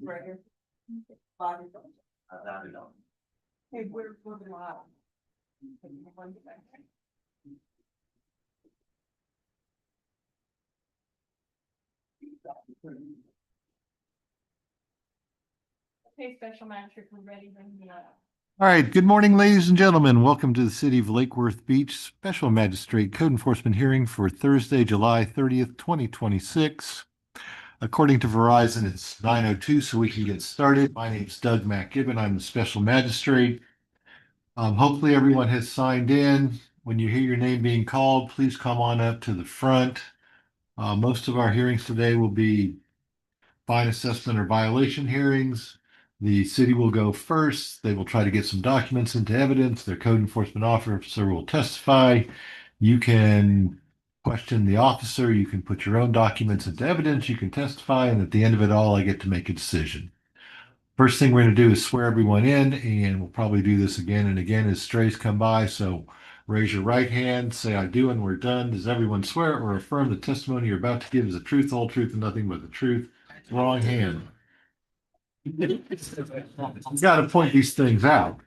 Right here. Hey, we're live. Okay, special magistrate, we're ready when you are. All right, good morning, ladies and gentlemen. Welcome to the City of Lake Worth Beach Special Magistrate Code Enforcement Hearing for Thursday, July 30th, 2026. According to Verizon, it's 9:02, so we can get started. My name's Doug McGibbon. I'm the Special Magistrate. Hopefully everyone has signed in. When you hear your name being called, please come on up to the front. Most of our hearings today will be fine assessment or violation hearings. The city will go first. They will try to get some documents into evidence. Their code enforcement officer will testify. You can question the officer. You can put your own documents into evidence. You can testify. And at the end of it all, I get to make a decision. First thing we're going to do is swear everyone in, and we'll probably do this again and again as strays come by. So raise your right hand, say I do, and we're done. Does everyone swear or affirm the testimony you're about to give is the truth, the whole truth, and nothing but the truth? Wrong hand. You got to point these things out.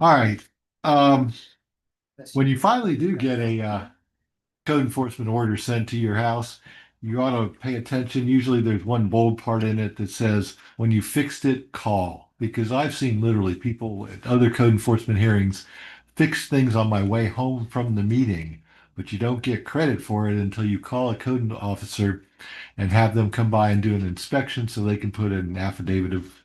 All right. When you finally do get a code enforcement order sent to your house, you ought to pay attention. Usually there's one bold part in it that says, when you fixed it, call. Because I've seen literally people at other code enforcement hearings fix things on my way home from the meeting, but you don't get credit for it until you call a code officer and have them come by and do an inspection so they can put an affidavit of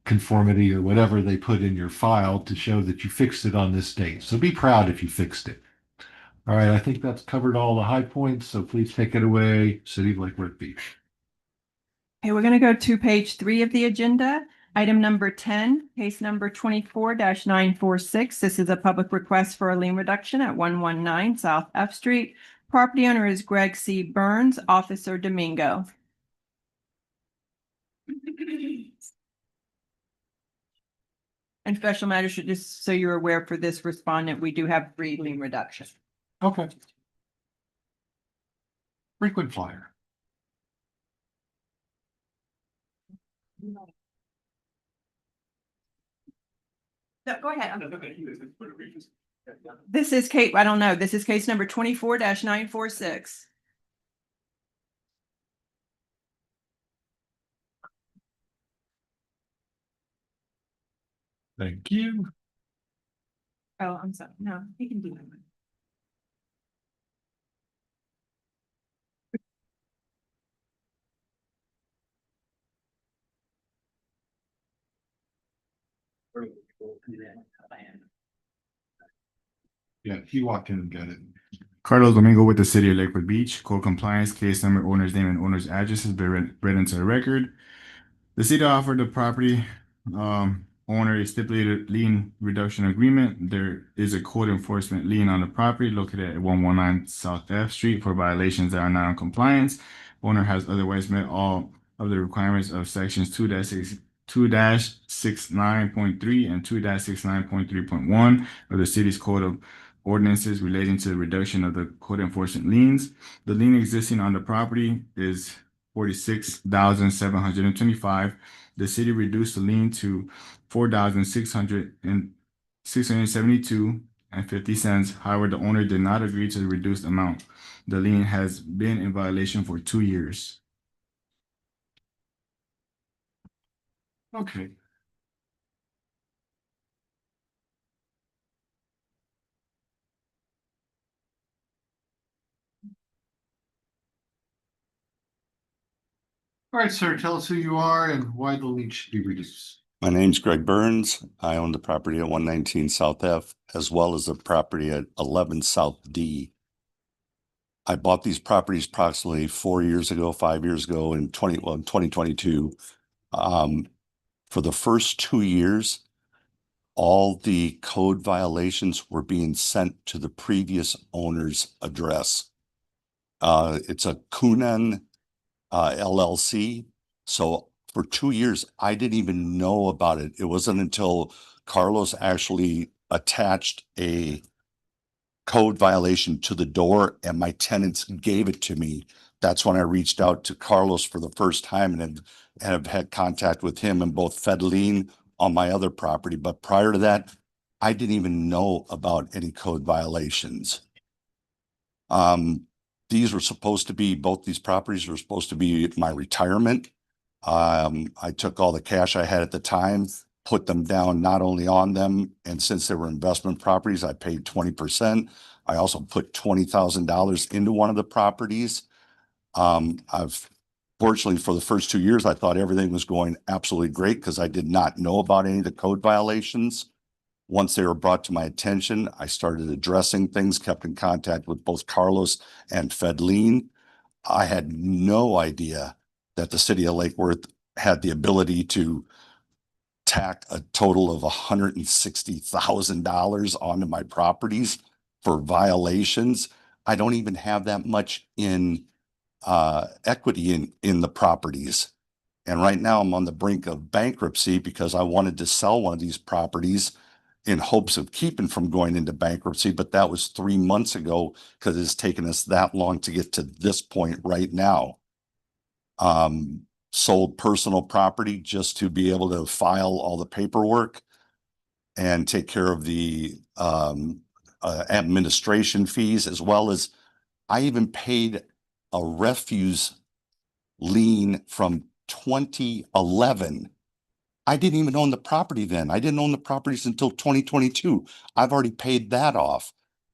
conformity or whatever they put in your file to show that you fixed it on this date. So be proud if you fixed it. All right, I think that's covered all the high points, so please take it away, City of Lake Worth Beach. Okay, we're going to go to page 3 of the agenda. Item number 10, case number 24-946. This is a public request for a lien reduction at 119 South F Street. Property owner is Greg C. Burns, Officer Domingo. And special magistrate, just so you're aware, for this respondent, we do have 3 lien reductions. Okay. Frequent flyer. No, go ahead. This is Kate. I don't know. This is case number 24-946. Thank you. Oh, I'm sorry. No, he can do that. Yeah, he walked in and got it. Carlos Domingo with the City of Lakewood Beach. Code compliance, case number, owner's name, and owner's address has been read into the record. The city offered the property owner a stipulated lien reduction agreement. There is a code enforcement lien on the property located at 119 South F Street for violations that are not in compliance. Owner has otherwise met all of the requirements of sections 2-69.3 and 2-69.3.1 of the city's code of ordinances relating to the reduction of the code enforcement liens. The lien existing on the property is $46,725. The city reduced the lien to $4,672.50. However, the owner did not agree to the reduced amount. The lien has been in violation for 2 years. Okay. All right, sir, tell us who you are and why the lien should be reduced. My name's Greg Burns. I own the property at 119 South F, as well as the property at 11 South D. I bought these properties approximately 5 years ago in 2022. For the first 2 years, all the code violations were being sent to the previous owner's address. It's a Kunan LLC. So for 2 years, I didn't even know about it. It wasn't until Carlos actually attached a code violation to the door and my tenants gave it to me. That's when I reached out to Carlos for the first time and have had contact with him and both fed lien on my other property. But prior to that, I didn't even know about any code violations. These were supposed to be, both these properties were supposed to be my retirement. I took all the cash I had at the time, put them down not only on them, and since they were investment properties, I paid 20%. I also put $20,000 into one of the properties. I've fortunately for the first 2 years, I thought everything was going absolutely great because I did not know about any of the code violations. Once they were brought to my attention, I started addressing things, kept in contact with both Carlos and Fed lien. I had no idea that the city of Lake Worth had the ability to tack a total of $160,000 onto my properties for violations. I don't even have that much in equity in the properties. And right now I'm on the brink of bankruptcy because I wanted to sell one of these properties in hopes of keeping from going into bankruptcy. But that was 3 months ago because it's taken us that long to get to this point right now. Sold personal property just to be able to file all the paperwork and take care of the administration fees, as well as I even paid a refuse lien from 2011. I didn't even own the property then. I didn't own the properties until 2022. I've already paid that off.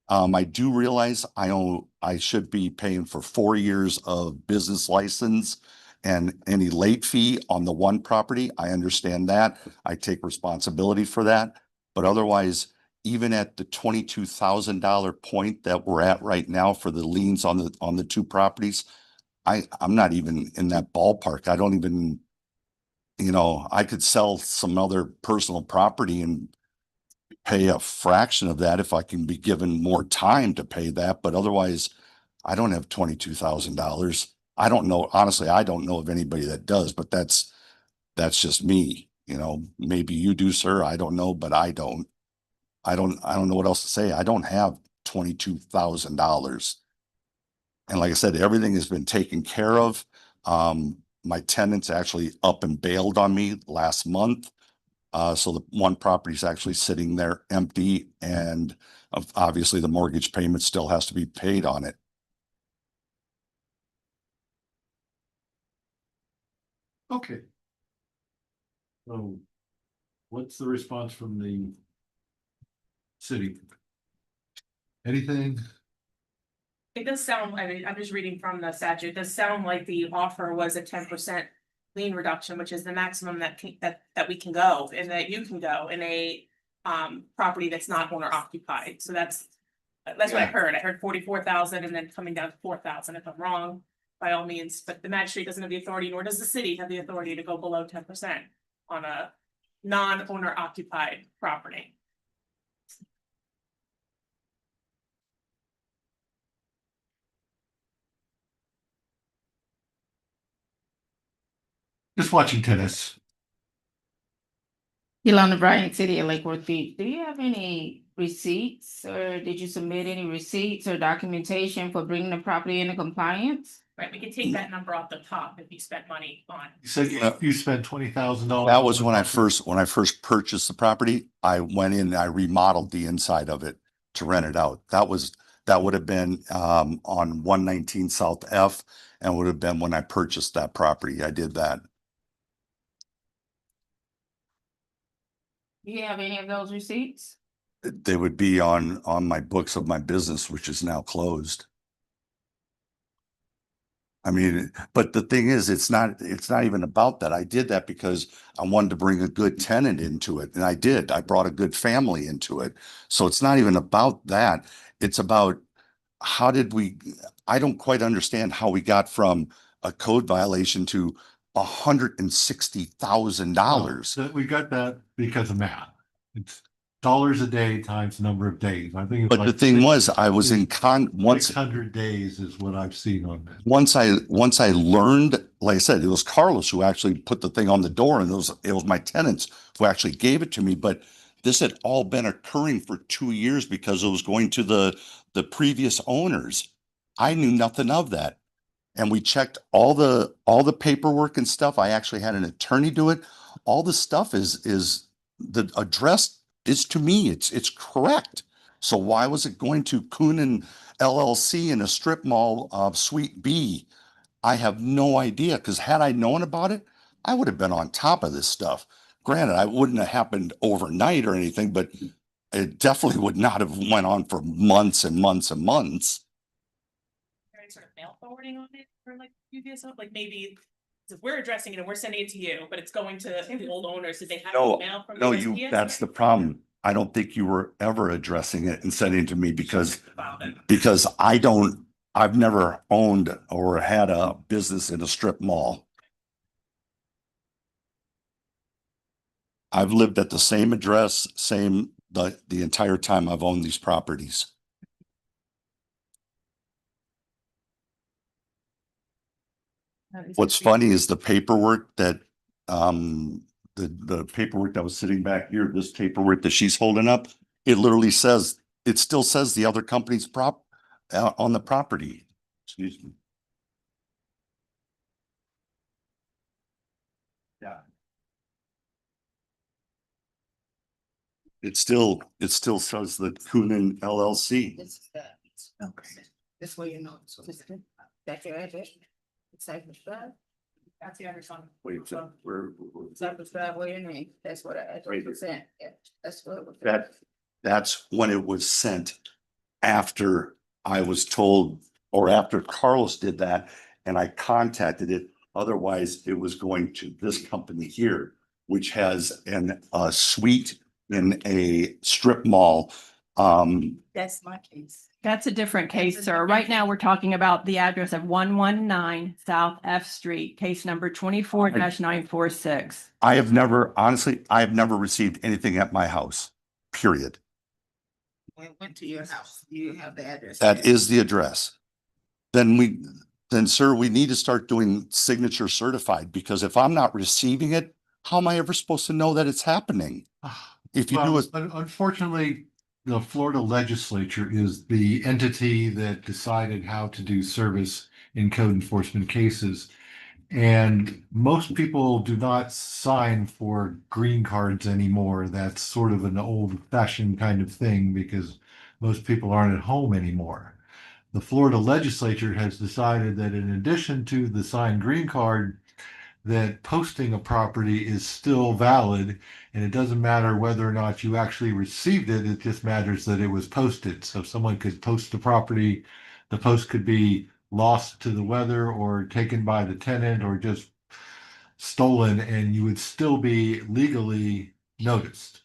I do realize I should be paying for 4 years of business license and any late fee on the one property. I understand that. I take responsibility for that. But otherwise, even at the $22,000 point that we're at right now for the liens on the two properties, I'm not even in that ballpark. I don't even, I could sell some other personal property and pay a fraction of that if I can be given more time to pay that. But otherwise, I don't have $22,000. I don't know. Honestly, I don't know of anybody that does, but that's just me. Maybe you do, sir. I don't know, but I don't know what else to say. I don't have $22,000. And like I said, everything has been taken care of. My tenants actually up and bailed on me last month. So the one property is actually sitting there empty, and obviously the mortgage payment still has to be paid on it. Okay. So what's the response from the city? Anything? It does sound, I mean, I'm just reading from the statute, it does sound like the offer was a 10% lien reduction, which is the maximum that we can go, and that you can go in a property that's not owner occupied. So that's what I heard. I heard 44,000 and then coming down to 4,000 if I'm wrong, by all means. But the magistrate doesn't have the authority, nor does the city have the authority to go below 10% on a non-owner occupied property. Just watching tennis. Yolanda Bryant, City of Lake Worth Beach. Do you have any receipts, or did you submit any receipts or documentation for bringing the property into compliance? Right, we can take that number off the top if you spent money on. You said you spent $20,000. That was when I first purchased the property. I went in and I remodeled the inside of it to rent it out. That would have been on 119 South F, and would have been when I purchased that property. I did that. Do you have any of those receipts? They would be on my books of my business, which is now closed. I mean, but the thing is, it's not even about that. I did that because I wanted to bring a good tenant into it. And I did. I brought a good family into it. So it's not even about that. It's about I don't quite understand how we got from a code violation to $160,000. We got that because of math. It's dollars a day times number of days. I think. But the thing was, I was in once 600 days is what I've seen on that. Once I learned, like I said, it was Carlos who actually put the thing on the door, and it was my tenants who actually gave it to me. But this had all been occurring for 2 years because it was going to the the previous owners. I knew nothing of that. And we checked all the paperwork and stuff. I actually had an attorney do it. All the stuff is the address is to me, it's correct. So why was it going to Coonan LLC in a strip mall of Suite B? I have no idea, because had I known about it, I would have been on top of this stuff. Granted, I wouldn't have happened overnight or anything, but it definitely would not have went on for months and months and months. Any sort of mail forwarding on it or like previous, like maybe if we're addressing it and we're sending it to you, but it's going to the old owners, did they have No, mail from? no, USPS? that's the problem. I don't think you were ever addressing it and sending it to me because I've never owned or had a business in a strip mall. I've lived at the same address, the entire time I've owned these properties. What's funny is the paperwork that, the paperwork that was sitting back here, this paperwork that she's holding up, it literally says, it still says the other company's on the property. Excuse me. Yeah. It still says the Coonan LLC. This is that. Okay. This way you know. That's your address. Cypress Drive. That's the address on. Wait, where? Cypress Drive, where your name. That's what I Right. percent. Yeah, that's what it was. That's when it was sent after I was told, or after Carlos did that, and I contacted it. Otherwise, it was going to this company here, which has a suite in a strip mall. That's my case. That's a different case, That's a sir. different Right now, case. we're talking about the address of 119 South F Street, case number 24-946. I have never received anything at my house, period. When it went to your house, you have the address. That is the address. Then sir, we need to start doing signature certified, because if I'm not receiving it, how am I ever supposed to know that it's happening? If you do it, Unfortunately, the Florida legislature is the entity that decided how to do service in code enforcement cases. And most people do not sign for green cards anymore. That's sort of an old fashioned kind of thing because most people aren't at home anymore. The Florida legislature has decided that in addition to the signed green card, that posting a property is still valid, and it doesn't matter whether or not you actually received it, it just matters that it was posted. So someone could post the property, the post could be lost to the weather or taken by the tenant or just stolen, and you would still be legally noticed.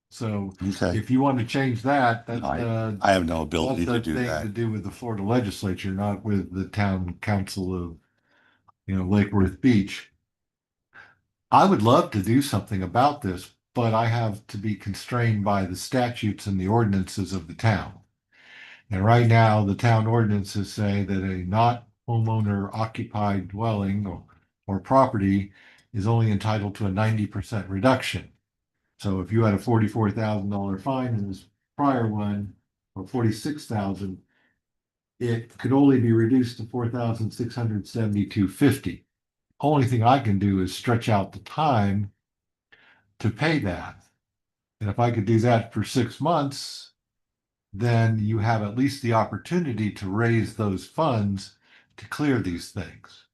So okay, if you want to change that, that's I have no ability that's to a do thing that. to do with the Florida legislature, not with the town council of, Lake Worth Beach. I would love to do something about this, but I have to be constrained by the statutes and the ordinances of the town. And right now, the town ordinances say that a not homeowner occupied dwelling or property is only entitled to a 90% reduction. So if you had a $44,000 fine in this prior one, or 46,000, it could only be reduced to 4,672.50. Only thing I can do is stretch out the time to pay that. And if I could do that for 6 months, then you have at least the opportunity to raise those funds to clear these things.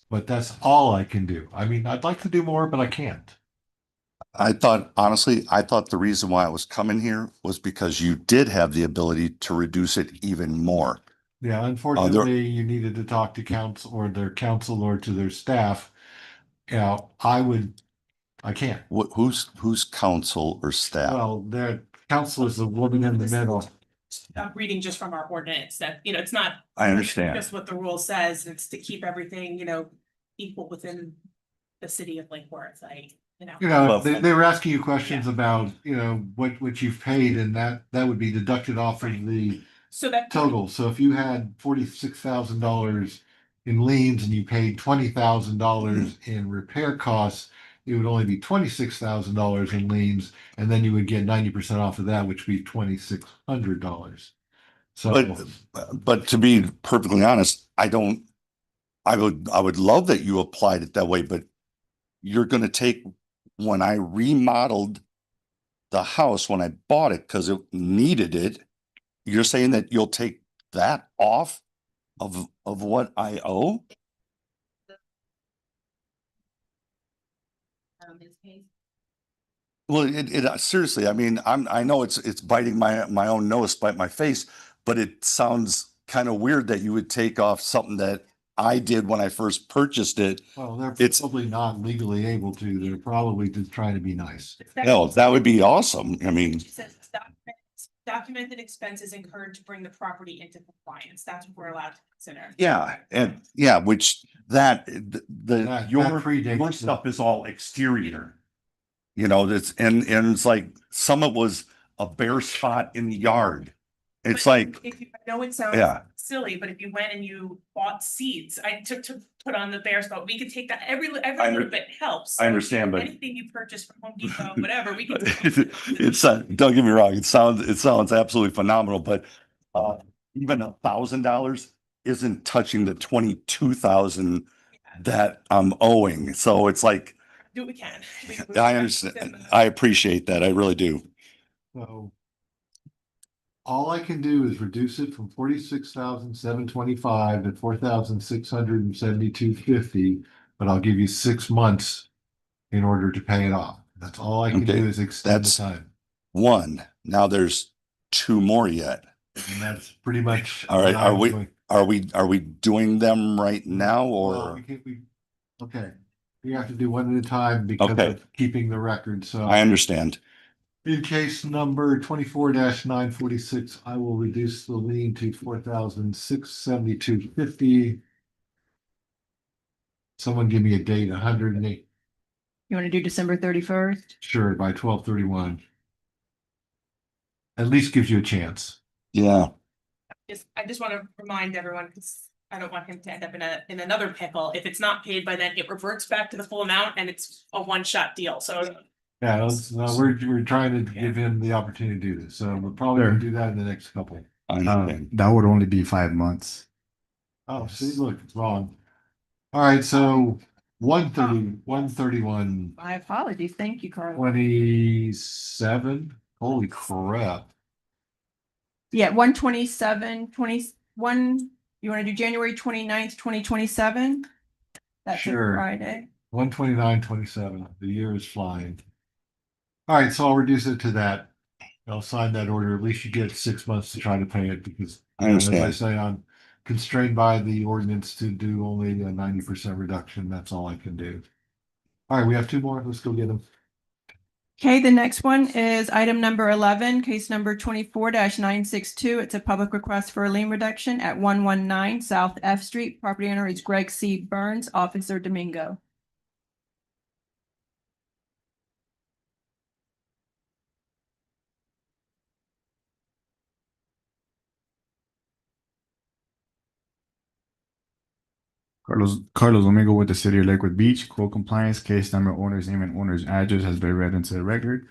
But that's all I can do. I mean, I'd like to do more, but I can't. Honestly, I thought the reason why I was coming here was because you did have the ability to reduce it even more. Yeah, unfortunately, you needed to talk to council or their council or to their staff. I can't. Who's counsel or staff? Well, their council is the woman in the middle. I'm reading just from our ordinance that, it's not I understand. just what the rule says, it's to keep everything, equal within the city of Lake Worth, Well, They were asking you questions about, what you've paid, and that would be deducted off of the So that. total. So if you had $46,000 in liens and you paid $20,000 in repair costs, it would only be $26,000 in liens, and then you would get 90% off of that, which would be $2,600. So, But to be perfectly honest, I would love that you applied it that way, but you're gonna take, when I remodeled the house, when I bought it, because it needed it, you're saying that you'll take that off of what I owe? Well, seriously, I mean, I know it's biting my own nose, spite my face, but it sounds kind of weird that you would take off something that I did when I first purchased it. well, they're It's- probably not legally able to. They're probably just trying to be nice. No, that would be awesome. I mean, It says documented expenses incurred to bring the property into compliance. That's what we're allowed to consider. yeah, and yeah, which that That your predates stuff is all exterior. You know, that's and it's like some of it was a bare spot in the yard. It's But like, if you, I know it sounds yeah, silly, but if you went and you bought seeds, I took to put on the bear spot, we could take that, every little bit helps. I understand, but Anything you purchase from Home Depot, whatever, we can. it's don't get me wrong, it sounds absolutely phenomenal, but even $1,000 isn't touching the 22,000 that I'm owing. So it's like, Do what we can. I understand. I appreciate that. I really do. So all I can do is reduce it from 46,725 to 4,672.50, but I'll give you 6 months in order to pay it off. That's all I can Okay, do is extend the that's- time. One, now there's two more yet. And that's pretty much. All right, what are I'm we- doing. Are we doing them right now Well, or? we can't, okay, we have to do one at a time because Okay. of keeping the record, so. I understand. In case number 24-946, I will reduce the lien to 4,672.50. Someone give me a date, 108, You want to do December 31st? sure, by 12/31. At least gives you a chance. Yeah, I just want to remind everyone, because I don't want him to end up in another pickle. If it's not paid by then, it reverts back to the full amount and it's a one-shot deal. So Yeah, we're trying to give him the opportunity to do this, so we're probably gonna do that in the next couple. I understand. That would only be 5 months. Oh, see, look, it's wrong. All right, so 131, My apologies. Thank you, Carla. 27. Holy crap. Yeah, 127, 21, you want to do January 29th, 2027? That's a Sure. Friday. 129.27. The year is flying. All right, so I'll reduce it to that. I'll sign that order. At least you get 6 months to try to pay it because, I you know, as I understand. say, I'm constrained by the ordinance to do only a 90% reduction. That's all I can do. All right, we have two more. Let's go get them. Okay, the next one is item number 11, case number 24-962. It's a public request for a lien reduction at 119 South F Street. Property owner is Greg C. Burns, Officer Domingo. Carlos Domingo with the City of Lakewood Beach. Code compliance, case number, owner's name and owner's address has been read into the record.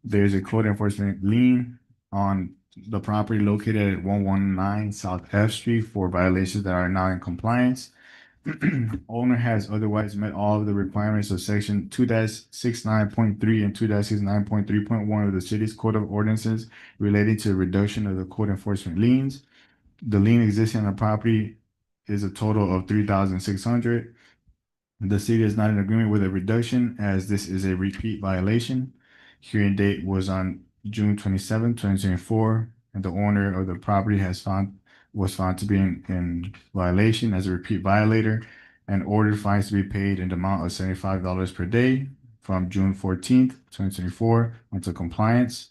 There's a code enforcement lien on the property located at 119 South F Street for violations that are not in compliance. Owner has otherwise met all of the requirements of section 2-69.3 and 2-69.3.1 of the city's code of ordinances relating to the reduction of the code enforcement liens. The lien existing on the property is a total of 3,600. The city is not in agreement with a reduction as this is a repeat violation. Hearing date was on June 27, 2024, and the owner of the property was found to be in violation as a repeat violator and ordered fines to be paid in the amount of $75 per day from June 14th, 2024 until compliance.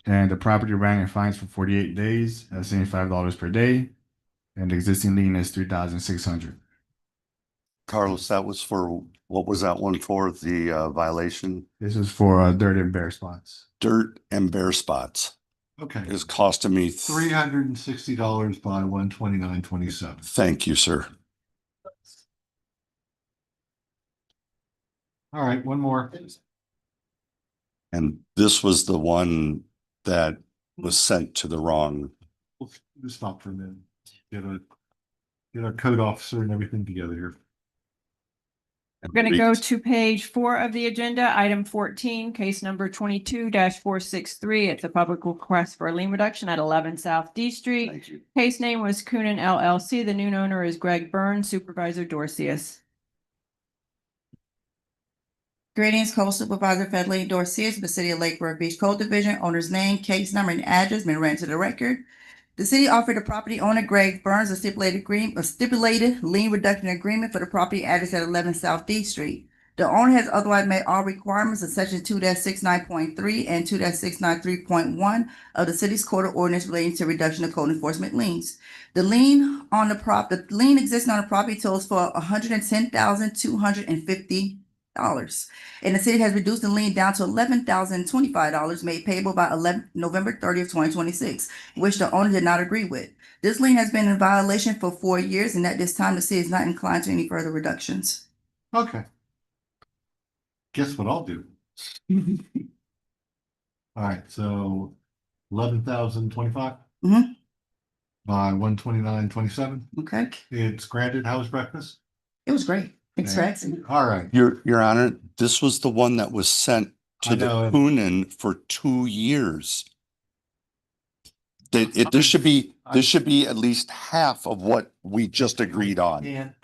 And the property ran in fines for 48 days at $75 per day. And the existing lien is 3,600. Carlos, that was for, what was that one for? The violation? This is for dirt and bare spots. Dirt and bare spots. Okay. Is costing me. $360 by 129.27. Thank you, sir. All right, one more. And this was the one that was sent to the wrong We'll stop for a minute. Get our code officer and everything together here. We're going to go to page 4 of the agenda, item 14, case number 22-463. It's a public request for a lien reduction at 11 South D Street. Thank you. Case name was Coonan LLC. The new owner is Greg Burns, Supervisor Dorcius. Greetings, Co-Supervisor Fedley Dorcius, the City of Lake Worth Beach Code Division, owner's name, case number, and address been read to the record. The city offered the property owner Greg Burns a stipulated lien reduction agreement for the property address at 11 South D Street. The owner has otherwise met all requirements of section 2-69.3 and 2-693.1 of the city's code of ordinance relating to reduction of code enforcement liens. The lien existing on the property totals for $110,250. And the city has reduced the lien down to $11,025 made payable by November 30th, 2026, which the owner did not agree with. This lien has been in violation for 4 years, and at this time, the city is not inclined to any further reductions. Okay. Guess what I'll do? All right, so 11,025. Mhm. By 129.27. Okay, It's granted. How was breakfast? it was great. Thanks for asking. All right. Your Honor, this was the one that was sent I to the know. Coonan for 2 years. This should be at least half of what we just agreed on. Can't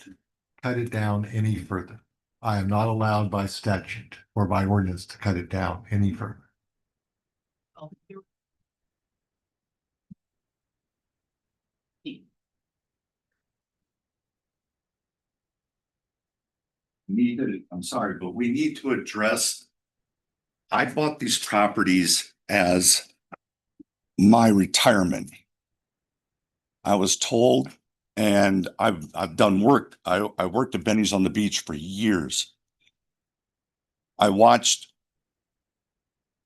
cut it down any further. I am not allowed by statute or by ordinance to cut it down any further. I'm sorry, but we need to address. I bought these properties as my retirement. I was told, and I've done work. I worked at Benny's on the Beach for years. I watched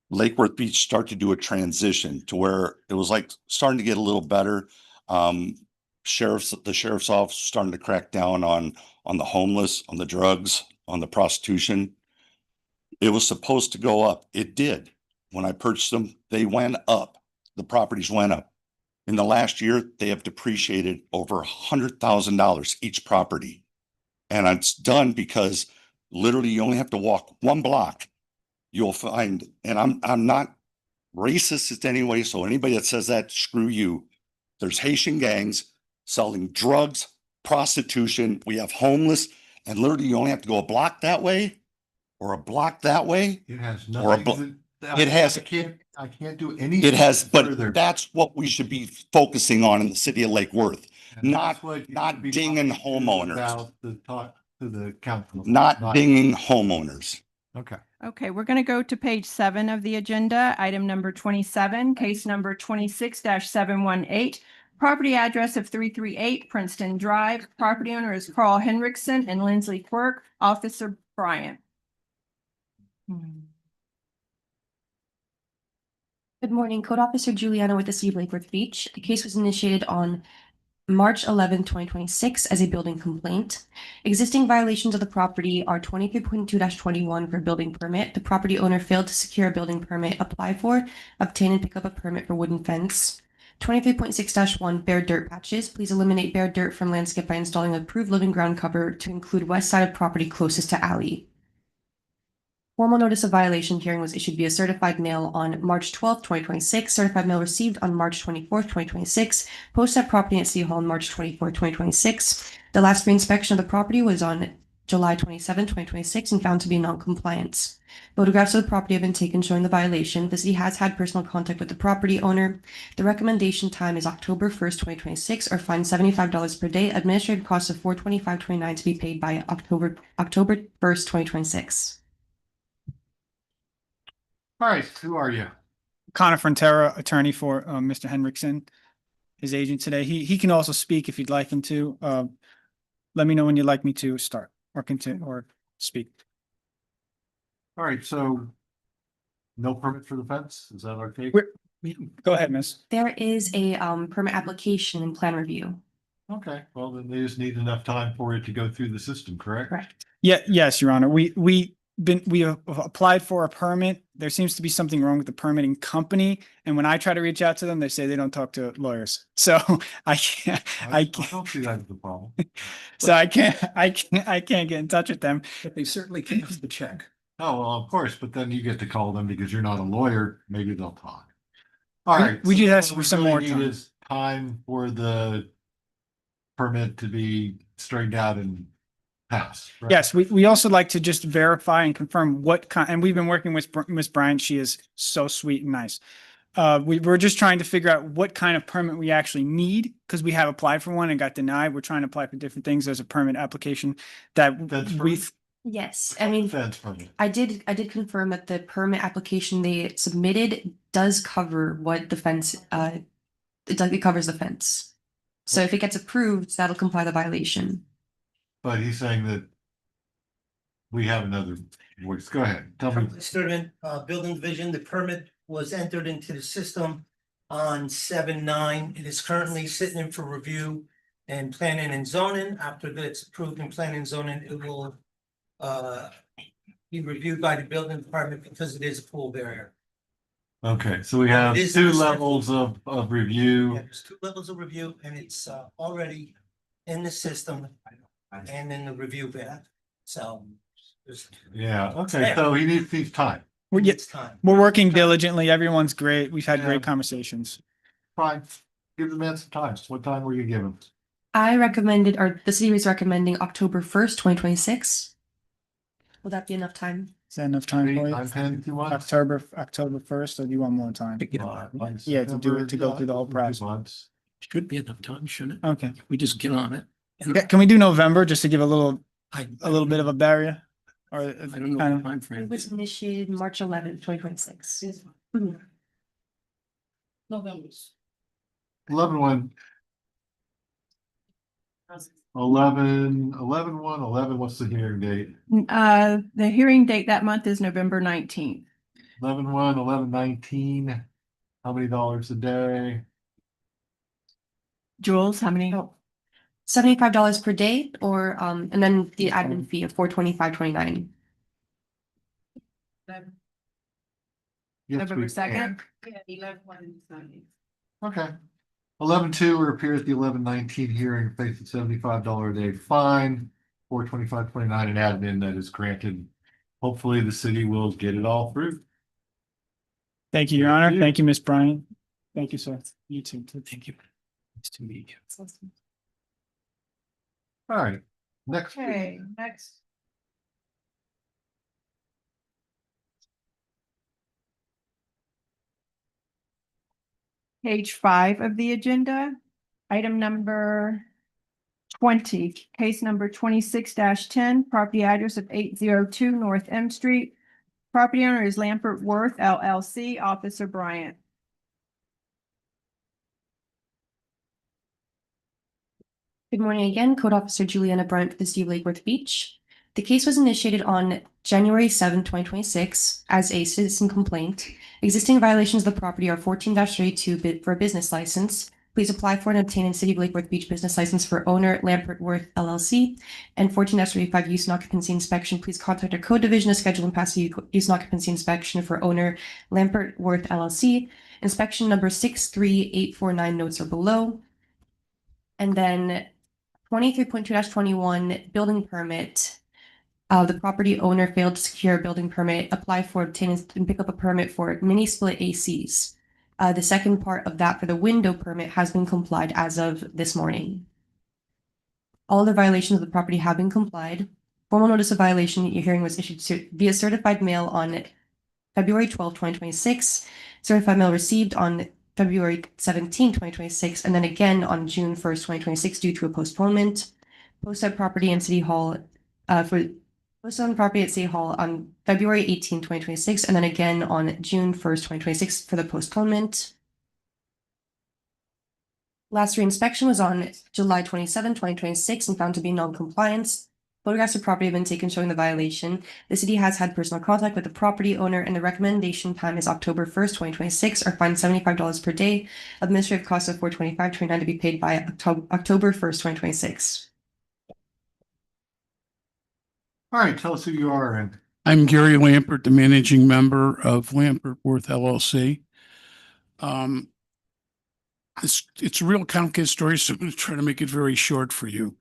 Lake Worth Beach start to do a transition to where it was like starting to get a little better. The sheriff's office starting to crack down on the homeless, on the drugs, on the prostitution. It was supposed to go up. It did. When I purchased them, they went up. The properties went up. In the last year, they have depreciated over $100,000 each property. And it's done because literally you only have to walk 1 block. You'll find, and I'm not racist in any way, so anybody that says that, screw you. There's Haitian gangs selling drugs, prostitution. We have homeless, and literally you only have to go a block that way or a block that way. It has Or a nothing. it has- I can't do anything. It has, further. but that's what we should be focusing on in the city of Lake Worth, And not- that's what you not should be dinging talking to homeowners. about to talk to the council. not dinging homeowners. Okay. Okay, we're going to go to page 7 of the agenda, item number 27, case number 26-718. Property address of 338 Princeton Drive. Property owner is Carl Henriksen and Lindsley Quirk. Officer Bryant. Good morning, Code Officer Juliana with the City of Lake Worth Beach. The case was initiated on March 11, 2026 as a building complaint. Existing violations of the property are 23.2-21 for building permit. The property owner failed to secure a building permit, apply for, obtain and pick up a permit for wooden fence. 23.6-1 bare dirt patches. Please eliminate bare dirt from landscape by installing approved living ground cover to include west side of property closest to alley. Formal notice of violation hearing was issued via certified mail on March 12, 2026. Certified mail received on March 24, 2026. Posted at property at City Hall on March 24, 2026. The last reinspection of the property was on July 27, 2026 and found to be non-compliance. Photographs of the property have been taken showing the violation. The city has had personal contact with the property owner. The recommendation time is October 1st, 2026 or fine $75 per day. Administrative costs of $425.29 to be paid by October 1st, 2026. All right, who are you? Connor Frontera, attorney for Mr. Henriksen, his agent today. He can also speak if you'd like him to. Let me know when you'd like me to start or continue or speak. All right, so no permit for the fence? Is that our take? Go ahead, miss. There is a permit application and plan review. Okay, well, then they just need enough time for it to go through the system, correct? Correct. Yes, Your Honor. We have applied for a permit there seems to be something wrong with the permitting company. And when I try to reach out to them, they say they don't talk to lawyers. So I can't, I can't, don't see that as a problem. so I can't get in touch with them. But they certainly can have the check. Oh, well, of course, but then you get to call them because you're not a lawyer. Maybe they'll talk. All We- right. we so just asked what for we some really more need time. is time for the permit to be straightened out and passed. right? Yes, we also like to just verify and confirm what kind, and we've been working with Ms. Bryant. She is so sweet and nice. We're just trying to figure out what kind of permit we actually need because we have applied for one and got denied. We're trying to apply for different things. There's a permit application that That's we, permit? Yes, I mean, Fence permit. I did confirm that the permit application they submitted does cover what the fence, it covers the fence. So if it gets approved, that'll comply the violation. But he's saying that we have another voice. Go ahead. Tell me. Sturman, Building Division, the permit was entered into the system on 7/9. It is currently sitting in for review and planning and zoning. After it's approved in planning and zoning, it will be reviewed by the building department because it is a pool barrier. Okay, so we have It is two the same. levels of review. Yeah, there's 2 levels of review and it's already in the system and in the review bed. So there's Yeah, okay, so he needs time. it's time. we're working diligently. Everyone's great. We've had Yeah. great conversations. Fine. Give the man some time. What time were you giving? I recommended, or the city was recommending October 1st, 2026. Will that be enough time? Is that enough time for you? 9, 10, if you want. October 1st, or do you want more time? Yeah, to do it, to go through the whole process. Should be enough time, shouldn't it? Okay. We just get on it. And Yeah, can we do November just to give a little I bit of a barrier? Or I don't know kind the of, time It frame. was initiated March 11th, 2026. November's. 11/1. 11/1, what's the hearing date? The hearing date that month is November 19th. 11/1, 11/19. How many dollars a day? Jules, how many? $75 per day, or and then the admin fee of $425.29. Yes, November we 2nd? Yeah, 11. Okay. 11/2, we appear at the 11/19 hearing, face a $75 a day fine, $425.29 in admin that is granted. Hopefully the city will get it all through. thank you, Your Thank Honor. you. Thank you, Ms. Bryant. Thank you, sir. You too. Thank you. Nice to meet you. All right, next. next. Page 5 of the agenda, item number 20, case number 26-10, property address of 802 North M Street. Property owner is Lampert Worth LLC, Officer Bryant. Good morning again, Code Officer Juliana Bryant for the City of Lake Worth Beach. The case was initiated on January 7, 2026 as a citizen complaint. Existing violations of the property are 14-32 for a business license. Please apply for and obtain in City of Lake Worth Beach business license for owner Lampert Worth LLC. And 14-35 use and occupancy inspection. Please contact our code division to schedule and pass the use and occupancy inspection for owner Lampert Worth LLC. Inspection number 63849 notes are below. And then 23.2-21 building permit. The property owner failed to secure a building permit, apply for, obtain, and pick up a permit for mini split ACs. The second part of that for the window permit has been complied as of this morning. All the violations of the property have been complied. Formal notice of violation at your hearing was issued via certified mail on February 12, 2026. Certified mail received on February 17, 2026, and then again on June 1st, 2026 due to a postponement. Posted property in City Hall posted on property at City Hall on February 18, 2026, and then again on June 1st, 2026 for the postponement. Last reinspection was on July 27, 2026 and found to be non-compliance. Photographs of property have been taken showing the violation. The city has had personal contact with the property owner and the recommendation time is October 1st, 2026 or fine $75 per day. Administrative cost of $425.29 to be paid by October 1st, 2026. All right, tell us who you are and I'm Gary Lampert, the managing member of Lampert Worth LLC. It's a real complicated story, so I'm going to try to make it very short for you.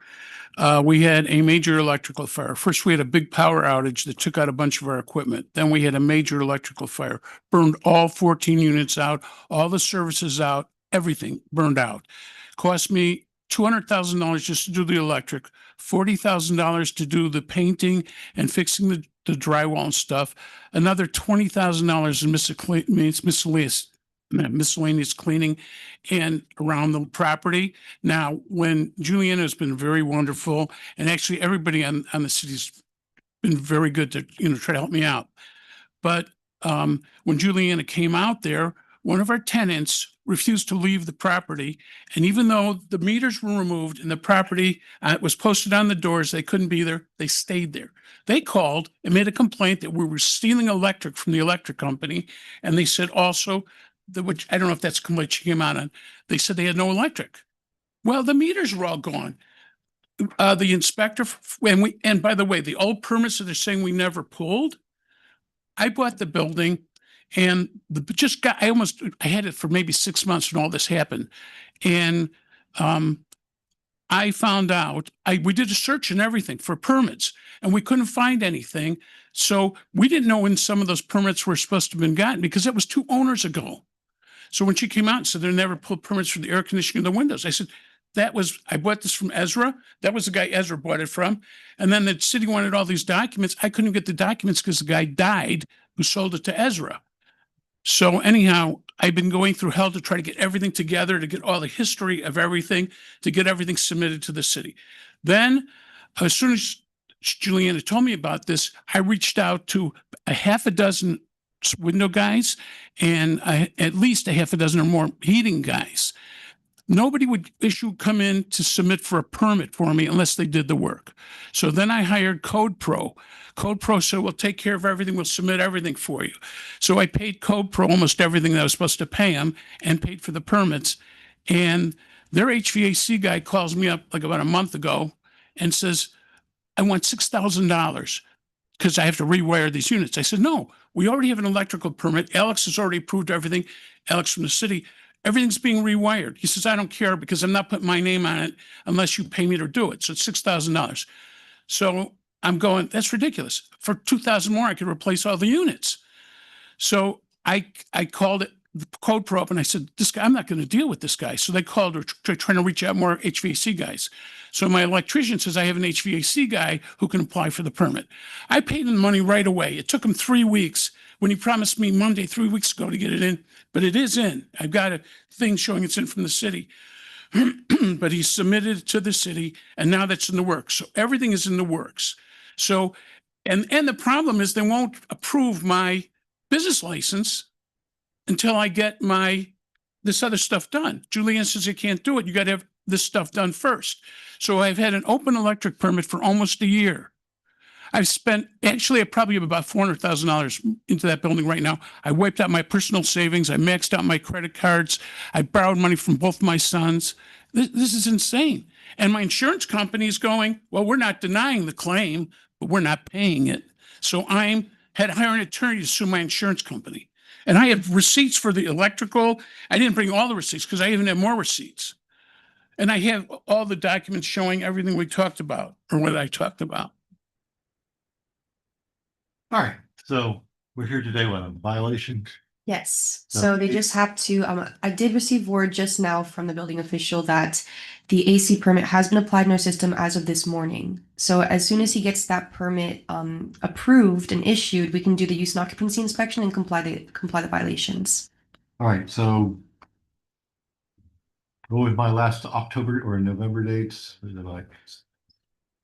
We had a major electrical fire. First, we had a big power outage that took out a bunch of our equipment. Then we had a major electrical fire, burned all 14 units out, all the services out, everything burned out. Cost me $200,000 just to do the electric, $40,000 to do the painting and fixing the drywall and stuff, another $20,000 in miscellaneous cleaning and around the property. Now, when Juliana has been very wonderful, and actually everybody on the city's been very good to, try to help me out. But when Juliana came out there, one of our tenants refused to leave the property. And even though the meters were removed and the property was posted on the doors, they couldn't be there, they stayed there. They called and made a complaint that we were stealing electric from the electric company. And they said also, which I don't know if that's a complaint she came out on, they said they had no electric. Well, the meters were all gone. The inspector, and by the way, the old permits that they're saying we never pulled, I bought the building and I had it for maybe 6 months when all this happened. And I found out, we did a search and everything for permits and we couldn't find anything. So we didn't know when some of those permits were supposed to have been gotten because it was 2 owners ago. So when she came out and said they never pulled permits for the air conditioning and the windows, I said, I bought this from Ezra. That was the guy Ezra bought it from. And then the city wanted all these documents. I couldn't get the documents because the guy died who sold it to Ezra. So anyhow, I've been going through hell to try to get everything together, to get all the history of everything, to get everything submitted to the city. Then as soon as Juliana told me about this, I reached out to a half a dozen window guys and at least a half a dozen or more heating guys. Nobody would come in to submit for a permit for me unless they did the work. So then I hired Code Pro. Code Pro said, we'll take care of everything. We'll submit everything for you. So I paid Code Pro almost everything that I was supposed to pay them and paid for the permits. And their HVAC guy calls me up like about a month ago and says, I want $6,000 because I have to rewire these units. I said, no, we already have an electrical permit. Alex has already approved everything. Alex from the city. Everything's being rewired. He says, I don't care because I'm not putting my name on it unless you pay me to do it. So it's $6,000. So I'm going, that's ridiculous. For $2,000 more, I could replace all the units. So I called it the Code Pro up and I said, this guy, I'm not going to deal with this guy. So they called her trying to reach out more HVAC guys. So my electrician says, I have an HVAC guy who can apply for the permit. I paid him the money right away. It took him 3 weeks when he promised me Monday, 3 weeks ago to get it in, but it is in. I've got a thing showing it's in from the city, but he submitted it to the city and now that's in the works. So everything is in the works. So, and the problem is they won't approve my business license until I get this other stuff done. Julianne says you can't do it. You got to have this stuff done first. So I've had an open electric permit for almost a year. I've spent, actually, I probably have about $400,000 into that building right now. I wiped out my personal savings. I maxed out my credit cards. I borrowed money from both my sons. This is insane. And my insurance company is going, well, we're not denying the claim, but we're not paying it. So I had to hire an attorney to sue my insurance company. And I have receipts for the electrical. I didn't bring all the receipts because I even have more receipts. And I have all the documents showing everything we talked about or what I talked about. All right, so we're here today with a violation. Yes, so they just have to, I did receive word just now from the building official that the AC permit has been applied in our system as of this morning. So as soon as he gets that permit approved and issued, we can do the use and occupancy inspection and comply the violations. All right, so go with my last October or November dates. What is it like?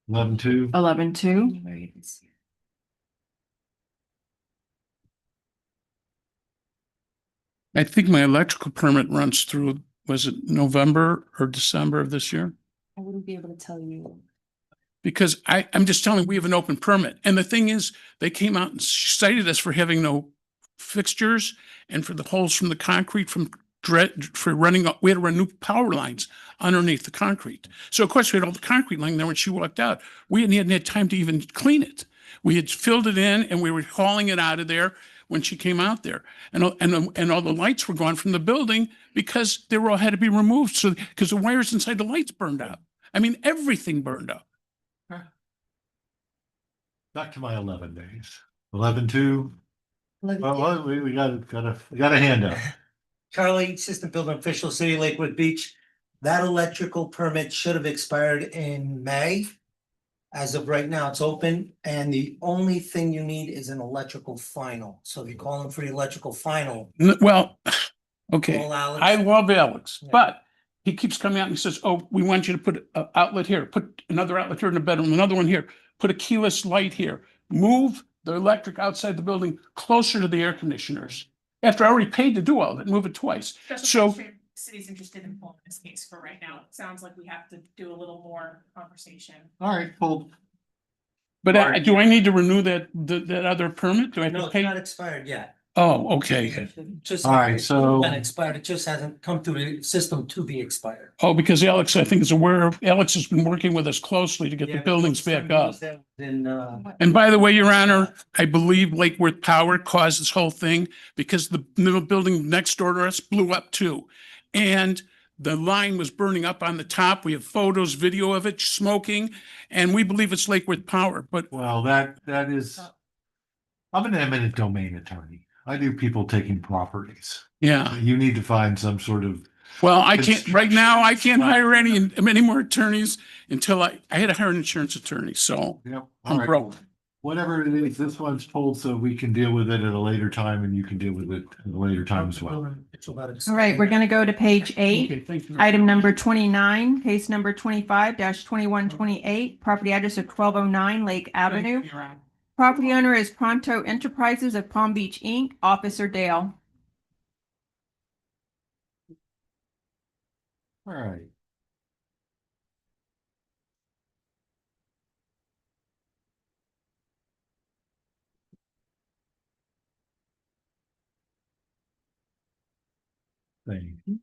11/2. 11/2. I think my electrical permit runs through, was it November or December of this year? I wouldn't be able to tell you. Because I'm just telling you, we have an open permit. And the thing is, they came out and cited us for having no fixtures and for the holes from the concrete for running, we had to run new power lines underneath the concrete. So of course we had all the concrete lying there when she walked out. We hadn't had time to even clean it. We had filled it in and we were hauling it out of there when she came out there. And all the lights were gone from the building because they were all had to be removed. So, because the wires inside the lights burned out. I mean, everything burned up. Back to my 11 days. 11-2. Well, we got a handout. Charlie, Assistant Building Official, City of Lakewood Beach. That electrical permit should have expired in May. As of right now, it's open, and the only thing you need is an electrical final. So if you're calling for the electrical final, Well, okay. call Alex. I love Alex, Yeah. but he keeps coming out and he says, oh, we want you to put an outlet here, put another outlet here in the bedroom, another one here, put a keyless light here, move the electric outside the building closer to the air conditioners. After I already paid to do all that, move it twice. So- The city's interested in pulling this case for right now. It sounds like we have to do a little more conversation. All right, hold. But Mark. do I need to renew that other permit? Do I have No, to it's pay? not expired yet. Oh, okay. Just. All right, so- Been expired, it just hasn't come through the system to be expired. Oh, because Alex, I think, is aware of, Alex has been working with us closely to get the Yeah, buildings back up. Then, And by the way, Your Honor, I believe Lake Worth Power caused this whole thing because the new building next door to us blew up too. And the line was burning up on the top. We have photos, video of it, smoking, and we believe it's Lake Worth Power, but Well, that is, I'm an eminent domain attorney. I do people taking properties. yeah. You need to find some sort of, Well, I can't, right now, I can't hire any more attorneys until I had to hire an insurance attorney, so you know, all I'm right, broke. whatever it is, this one's pulled so we can deal with it at a later time and you can deal with it at a later time as well. All right, we're going to go to page 8. Okay, thank you. Item number 29, case number 25-2128, property address of 1209 Lake Avenue. Your Honor. Property owner is Pronto Enterprises of Palm Beach, Inc., Officer Dale. All right. Thank you.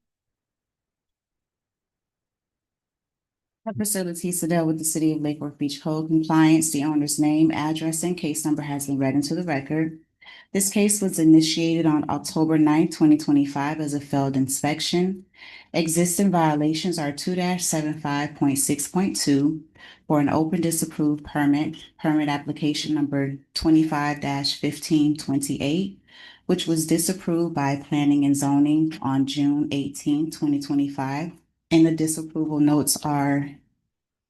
Facilities to deal with the City of Lake Worth Beach Code compliance. The owner's name, address, and case number has been read into the record. This case was initiated on October 9th, 2025 as a failed inspection. Existing violations are 2-75.6.2 for an open disapproved permit application number 25-1528, which was disapproved by Planning and Zoning on June 18, 2025. And the disapproval notes are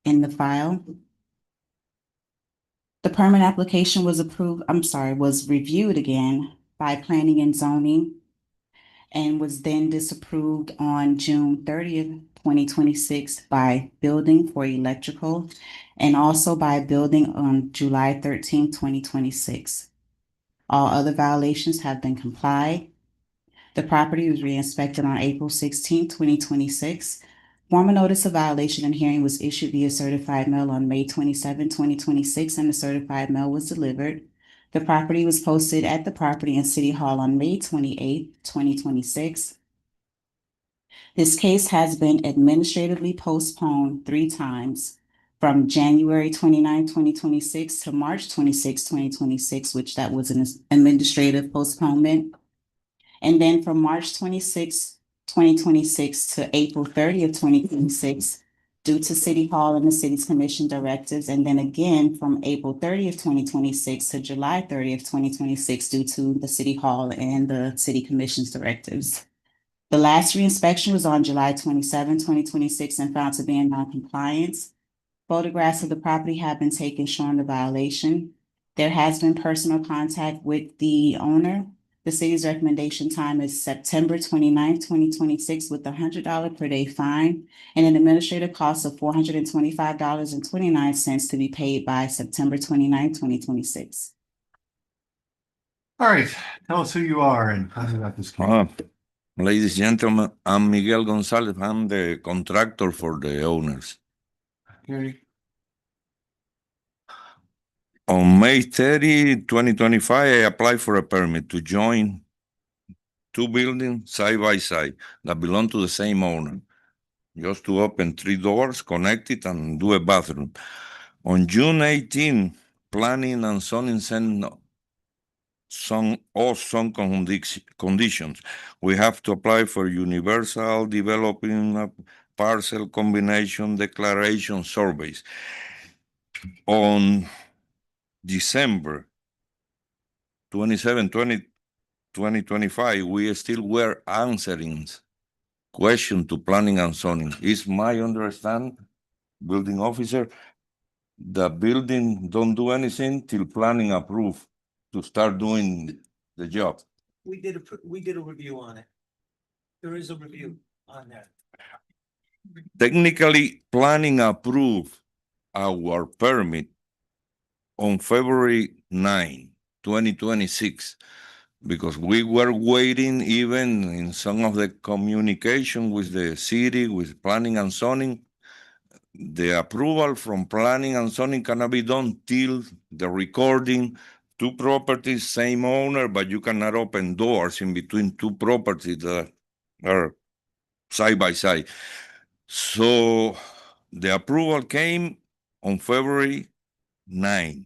in the file. The permit application was was reviewed again by Planning and Zoning and was then disapproved on June 30th, 2026 by Building for Electrical and also by Building on July 13th, 2026. All other violations have been complied. The property was re-inspected on April 16th, 2026. Formal notice of violation and hearing was issued via certified mail on May 27, 2026, and the certified mail was delivered. The property was posted at the Property and City Hall on May 28, 2026. This case has been administratively postponed 3 times from January 29, 2026 to March 26, 2026, which that was an administrative postponement. And then from March 26, 2026 to April 30th, 2026, due to City Hall and the city's commission directives. And then again from April 30th, 2026 to July 30th, 2026, due to the City Hall and the city commission's directives. The last reinspection was on July 27, 2026, and found to be in non-compliance. Photographs of the property have been taken showing the violation. There has been personal contact with the owner. The city's recommendation time is September 29th, 2026, with a $100 per day fine and an administrative cost of $425.29 to be paid by September 29th, 2026. All right, tell us who you are and how you got this case. Ladies and gentlemen, I'm Miguel Gonzalez. I'm the contractor for the owners. Okay. On May 30, 2025, I applied for a permit to join 2 buildings side by side that belong to the same owner, just to open 3 doors, connect it, and do a bathroom. On June 18, planning and zoning some conditions. We have to apply for universal developing a parcel combination declaration surveys. On December 27, 2025, we still were answering question to planning and zoning. Is my understand, building officer, the building don't do anything till planning approve to start doing the job. We did a review on it. There is a review on that. Technically, planning approved our permit on February 9, 2026, because we were waiting even in some of the communication with the city, with planning and zoning. The approval from planning and zoning cannot be done till the recording, two properties, same owner, but you cannot open doors in between two properties that are side by side. So the approval came on February 9.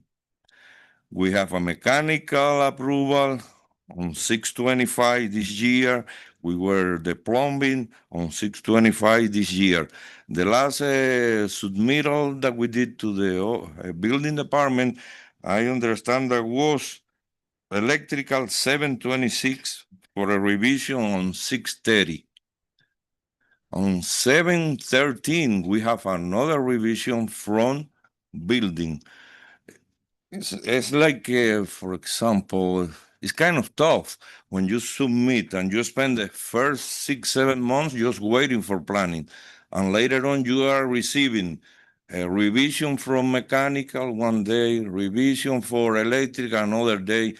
We have a mechanical approval on 6/25 this year. We were the plumbing on 6/25 this year. The last submittal that we did to the building department, I understand that was electrical 7/26 for a revision on 6/30. On 7/13, we have another revision from building. It's like, for example, it's kind of tough when you submit and you spend the first 6, 7 months just waiting for planning. And later on, you are receiving a revision from mechanical one day, revision for electric another day.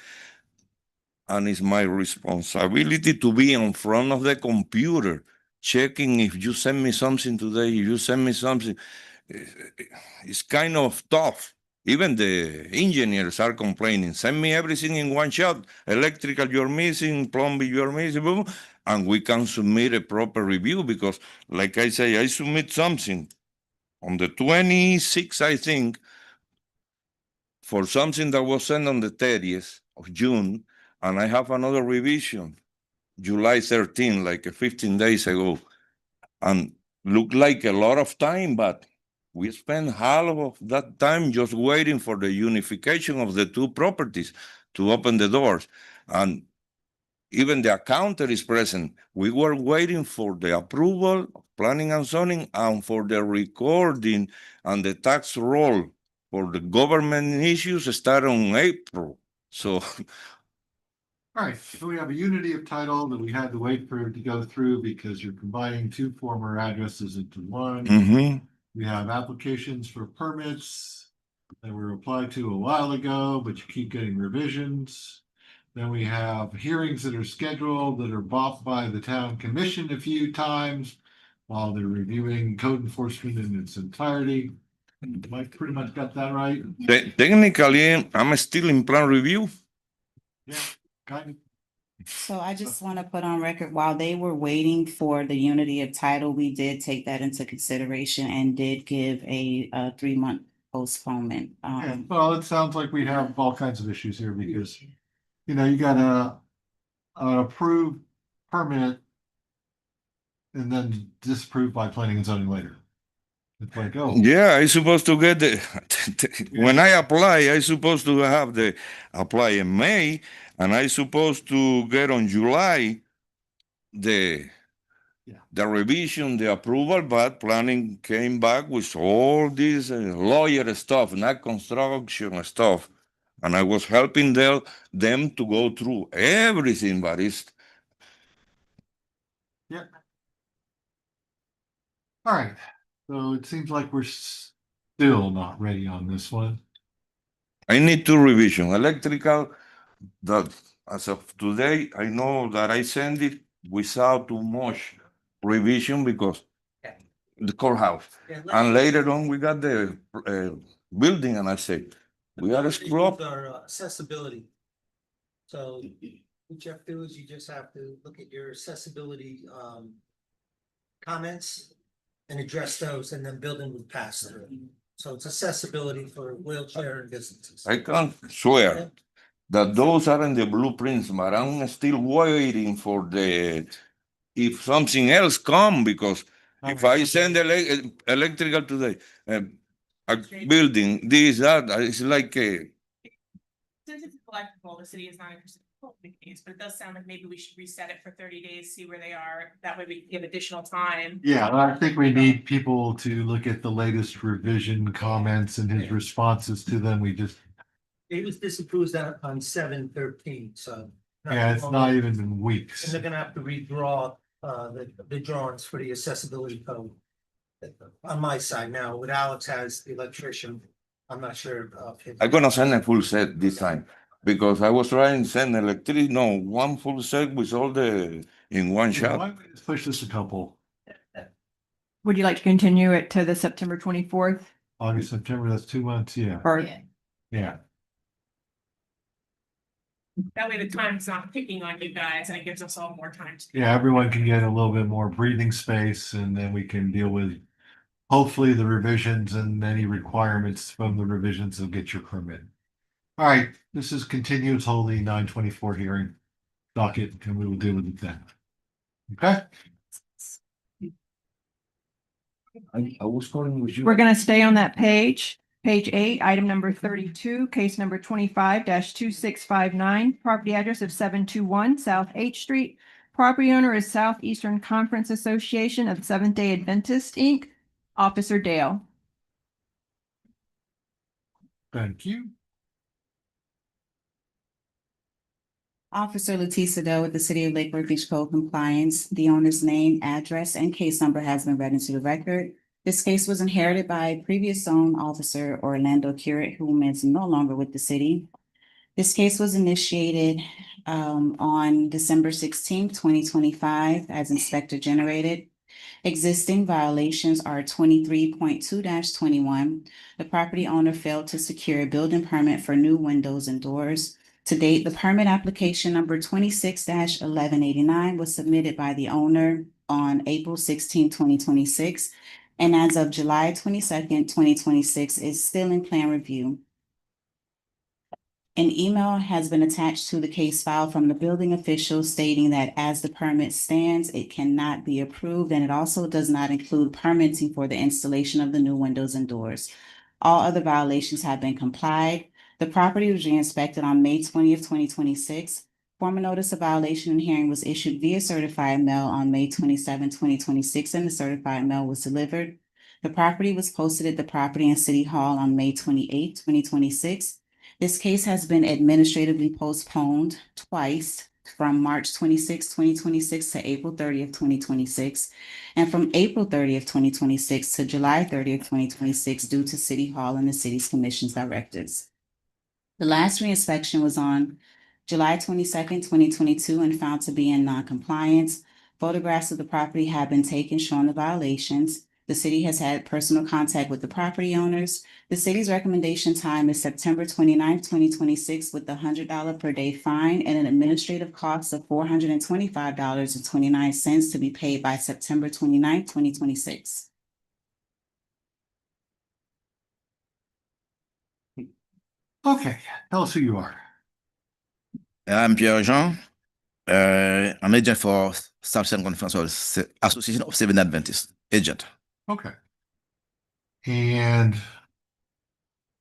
And it's my responsibility to be in front of the computer, checking if you send me something today, if you send me something. It's kind of tough. Even the engineers are complaining, send me everything in one shot, electrical you're missing, plumbing you're missing, boom, and we can submit a proper review because, like I say, I submit something on the 26th, I think, for something that was sent on the 30th of June, and I have another revision, July 13, like 15 days ago, and looked like a lot of time, but we spent half of that time just waiting for the unification of the two properties to open the doors. And even the accountant is present. We were waiting for the approval of planning and zoning and for the recording and the tax roll for the government issues start on April. So All right, so we have a unity of title that we had to wait for it to go through because you're combining two former addresses into one. mhm. We have applications for permits that were applied to a while ago, but you keep getting revisions. Then we have hearings that are scheduled that are bopped by the town commission a few times while they're reviewing code enforcement in its entirety. Mike pretty much got that right. Technically, I'm still in plan review. Yeah, kind of. So I just want to put on record, while they were waiting for the unity of title, we did take that into consideration and did give a 3-month postponement. Yeah, well, it sounds like we have all kinds of issues here because, you know, you got a approved permit and then disapproved by planning and zoning later. It's like, oh, Yeah, I supposed to get the when I apply, I supposed to have the apply in May, and I supposed to get on July the the revision, the approval, but planning came back with all this lawyer stuff, not construction stuff, and I was helping them to go through everything, but it's yeah. All right, so it seems like we're still not ready on this one. I need two revision electrical. That as of today, I know that I send it without too much revision because the courthouse. And later on, we got the building, and I said, we are screwed up. Our accessibility. So what you have to do is you just have to look at your accessibility comments and address those, and then building will pass through. So it's accessibility for wheelchair and businesses. I can swear that those are in the blueprints, but I'm still waiting for if something else come, because if I send electrical today, a building, this, that, it's like Since it's electrical, the city is not interested in the case, but it does sound like maybe we should reset it for 30 days, see where they are. That way we can give additional time. Yeah, I think we need people to look at the latest revision comments and his responses to them. We just, It was disapproved on 7/13, so. yeah, it's not even been And weeks. they're gonna have to redraw the drawings for the accessibility code. On my side now, what Alex has, the electrician, I'm not sure. I'm gonna send a full set this time, because I was trying to send one full set with all in one Why shot. don't we just push this a couple, Would you like to continue it to the September 24th? August, September, that's 2 months, yeah, Or yeah. That way the time's not picking on you guys and it gives us all more time to. Yeah, everyone can get a little bit more breathing space and then we can deal with hopefully the revisions and any requirements from the revisions will get your permit. All right, this is continues holding 9/24 hearing docket and we will deal with it then. Okay? I was calling with you. we're gonna stay on that page. Page 8, item number 32, case number 25-2659, property address of 721 South H Street. Property owner is Southeastern Conference Association of Seventh-day Adventist, Inc. Officer Dale. Thank you. Officer Letisa Doe with the City of Lake Worth Beach Code Compliance. The owner's name, address, and case number has been read into the record. This case was inherited by a previous zone officer, Orlando Curate, whom is no longer with the city. This case was initiated on December 16th, 2025, as inspector generated. Existing violations are 23.2-21. The property owner failed to secure a building permit for new windows and doors. To date, the permit application number 26-1189 was submitted by the owner on April 16, 2026, and as of July 22nd, 2026, is still in plan review. An email has been attached to the case file from the building official stating that as the permit stands, it cannot be approved, and it also does not include permitting for the installation of the new windows and doors. All other violations have been complied. The property was re-inspected on May 20th, 2026. Formal notice of violation and hearing was issued via certified mail on May 27, 2026, and the certified mail was delivered. The property was posted at the Property and City Hall on May 28, 2026. This case has been administratively postponed twice, from March 26, 2026 to April 30th, 2026, and from April 30th, 2026 to July 30th, 2026 due to City Hall and the city's commission's directives. The last reinspection was on July 22nd, 2022 and found to be in non-compliance. Photographs of the property have been taken showing the violations. The city has had personal contact with the property owners. The city's recommendation time is September 29th, 2026, with a $100 per day fine and an administrative cost of $425.29 to be paid by September 29th, 2026. Okay, tell us who you are. I'm Pierre Jean. I'm agent for Southern Conference or Association of Seventh Adventists agent. Okay. And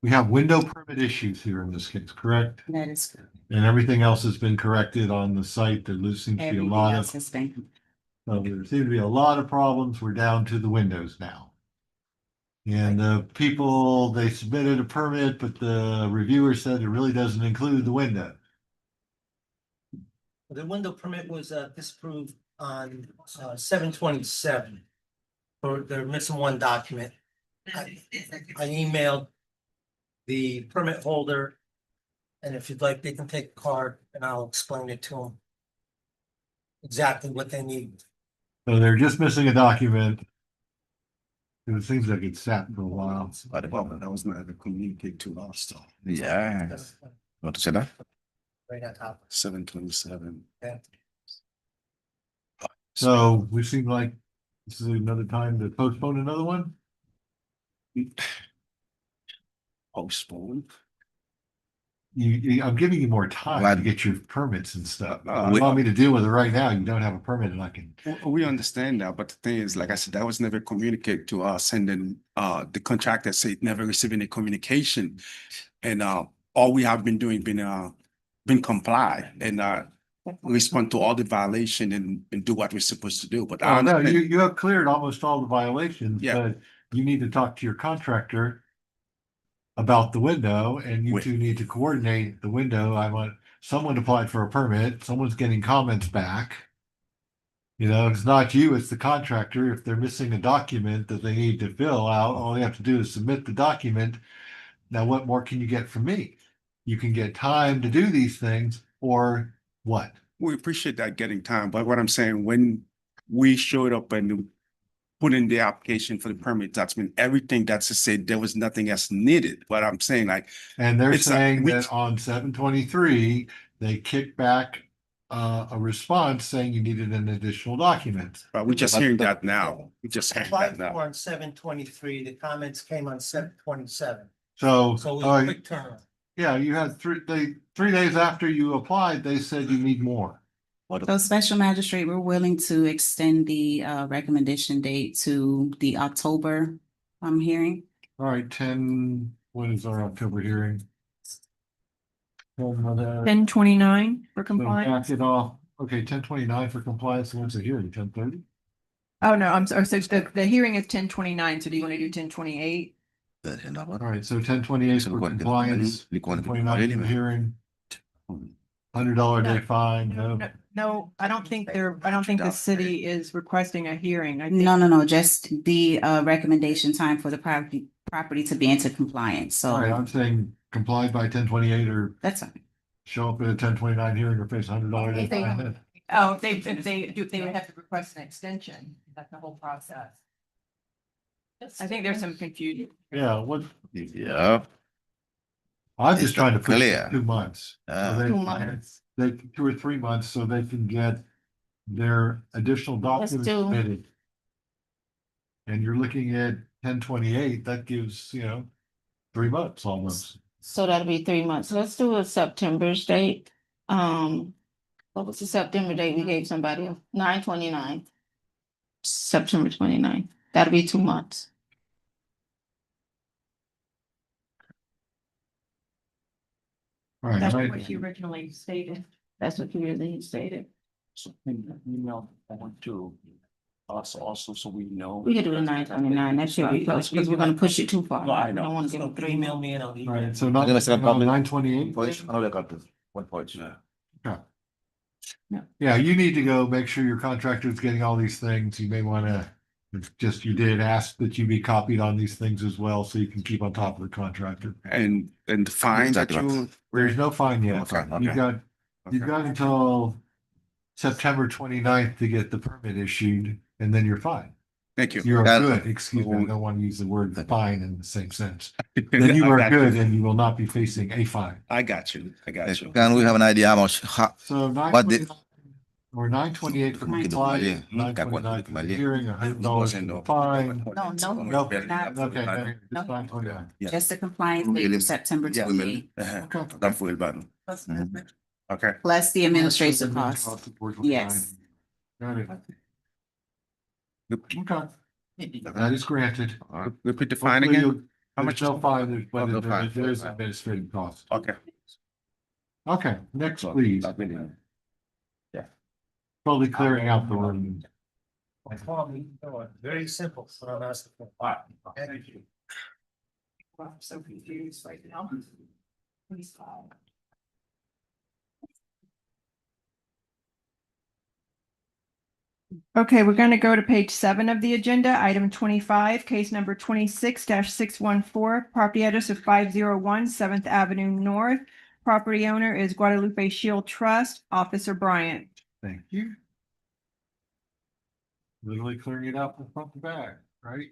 we have window permit issues here in this case, correct? That is good. And everything else has been corrected on the site. There seems to be a Everything lot else of, has been. there seems to be a lot of problems. We're down to the windows now. And the people, they submitted a permit, but the reviewer said it really doesn't include the window. The window permit was disapproved on 7/27. Or they're missing one document. I emailed the permit holder. And if you'd like, they can take a card and I'll explain it to them. Exactly what they need. So they're just missing a document. It seems like it's sat for a while. That was not communicated to us, so. Yeah. Want to say that? Right on top. 7/27. Yeah. So we seem like this is another time to postpone another one. postponed. I'm giving you more time to Right. get your permits and stuff. Uh, You want me to deal with it right now? You don't have a permit and I can. We understand that, but the thing is, like I said, that was never communicated to us, and then the contractor said never received any communication. And all we have been doing been comply and respond to all the violation and do what we're supposed to do. But I Oh, no, understand. you have cleared almost all the violations, Yeah. but you need to talk to your contractor about the window and you Wait. two need to coordinate the window. I want, someone applied for a permit, someone's getting comments back. You know, it's not you, it's the contractor. If they're missing a document that they need to fill out, all they have to do is submit the document. Now, what more can you get from me? You can get time to do these things or what? We appreciate that getting time, but what I'm saying, when we showed up and put in the application for the permit, that's when everything that's to say there was nothing else needed. But I'm saying like, And they're It's a- saying we- that on 7/23, they kicked back a response saying you needed an additional document. we're just hearing that now. We just hearing Applied that for now. on 7/23, the comments came on 7/27, So, so it was uh, a quick turnaround. yeah, you had 3 days after you applied, they said you need more. So Special Magistrate, we're willing to extend the recommendation date to the October hearing. All right, 10, when is our October hearing? 10:29 for So compliance. back it off. Okay, 10/29 for compliance. When's the hearing? 10:30? Oh, no, I'm sorry. So the hearing is 10:29. So do you want to do 10:28? All right, so 10/28 for compliance, 10/29 for the hearing, $100 a day fine. No. No, I don't think the city is requesting a hearing. I think. No, just the recommendation time for the property to be into compliance. All right, So I'm saying comply by 10/28 or that's fine. show up at a 10/29 hearing or face $100 a If they- fine. Oh, if they would have to request an extension. That's the whole process. I think there's some confusion. Yeah, what, Yeah. I'm It's just trying to not push clear. it 2 months. So Ah. they- 2 months. They, 2 or 3 months so they can get their additional Let's documents do- submitted. And you're looking at 10/28, that gives, 3 months almost. So that'll be 3 months. Let's do a September's date. What was the September date we gave somebody? 9/29. September 29th. That'll be 2 months. All right, That's right. what you originally stated. That's what you really stated. So email that to us also, so we know. We could do the 9/29. That should be close because we're gonna push it too far. No, I I know. don't wanna give them 3 Email months. me and I'll All email. right, so I'm gonna say public- 9/28. Another got this. 1 point. Yeah, you need to go make sure your contractor is getting all these things. You may want to, you did ask that you be copied on these things as well, so you can keep on top of the contractor. And the fine that you. There's no fine yet. Okay, You've okay. got, you've got until September 29th to get the permit issued, and then you're fine. Thank you. You're That- good, excuse me, I don't want to use the word fine in the same sense. Then Then you are good and you will not be facing a fine. I got you. Can we have an idea how much? So What the- 9/29 or 9/28 for Okay, compliance, yeah. 9/29 for the Yeah. hearing, $100 for the fine. No, Nope, not- okay, No. just 9/29. Yeah. Just the compliance date of September Yeah. 28th, Okay. That's full button. Okay. plus the administrative cost. Yes. Got it. Okay, that is granted. Repeat the fine Hopefully again? you'll- How There's much? no fine, but no fine. there is administrative cost. Okay. Okay, next, please. Probably clearing out the room. Very simple, what I'm asking for. I'm so confused right now. Please call. Okay, we're going to go to page 7 of the agenda, item 25, case number 26-614, property address of 501 7th Avenue North. Property owner is Guadalupe Shield Trust, Officer Bryant. Thank you. Literally clearing it out from front to back, right?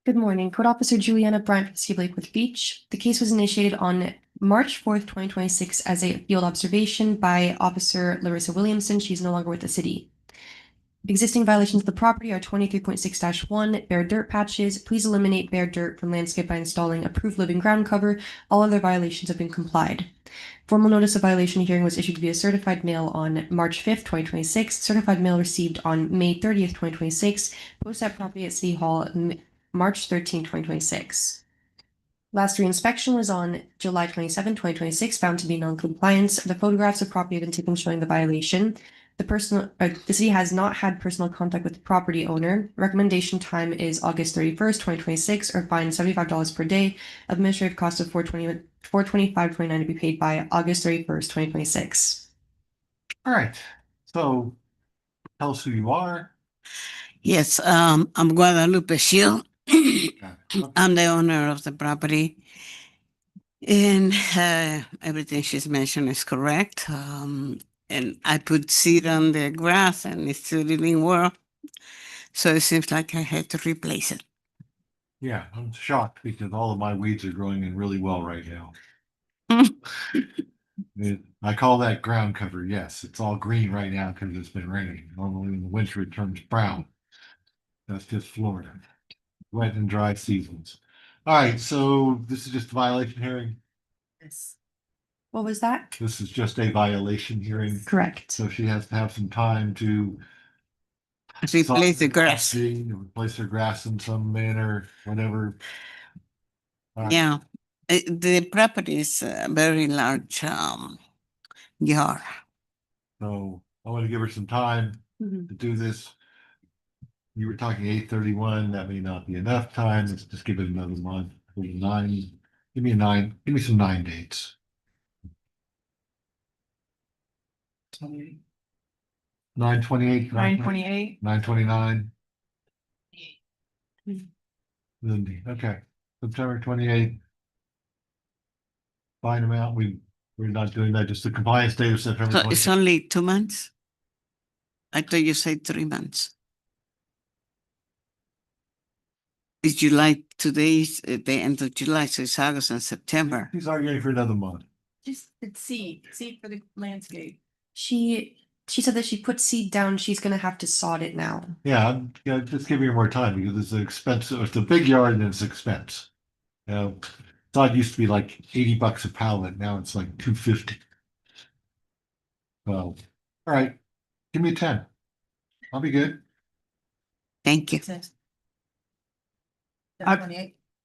Good morning, Code Officer Juliana Bryant for Sea Lakewood Beach. The case was initiated on March 4th, 2026 as a field observation by Officer Larissa Williamson. She's no longer with the city. Existing violations of the property are 23.6-1, bare dirt patches. Please eliminate bare dirt from landscape by installing approved living ground cover. All other violations have been complied. Formal notice of violation hearing was issued via certified mail on March 5th, 2026. Certified mail received on May 30th, 2026. Post at property at City Hall, March 13th, 2026. Last reinspection was on July 27, 2026, found to be non-compliance. The photographs of property have been taken showing the violation. The city has not had personal contact with the property owner. Recommendation time is August 31st, 2026, or fine $75 per day. Administrative cost of $425.29 to be paid by August 31st, 2026. All right, so tell us who you are. Yes, I'm Guadalupe Shield. Okay. I'm the owner of the property. And everything she's mentioned is correct. And I put seed on the grass and it still didn't work. So it seems like I had to replace it. Yeah, I'm shocked because all of my weeds are growing in really well right now. I call that ground cover. Yes, it's all green right now because it's been raining. Normally in the winter it turns brown. That's just Florida. Wet and dry seasons. All right, so this is just a violation hearing. Yes. What was that? This is just a violation hearing. Correct. So she has to have some time to Replace the grass. replace her grass in some manner, whatever. All right. Yeah, the property is a very large yard. So I want to give her some time Mhm. to do this. You were talking 8:31. That may not be enough time. Let's just give it another month. Give me a 9. Give me some 9 dates. 9/28. 9/28. 9/29. Okay, September 28th. Fine amount. We're not doing that. Just the compliance date of September So it's 28th. only 2 months? I thought you said 3 months. It's July, today's the end of July, so it's August and September. He's arguing for another month. Just seed for the landscape. She said that she put seed down. She's gonna have to sod it now. Yeah, just give me more time because it's an expense. It's a big yard and it's expense. You know, sod used to be like $80 a pallet. Now it's like $250. Well, all right, give me 10. I'll be good. Thank you.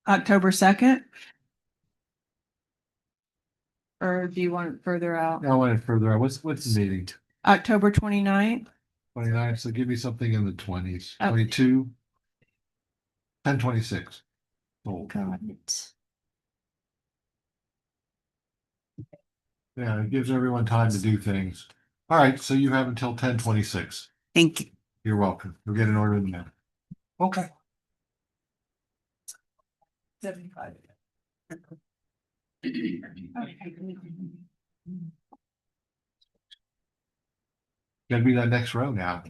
October 2nd? Or do you want it further out? I want it further out. What's the meeting? October 29th? 29. So give me something in the 20s. Oh. 22. 10/26. Oh, Got it. yeah, it gives everyone time to do things. All right, so you have until 10/26. Thank you. You're welcome. You'll get an order in the mail. Okay. 75. Gotta be that next row now.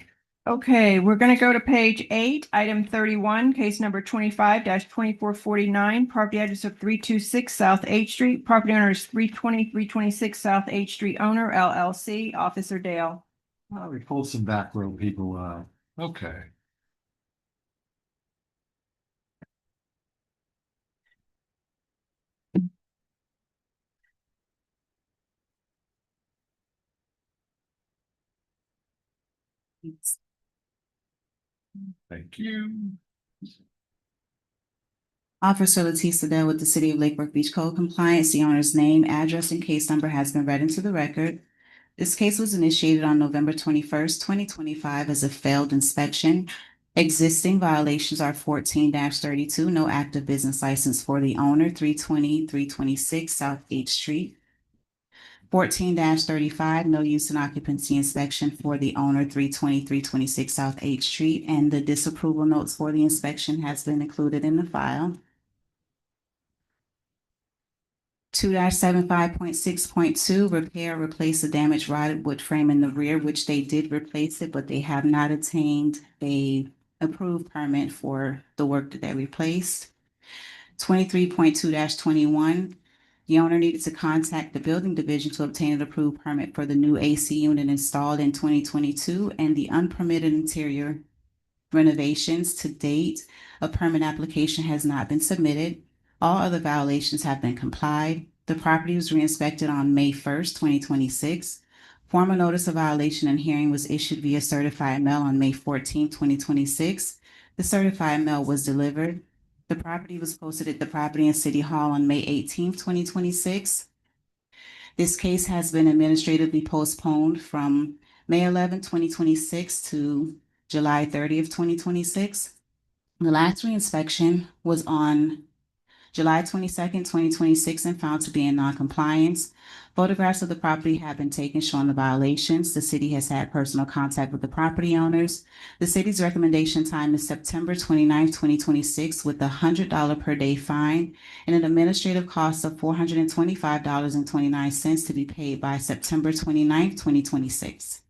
Okay, we're gonna go to page 8, item 31, case number 25-2449, property address of 326 South H Street. Property owner is 326 South H Street owner, LLC, Officer Dale. Oh, we pulled some back row people out. Okay. Thank you. Officer Leticia Dell with the City of Lake Worth Beach Code Compliance. The owner's name, address, and case number has been read into the record. This case was initiated on November 21st, 2025 as a failed inspection. Existing violations are 14-32, no active business license for the owner, 326 South H Street. 14-35, no use and occupancy inspection for the owner, 326 South H Street, and the disapproval notes for the inspection has been included in the file. 2-75.6.2, repair, or replace the damaged rotted wood frame in the rear, which they did replace it, but they have not obtained a approved permit for the work that they replaced. 23.2-21, The owner needed to contact the building division to obtain an approved permit for the new AC unit installed in 2022 and the unpermitted interior renovations. To date, a permit application has not been submitted. All other violations have been complied. The property was re-inspected on May 1st, 2026. Formal notice of violation and hearing was issued via certified mail on May 14th, 2026. The certified mail was delivered. The property was posted at the Property and City Hall on May 18th, 2026. This case has been administratively postponed from May 11th, 2026 to July 30th, 2026. The last reinspection was on July 22nd, 2026, and found to be in noncompliance. Photographs of the property have been taken showing the violations. The city has had personal contact with the property owners. The city's recommendation time is September 29th, 2026, with a $100 per day fine and an administrative cost of $425.29 to be paid by September 29th, 2026.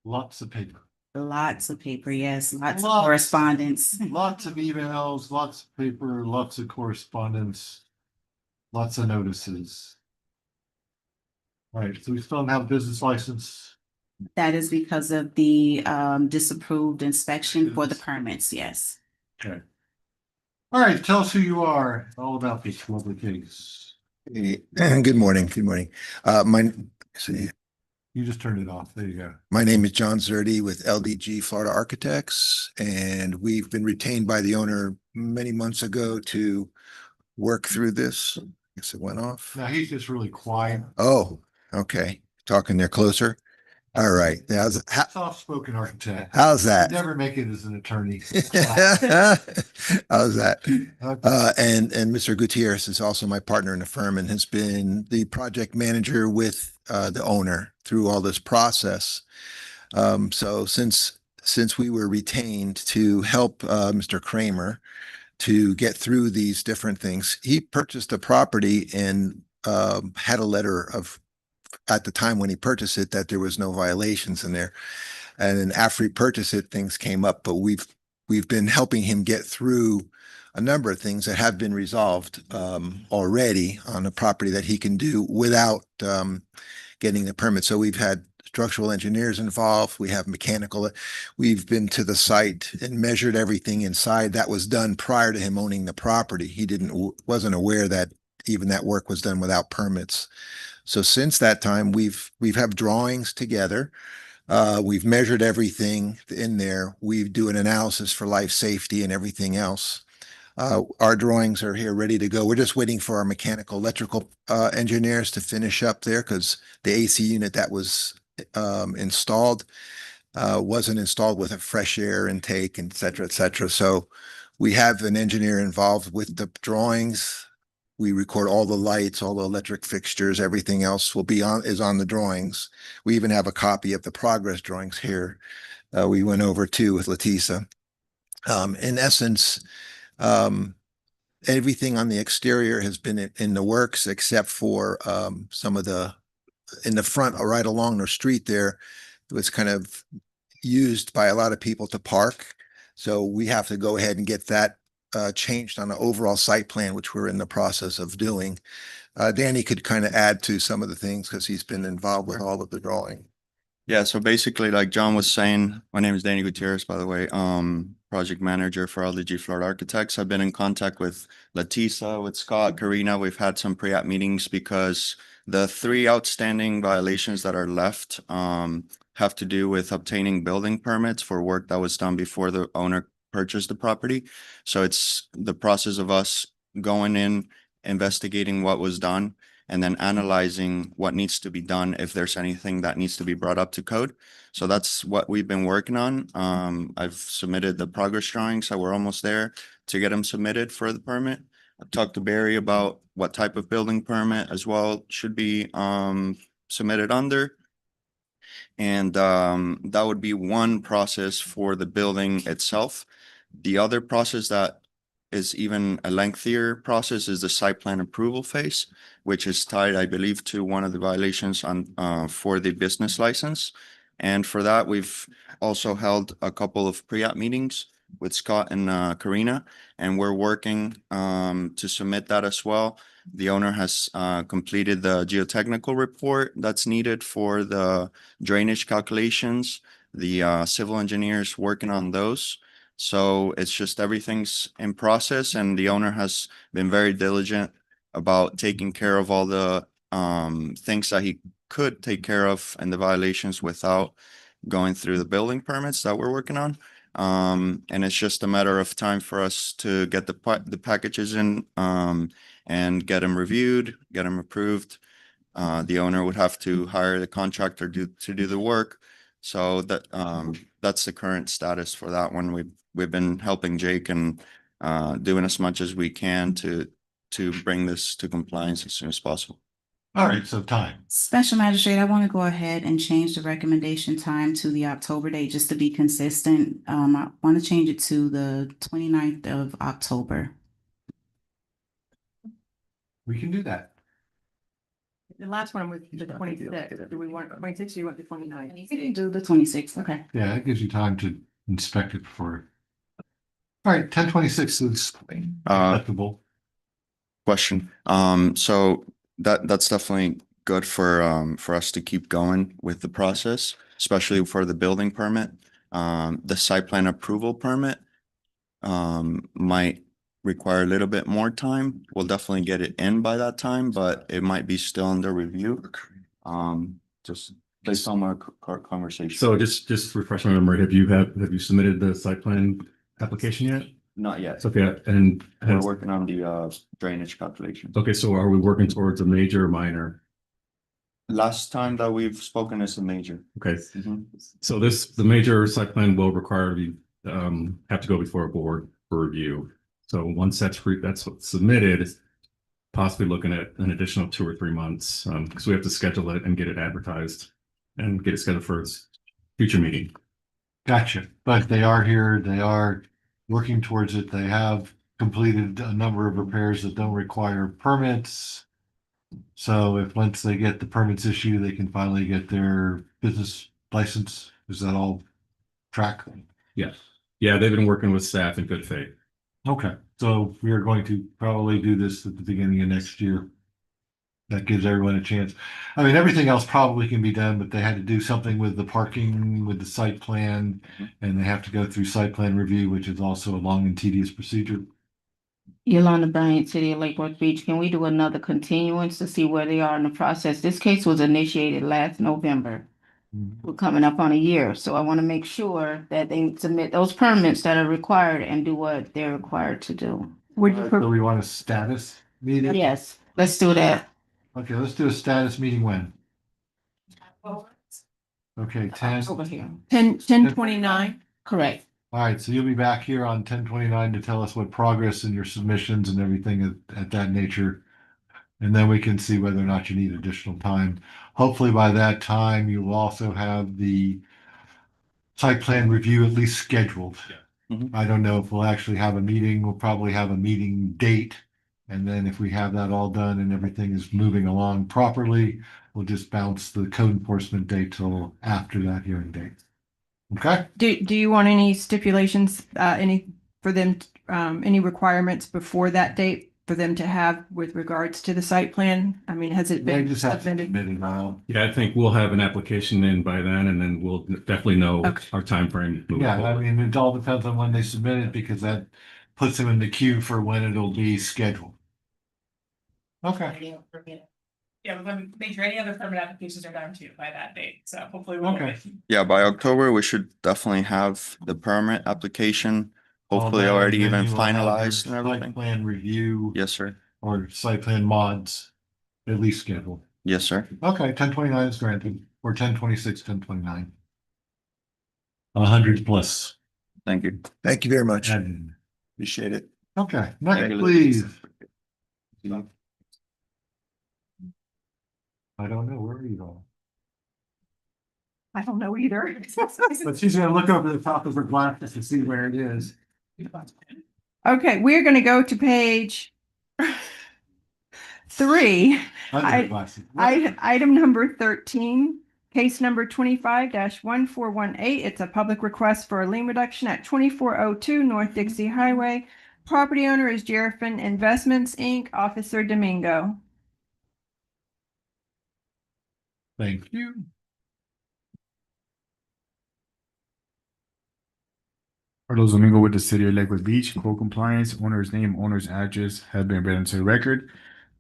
Lots of paper. Lots of paper, yes, lots of Lots. correspondence. Lots of emails, lots of paper, lots of correspondence, lots of notices. All right, so we still don't have a business license. That is because of the disapproved inspection for the permits, yes. Okay. All right, tell us who you are, all about this lovely case. Good morning. Good morning. See, You just turned it off. There you go. my name is John Zerdy with LDG Florida Architects, and we've been retained by the owner many months ago to work through this. I guess it went off. Now, he's just really quiet. Oh, okay. Talking there closer. All right. Now, Soft-spoken architect. how's that? Never make it as an attorney. How's that? Okay. And Mr. Gutierrez is also my partner in the firm and has been the project manager with the owner through all this process. So since we were retained to help Mr. Kramer to get through these different things, he purchased a property and had a letter of, at the time when he purchased it, that there was no violations in there. And then after he purchased it, things came up, but we've been helping him get through a number of things that have been resolved already on a property that he can do without getting the permit. So we've had structural engineers involved. We have mechanical. We've been to the site and measured everything inside. That was done prior to him owning the property. He wasn't aware that even that work was done without permits. So since that time, we've have drawings together. We've measured everything in there. We do an analysis for life safety and everything else. Our drawings are here ready to go. We're just waiting for our mechanical electrical engineers to finish up there because the AC unit that was installed wasn't installed with a fresh air intake, et cetera, et cetera. So we have an engineer involved with the drawings. We record all the lights, all the electric fixtures, everything else is on the drawings. We even have a copy of the progress drawings here. We went over too with Letisa. In essence, everything on the exterior has been in the works except for some of in the front, right along the street there, it was kind of used by a lot of people to park. So we have to go ahead and get that changed on the overall site plan, which we're in the process of doing. Danny could kind of add to some of the things because he's been involved with all of the drawing. Yeah, so basically, like John was saying, my name is Danny Gutierrez, by the way, project manager for LDG Florida Architects. I've been in contact with Letisa, with Scott, Karina. We've had some pre-app meetings because the 3 outstanding violations that are left have to do with obtaining building permits for work that was done before the owner purchased the property. So it's the process of us going in, investigating what was done, and then analyzing what needs to be done if there's anything that needs to be brought up to code. So that's what we've been working on. I've submitted the progress drawings, so we're almost there to get them submitted for the permit. I've talked to Barry about what type of building permit as well should be submitted under. And that would be one process for the building itself. The other process that is even a lengthier process is the site plan approval phase, which is tied, I believe, to one of the violations on for the business license. And for that, we've also held a couple of pre-app meetings with Scott and Karina, and we're working to submit that as well. The owner has completed the geotechnical report that's needed for the drainage calculations. The civil engineers working on those. So it's just everything's in process, and the owner has been very diligent about taking care of all the things that he could take care of and the violations without going through the building permits that we're working on. And it's just a matter of time for us to get the packages in and get them reviewed, get them approved. The owner would have to hire the contractor to do the work. So that's the current status for that one. We've been helping Jake and doing as much as we can to bring this to compliance as soon as possible. All right, so time. Special Magistrate, I want to go ahead and change the recommendation time to the October date just to be consistent. I want to change it to the 29th of October. We can do that. The last one was the 26th. Do we want 26th or you want the 29th? You can do the 26th, okay. Yeah, it gives you time to inspect it before. All right, 1026 is acceptable. Question. So that's definitely good for us to keep going with the process, especially for the building permit. The site plan approval permit might require a little bit more time. We'll definitely get it in by that time, but it might be still under review. Just based on our conversation. So just refresh my memory, have you submitted the site plan application yet? Not yet. Okay, and We're working on the drainage calculations. okay, so are we working towards a major or minor? Last time that we've spoken is a major. Okay, Mhm. so the major site plan will require you have to go before a board for review. So once that's submitted, possibly looking at an additional 2 or 3 months, because we have to schedule it and get it advertised and get it scheduled for its future meeting. Gotcha. But they are here, they are working towards it. They have completed a number of repairs that don't require permits. So if once they get the permits issued, they can finally get their business license. Is that all track? Yes. Yeah, they've been working with staff in good faith. Okay, so we are going to probably do this at the beginning of next year. That gives everyone a chance. I mean, everything else probably can be done, but they had to do something with the parking, with the site plan, and they have to go through site plan review, which is also a long and tedious procedure. Yolanda Bryant, City of Lake Worth Beach. Can we do another continuance to see where they are in the process? This case was initiated last November. We're coming up on a year, so I want to make sure that they submit those permits that are required and do what they're required to do. So we want a status meeting? Yes, let's do that. Okay, let's do a status meeting when? Okay, 10. Over here. 10/29. Correct. All right, so you'll be back here on 10/29 to tell us what progress in your submissions and everything at that nature. And then we can see whether or not you need additional time. Hopefully by that time, you will also have the site plan review at least scheduled. Mhm. I don't know if we'll actually have a meeting. We'll probably have a meeting date. And then if we have that all done and everything is moving along properly, we'll just bounce the code enforcement date till after that hearing date. Okay? Do you want any stipulations, any requirements before that date for them to have with regards to the site plan? I mean, has it They been just have to submitted? submit it now. Yeah, I think we'll have an application in by then, and then we'll definitely know Okay. our timeframe. moving Yeah, I forward. mean, it all depends on when they submit it because that puts them in the queue for when it'll be scheduled. Okay, Yeah, we're gonna make sure any other permit applications are done too by that date, so hopefully we'll. okay. Yeah, by October, we should definitely have the permit application, hopefully All that, already and then even you will have your finalized and Site everything. plan review Yes, sir. or site plan mods at least scheduled. Yes, sir. Okay, 10/29 is granted, or 10/26, 10/29. 100 plus. Thank you. Thank you very much. admin. Appreciate it. Okay, Thank next, you. please. I don't know, where are you going? I don't know either. But she's gonna look over the top of her glasses to see where it is. Okay, we're gonna go to page 3. Under her glasses. Item number 13, Case number 25-1418. It's a public request for a lien reduction at 2402 North Dixie Highway. Property owner is Jerfin Investments, Inc., Officer Domingo. Thank you. Carlos Domingo with the City of Lakewood Beach, code compliance, owner's name, owner's address have been read into the record.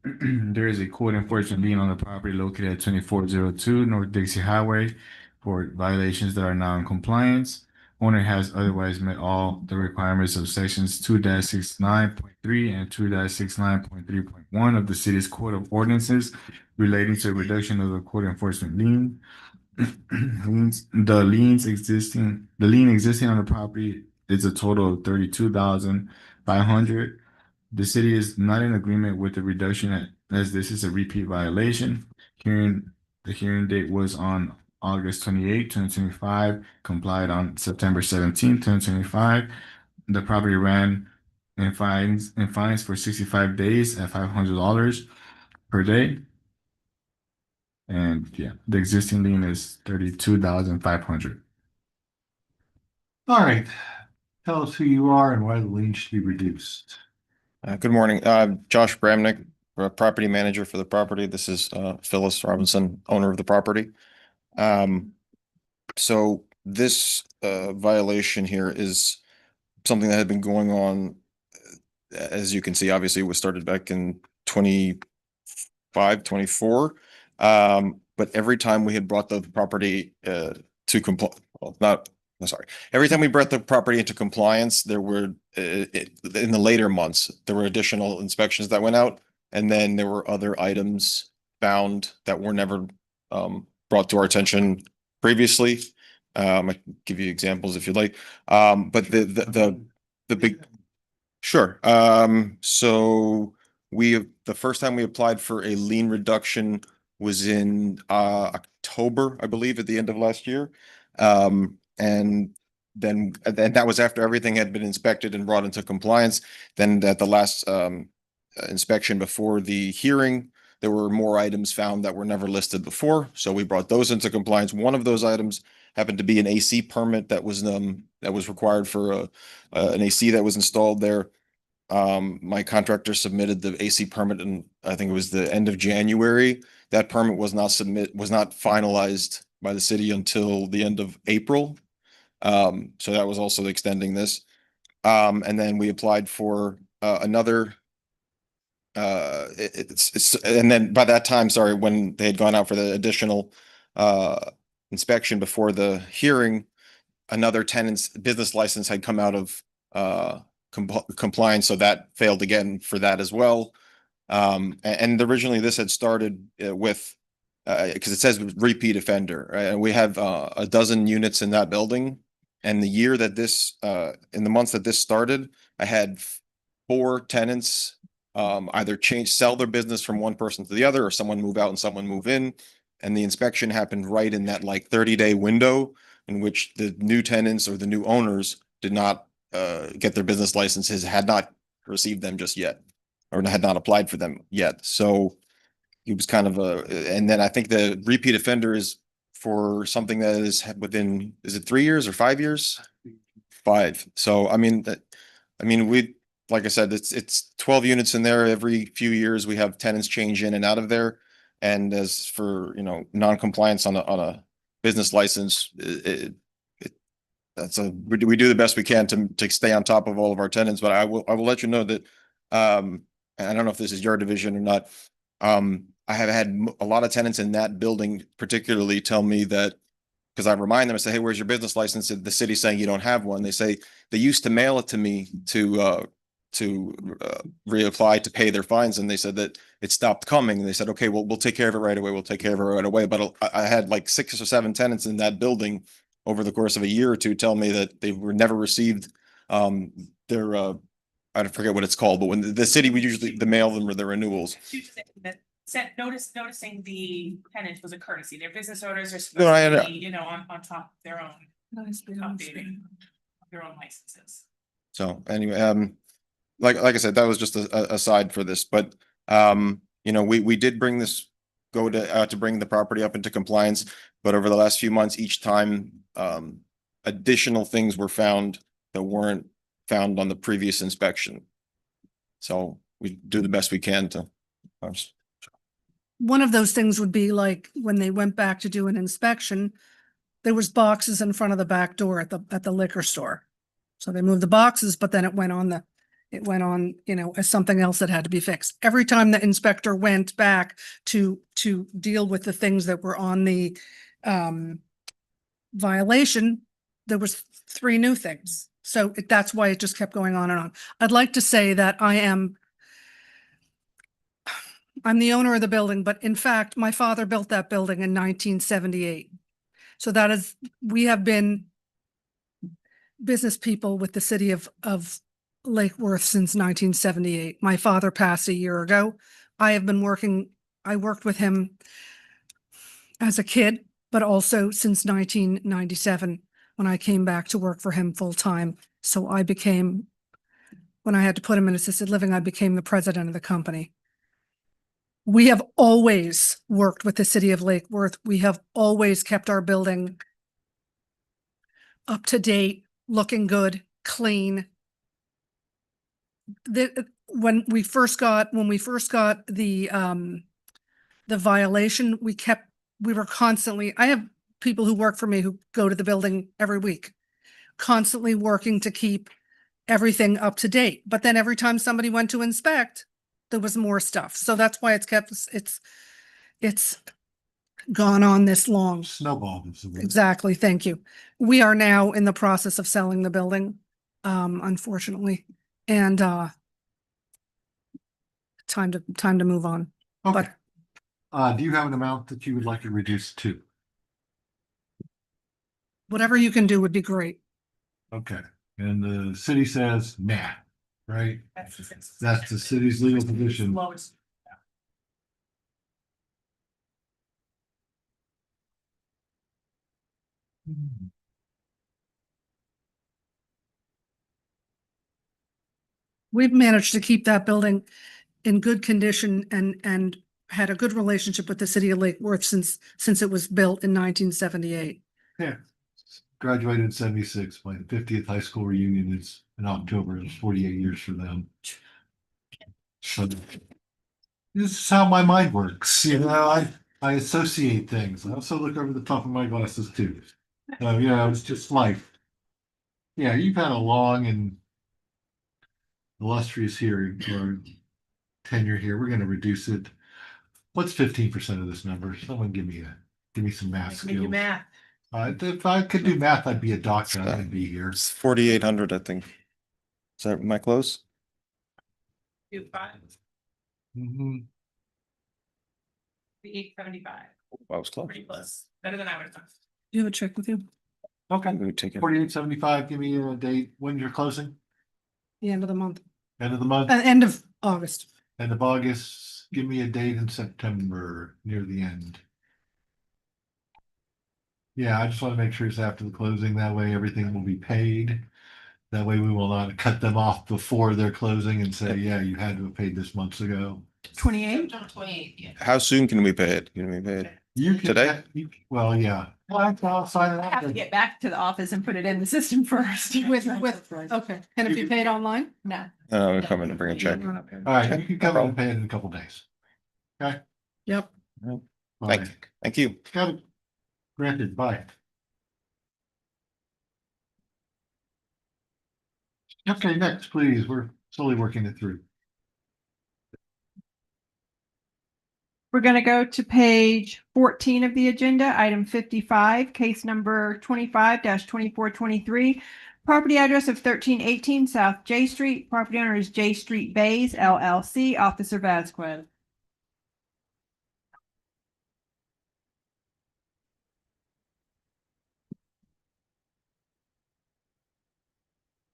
There is a code enforcement lien on the property located at 2402 North Dixie Highway for violations that are now in compliance. Owner has otherwise met all the requirements of sections 2-69.3 and 2-69.3.1 of the city's code of ordinances relating to the reduction of the code enforcement lien. The lien existing on the property is a total of 32,500. The city is not in agreement with the reduction as this is a repeat violation. The hearing date was on August 28, 2025, complied on September 17, 2025. The property ran in fines for 65 days at $500 per day. And yeah, the existing lien is 32,500. All right. Tell us who you are and why the lien should be reduced. Good morning. Josh Bramnick, property manager for the property. This is Phyllis Robinson, owner of the property. So this violation here is something that had been going on, as you can see, obviously it was started back in 24. But every time we had brought the property to comply, every time we brought the property into compliance, there were in the later months, there were additional inspections that went out, and then there were other items found that were never brought to our attention previously. I can give you examples if you'd like. But the big, sure. So the first time we applied for a lien reduction was in October, I believe, at the end of last year. And then that was after everything had been inspected and brought into compliance. Then at the last inspection before the hearing, there were more items found that were never listed before. So we brought those into compliance. One of those items happened to be an AC permit that was required for an AC that was installed there. My contractor submitted the AC permit and I think it was the end of January. That permit was not finalized by the city until the end of April. So that was also extending this. And then we applied for another and then by that time, sorry, when they had gone out for the additional inspection before the hearing, another tenant's business license had come out of compliance, so that failed again for that as well. And originally this had started with because it says repeat offender, right? And we have a dozen units in that building. And the year that this in the months that this started, I had 4 tenants either sell their business from one person to the other, or someone move out and someone move in. And the inspection happened right in that like 30-day window in which the new tenants or the new owners did not get their business licenses, had not received them just yet, or had not applied for them yet. So it was kind of and then I think the repeat offender is for something that is within, is it 3 years or 5 years? 5. So, I mean, like I said, it's 12 units in there. Every few years we have tenants change in and out of there. And as for, non-compliance on a business license, we do the best we can to stay on top of all of our tenants, but I will let you know that, and I don't know if this is your division or not. I have had a lot of tenants in that building particularly tell me that, because I remind them, I say, hey, where's your business license? The city's saying you don't have one. They say they used to mail it to me to reapply to pay their fines, and they said that it stopped coming. And they said, okay, well, we'll take care of it right away. We'll take care of it right away. But I had like 6 or 7 tenants in that building over the course of a year or two tell me that they were never received their I forget what it's called, but when the city would usually mail them their renewals. Noticing the tenant was a courtesy. Their business owners are No, I supposed to be, on top of their own updating their own licenses. So anyway, like I said, that was just a aside for this, but we did bring this go to bring the property up into compliance. But over the last few months, each time, additional things were found that weren't found on the previous inspection. So we do the best we can to. One of those things would be like when they went back to do an inspection, there was boxes in front of the back door at the liquor store. So they moved the boxes, but then it went on, you know, as something else that had to be fixed. Every time the inspector went back to deal with the things that were on the violation, there was 3 new things. So that's why it just kept going on and on. I'd like to say that I'm the owner of the building, but in fact, my father built that building in 1978. So we have been business people with the city of Lake Worth since 1978. My father passed a year ago. I worked with him as a kid, but also since 1997 when I came back to work for him full time. So when I had to put him in assisted living, I became the president of the company. We have always worked with the city of Lake Worth. We have always kept our building up to date, looking good, clean. When we first got the violation, we were constantly, I have people who work for me who go to the building every week, constantly working to keep everything up to date. But then every time somebody went to inspect, there was more stuff. So that's why it's gone on this long. Snowball. Exactly. Thank you. We are now in the process of selling the building, unfortunately, and time to move on. Okay. Do you have an amount that you would like to reduce to? Whatever you can do would be great. Okay. And the city says, nah, right? That's That's the city's legal position. lowest. We've managed to keep that building in good condition and had a good relationship with the city of Lake Worth since it was built in 1978. Yeah. Graduated in 76. My 50th high school reunion is in October. It's 48 years for them. So this is how my mind works. You know, I associate things. I also look over the top of my glasses too. So, you know, it's just life. Yeah, you've had a long and illustrious hearing or tenure here. We're going to reduce it. What's 15% of this number? Someone give me some math Can you do skills. math? If I could do math, I'd be a doctor. I wouldn't be here. It's 4,800, I think. Is that, am I close? Do 5, Mm-hmm. the 875. I was close. Pretty close. Better than I would have done. Do you have a check with you? Okay. We take it. 4875. Give me a date when you're closing. The end of the month. End of the month. End of August. End of August. Give me a date in September near the end. Yeah, I just want to make sure it's after the closing. That way everything will be paid. That way we will not cut them off before they're closing and say, yeah, you had to have paid this months ago. 28? 28, yeah. How soon can we pay it? Can we pay it? You can, Today? Well, yeah. Well, I'll sign it I have to up. get back to the office and put it in the system first. Okay. And if you paid online? No. No, we come in and bring a check. All right, you can come in and pay it in a couple days. Okay? Yep. Thank you. Got it. Granted, bye. Okay, next, please. We're slowly working it through. We're going to go to page 14 of the agenda, item 55, case number 25-2423. Property address of 1318 South J Street. Property owner is J Street Bays LLC. Officer Vasquez.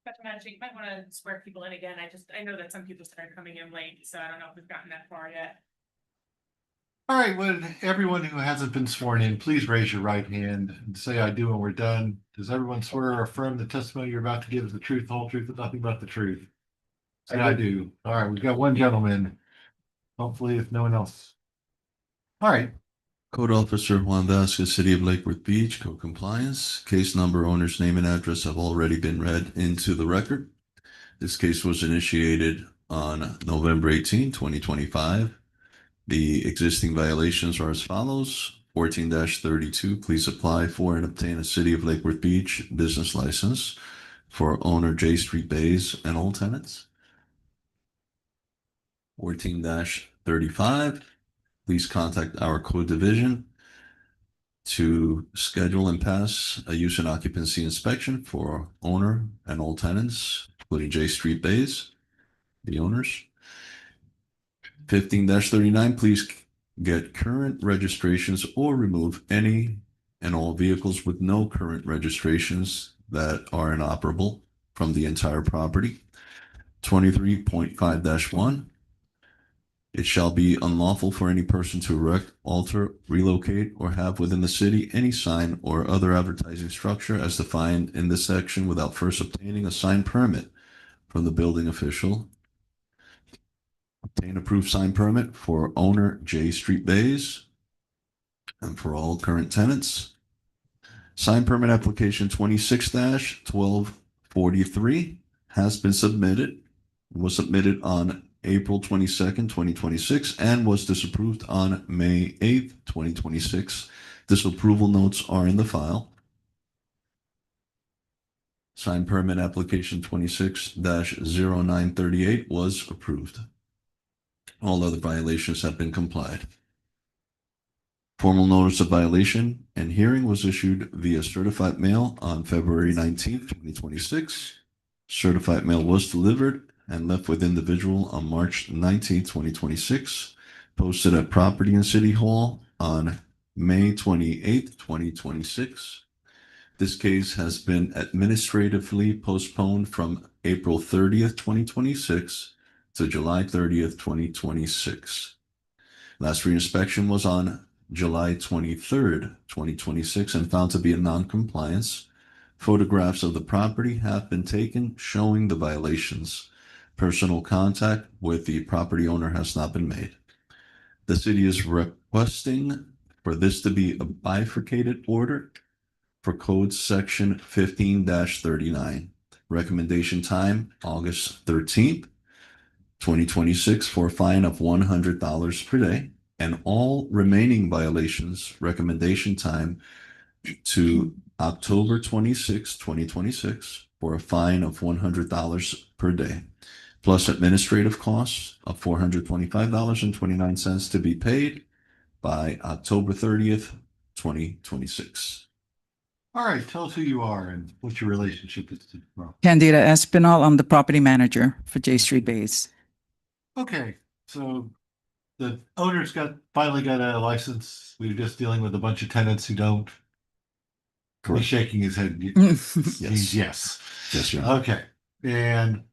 Dr. Magic, you might want to swear people in again. I know that some people started coming in late, so I don't know if we've gotten that far yet. All right, would everyone who hasn't been sworn in, please raise your right hand and say I do when we're done. Does everyone swear or affirm the testimony you're about to give is the truth, the whole truth, and nothing but the truth? Say I do. All right, we've got one gentleman. Hopefully, if no one else All right. Code Officer Juan Vasquez, City of Lake Worth Beach, code compliance. Case number, owner's name and address have already been read into the record. This case was initiated on November 18, 2025. The existing violations are as follows. 14-32, please apply for and obtain a City of Lake Worth Beach business license for owner J Street Bays and all tenants. 14-35, please contact our code division to schedule and pass a use and occupancy inspection for owner and all tenants, including J Street Bays, the owners. 15-39, please get current registrations or remove any and all vehicles with no current registrations that are inoperable from the entire property. 23.5-1, it shall be unlawful for any person to erect, alter, relocate, or have within the city any sign or other advertising structure as defined in this section without first obtaining a sign permit from the building official. Obtain approved sign permit for owner J Street Bays and for all current tenants. Sign permit application 26-1243 has been submitted. Was submitted on April 22nd, 2026, and was disapproved on May 8th, 2026. Disapproval notes are in the file. Sign permit application 26-0938 was approved. All other violations have been complied. Formal notice of violation and hearing was issued via certified mail on February 19th, 2026. Certified mail was delivered and left with individual on March 19th, 2026. Posted at Property and City Hall on May 28th, 2026. This case has been administratively postponed from April 30th, 2026 to July 30th, 2026. Last reinspection was on July 23rd, 2026, and found to be in non-compliance. Photographs of the property have been taken showing the violations. Personal contact with the property owner has not been made. The city is requesting for this to be a bifurcated order for code section 15-39. Recommendation time, August 13th, 2026, for a fine of $100 per day, and all remaining violations, recommendation time to October 26, 2026, for a fine of $100 per day, plus administrative costs of $425.29 to be paid by October 30th, 2026. All right, tell us who you are and what your relationship is to the property. Candida Espinal, I'm the property manager for J Street Bays. Okay, so the owner's finally got a license. We were just dealing with a bunch of tenants who don't. He's shaking his head. Yes. Yes. Yes, Your Honor. Okay, and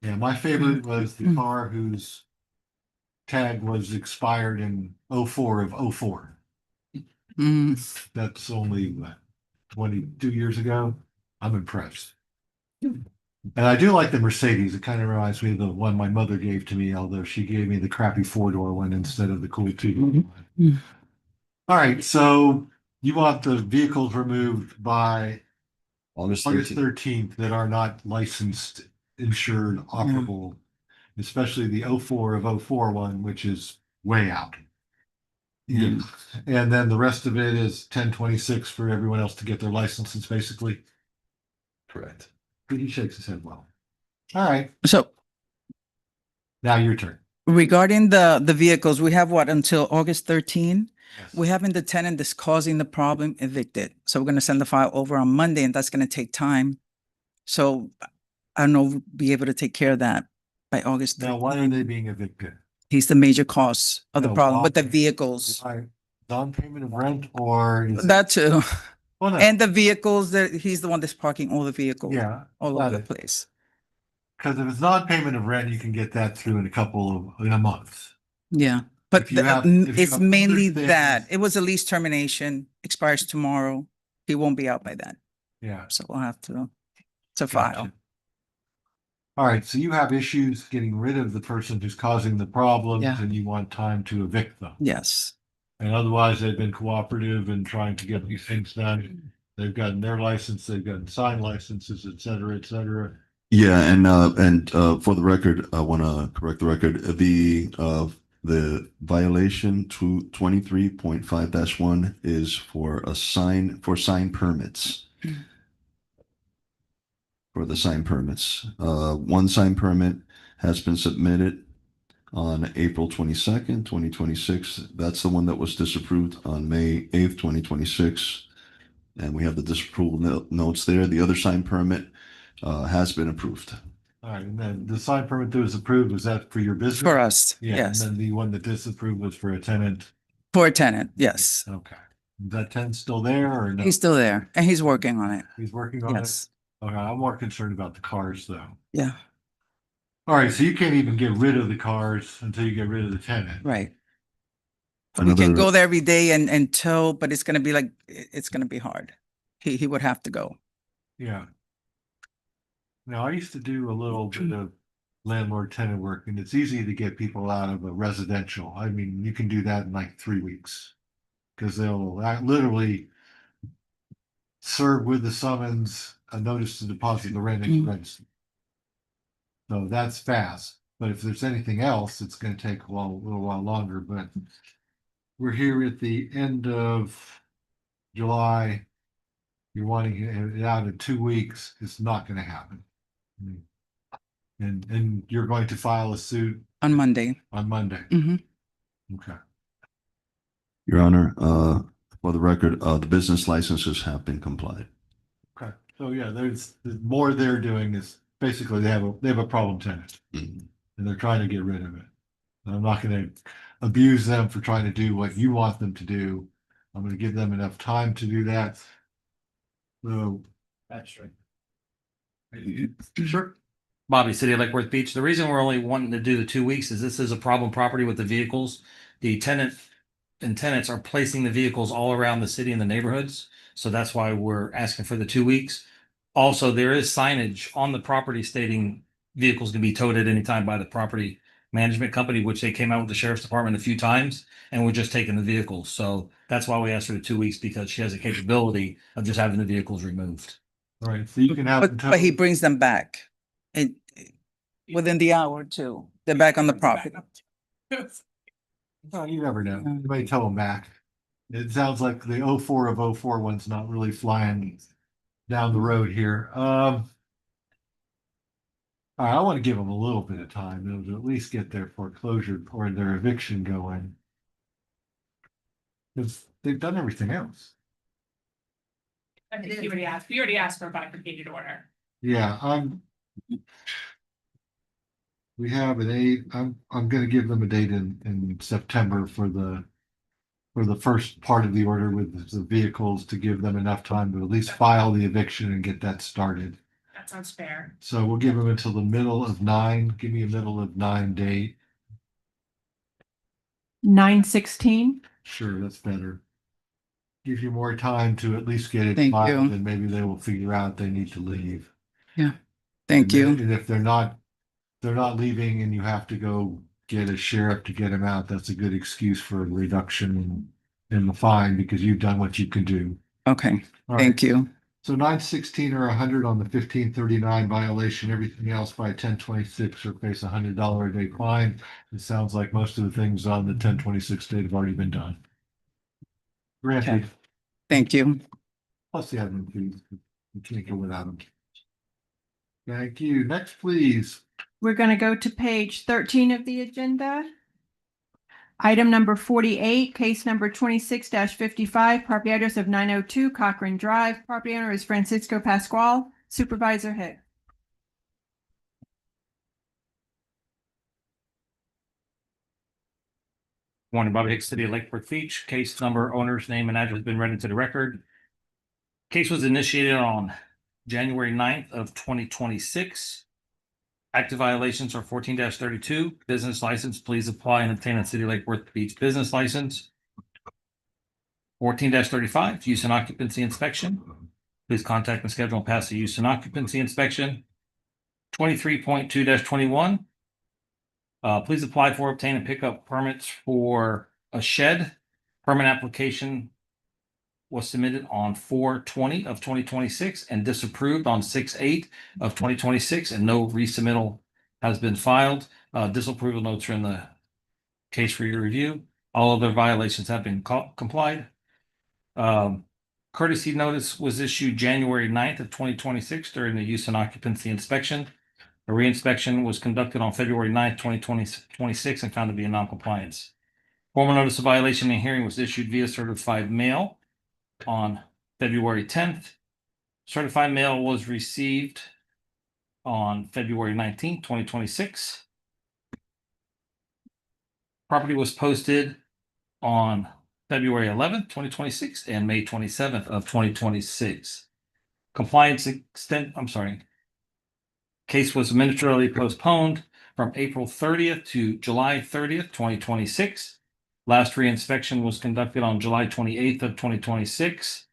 yeah, my favorite was the car whose tag was expired in 04 of 04. That's only what, 22 years ago. I'm impressed. And I do like the Mercedes. It kind of reminds me of the one my mother gave to me, although she gave me the crappy 4-door one instead of the cool 2-door one. All right, so you want the vehicles removed by August 13th that are not licensed, insured, operable, especially the 04 of 04 one, which is way out. Yeah. And then the rest of it is 10/26 for everyone else to get their licenses, basically. Correct. He shakes his head well. All right. So now your turn. Regarding the vehicles, we have what, until August 13? Yes. We having the tenant that's causing the problem evicted. So we're going to send the file over on Monday, and that's going to take time. So I don't know, we'll be able to take care of that by August 13th. Now, why are they being evicted? He's the major cause of the problem with the why? vehicles. Non-payment of rent or? That too. Well, no. And the vehicles, that he's the one that's parking all the vehicles all over the it. place. Because if it's non-payment of rent, you can get that through in a month. Yeah, but If you have it's mainly other that. things- It was a lease termination, expires tomorrow. He won't be out by then. Yeah. So we'll have to file. All right, so you have issues getting rid of the person who's causing the problems, Yeah. and you want time to evict them. Yes. And otherwise, they've been cooperative in trying to get these things done. They've gotten their license, they've gotten sign licenses, et cetera, et cetera. Yeah, and for the record, I want to correct the record. The violation to 23.5-1 is for sign permits. For the sign permits. One sign permit has been submitted on April 22nd, 2026. That's the one that was disapproved on May 8th, 2026. And we have the disapproval notes there. The other sign permit has been approved. All right, and then the sign permit that was approved, was that for your business? For us, Yeah, yes. and then the one that disapproved was for a tenant. For a tenant, yes. Okay. Is that tenant still there or no? He's still there and he's working on it. He's working on it? Yes. Okay, I'm more concerned about the cars though. Yeah, All right, so you can't even get rid of the cars until you get rid of the tenant. right. We can Another- go there every day and tow, but it's gonna be like, it's gonna be hard. He would have to go. Yeah. Now, I used to do a little bit of landlord tenant work, and it's easy to get people out of a residential. I mean, you can do that in like 3 weeks. Because they'll literally serve with the summons a notice to deposit the rent expense. So that's fast. But if there's anything else, it's going to take a little while longer. But we're here at the end of July. You're wanting it out in 2 weeks. It's not going to happen. And you're going to file a suit On Monday. on Monday. Mhm. Okay. Your Honor, for the record, the business licenses have been complied. Okay. So yeah, there's more they're doing is basically they have a problem tenant. And they're trying to get rid of it. And I'm not going to abuse them for trying to do what you want them to do. I'm going to give them enough time to do that. So That's right. sure. Bobby, City of Lake Worth Beach. The reason we're only wanting to do the 2 weeks is this is a problem property with the vehicles. The tenant and tenants are placing the vehicles all around the city and the neighborhoods. So that's why we're asking for the 2 weeks. Also, there is signage on the property stating vehicles can be towed at any time by the property management company, which they came out with the sheriff's department a few times, and we're just taking the vehicles. So that's why we asked for the 2 weeks, because she has a capability of just having the vehicles removed. All right. So you can have them But he towed. brings them back. And within the hour or two, they're back on the property. Oh, you never know. You may tow them back. It sounds like the 04 of 04 one's not really flying down the road here. All right, I want to give them a little bit of time, though, to at least get their foreclosure or their eviction going. Because they've done everything else. I think you already asked for a bifurcated order. Yeah, we have an 8. I'm gonna give them a date in September for the first part of the order with the vehicles to give them enough time to at least file the eviction and get that started. That sounds fair. So we'll give them until the middle of 9. Give me a middle of 9 date. 9/16. Sure, that's better. Gives you more time to at least get it Thank filed, you. and maybe they will figure out they need to leave. Thank you. And if they're not leaving and you have to go get a sheriff to get them out, that's a good excuse for a reduction in the fine because you've done what you can do. Okay, All thank right. you. So 9/16 or 100 on the 1539 violation, everything else by 1026 or face $100 a day fine. It sounds like most of the things on the 1026 date have already been done. Granted, Thank you. plus the admin fees. You can't go without them. Thank you. Next, please. We're going to go to page 13 of the agenda. Item number 48, case number 26-55, property address of 902 Cochran Drive. Property owner is Francisco Pascual. Supervisor Hick. Morning, Bobby Hicks, City of Lake Worth Beach. Case number, owner's name and address has been read into the record. Case was initiated on January 9th of 2026. Active violations are 14-32. Business license, please apply and obtain a City of Lake Worth Beach business license. 14-35, use and occupancy inspection. Please contact and schedule and pass the use and occupancy inspection. 23.2-21. Please apply for, obtain, and pick up permits for a shed Permit application was submitted on 4/20 of 2026 and disapproved on 6/8 of 2026, and no resubmittal has been filed. Disapproval notes are in the case for your review. All other violations have been complied. Courtesy notice was issued January 9th of 2026 during the use and occupancy inspection. A reinspection was conducted on February 9th, 2026 and found to be in noncompliance. Formal notice of violation and hearing was issued via certified mail on February 10th. Certified mail was received on February 19th, 2026. Property was posted on February 11th, 2026 and May 27th of 2026. Case was administratively postponed from April 30th to July 30th, 2026. Last reinspection was conducted on July 28th of 2026.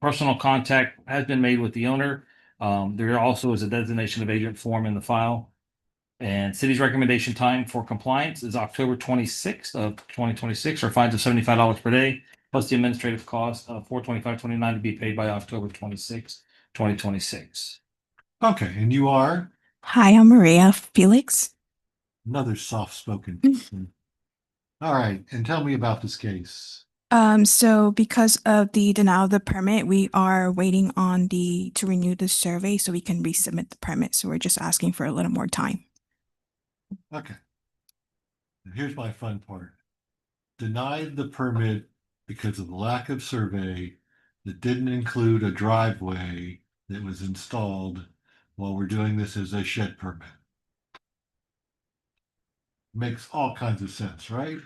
Personal contact has been made with the owner. There also is a designation of agent form in the file. And city's recommendation time for compliance is October 26th of 2026, or fines of $75 per day, plus the administrative cost of $425.29 to be paid by October 26th, 2026. Okay, and you are Hi, I'm Maria Felix. another soft-spoken person. All right, and tell me about this case. So because of the denial of the permit, we are waiting on to renew the survey so we can resubmit the permit. So we're just asking for a little more time. Okay. And here's my fun part. Denied the permit because of the lack of survey that didn't include a driveway that was installed while we're doing this as a shed permit. Makes all kinds of sense, right?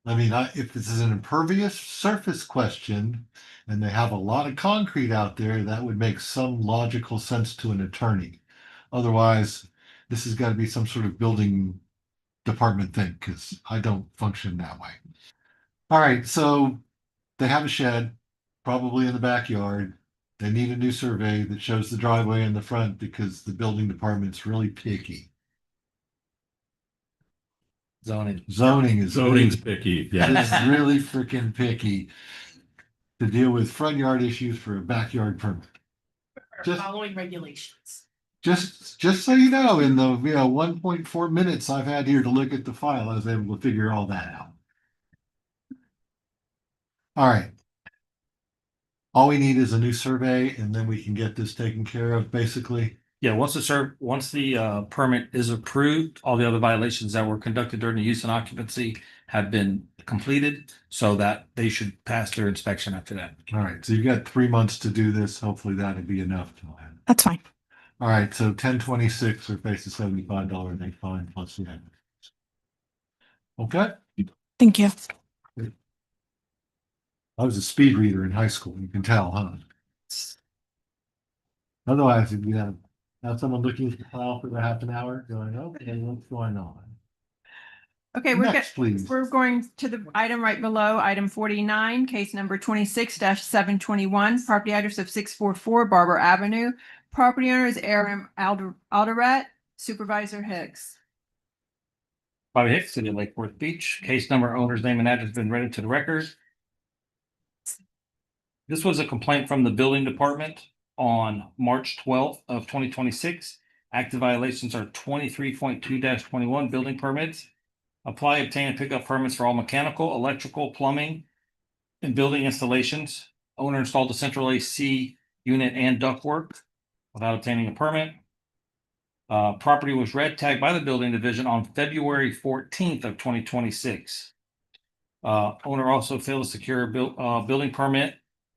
I mean, if this is an impervious surface question and they have a lot of concrete out there, that would make some logical sense to an attorney. Otherwise, this has got to be some sort of building department thing, because I don't function that way. All right, so they have a shed, probably in the backyard. They need a new survey that shows the driveway in the front because the building department's really picky. Zoning's picky. It's really freaking picky to deal with front yard issues for a backyard permit. Following regulations. Just so you know, in the 1.4 minutes I've had here to look at the file, I was able to figure all that out. All right. All we need is a new survey, and then we can get this taken care of, basically. Yeah, once the permit is approved, all the other violations that were conducted during the use and occupancy have been completed, so that they should pass their inspection after that. All right, so you've got 3 months to do this. Hopefully that'll be enough. That's fine. All right, so 1026 or face a $75 a day fine plus the admin. Okay? Thank you. I was a speed reader in high school, you can tell, huh? Otherwise, if you have someone looking at the file for about half an hour, going, okay, what's going on? Okay, Next, please. we're going to the item right below, item 49, case number 26-721, property address of 644 Barber Avenue. Property owner is Aaron Alderette, Supervisor Hicks. Bobby Hicks, City of Lake Worth Beach. Case number, owner's name and address have been read into the record. This was a complaint from the building department on March 12th of 2026. Active violations are 23.2-21 building permits. Apply, obtain, and pick up permits for all mechanical, electrical, plumbing, and building installations. Owner installed a central AC unit and ductwork without obtaining a permit. Property was red tagged by the building division on February 14th of 2026. Owner also failed to secure a building permit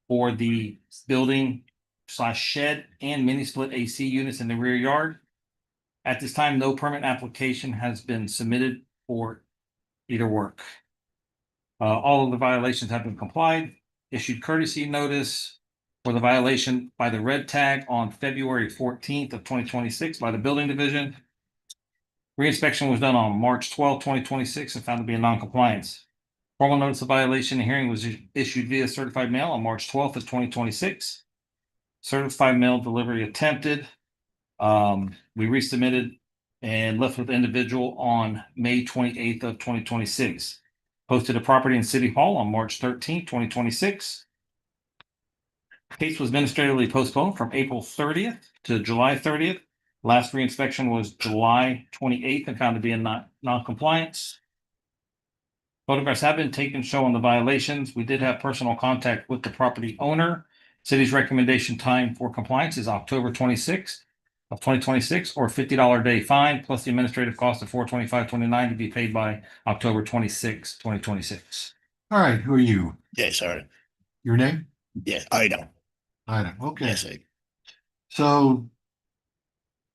for the building/shed and mini split AC units in the rear yard. At this time, no permit application has been submitted for either work. All of the violations have been complied. Issued courtesy notice for the violation by the red tag on February 14th of 2026 by the building division. Reinspection was done on March 12th, 2026 and found to be in noncompliance. Formal notice of violation and hearing was issued via certified mail on March 12th of 2026. Certified mail delivery attempted. We resubmitted and left with the individual on May 28th of 2026. posted a property in City Hall on March 13th, 2026. Case was administratively postponed from April 30th to July 30th. Last reinspection was July 28th and found to be in non-compliance. Photographs have been taken showing the violations. We did have personal contact with the property owner. City's recommendation time for compliance is October 26th of 2026, or $50 day fine plus the administrative cost of $425.29 to be paid by October 26th, 2026. All right, who are you? Yes, sir. Your name? Yes, I know. Okay. Yes, sir. So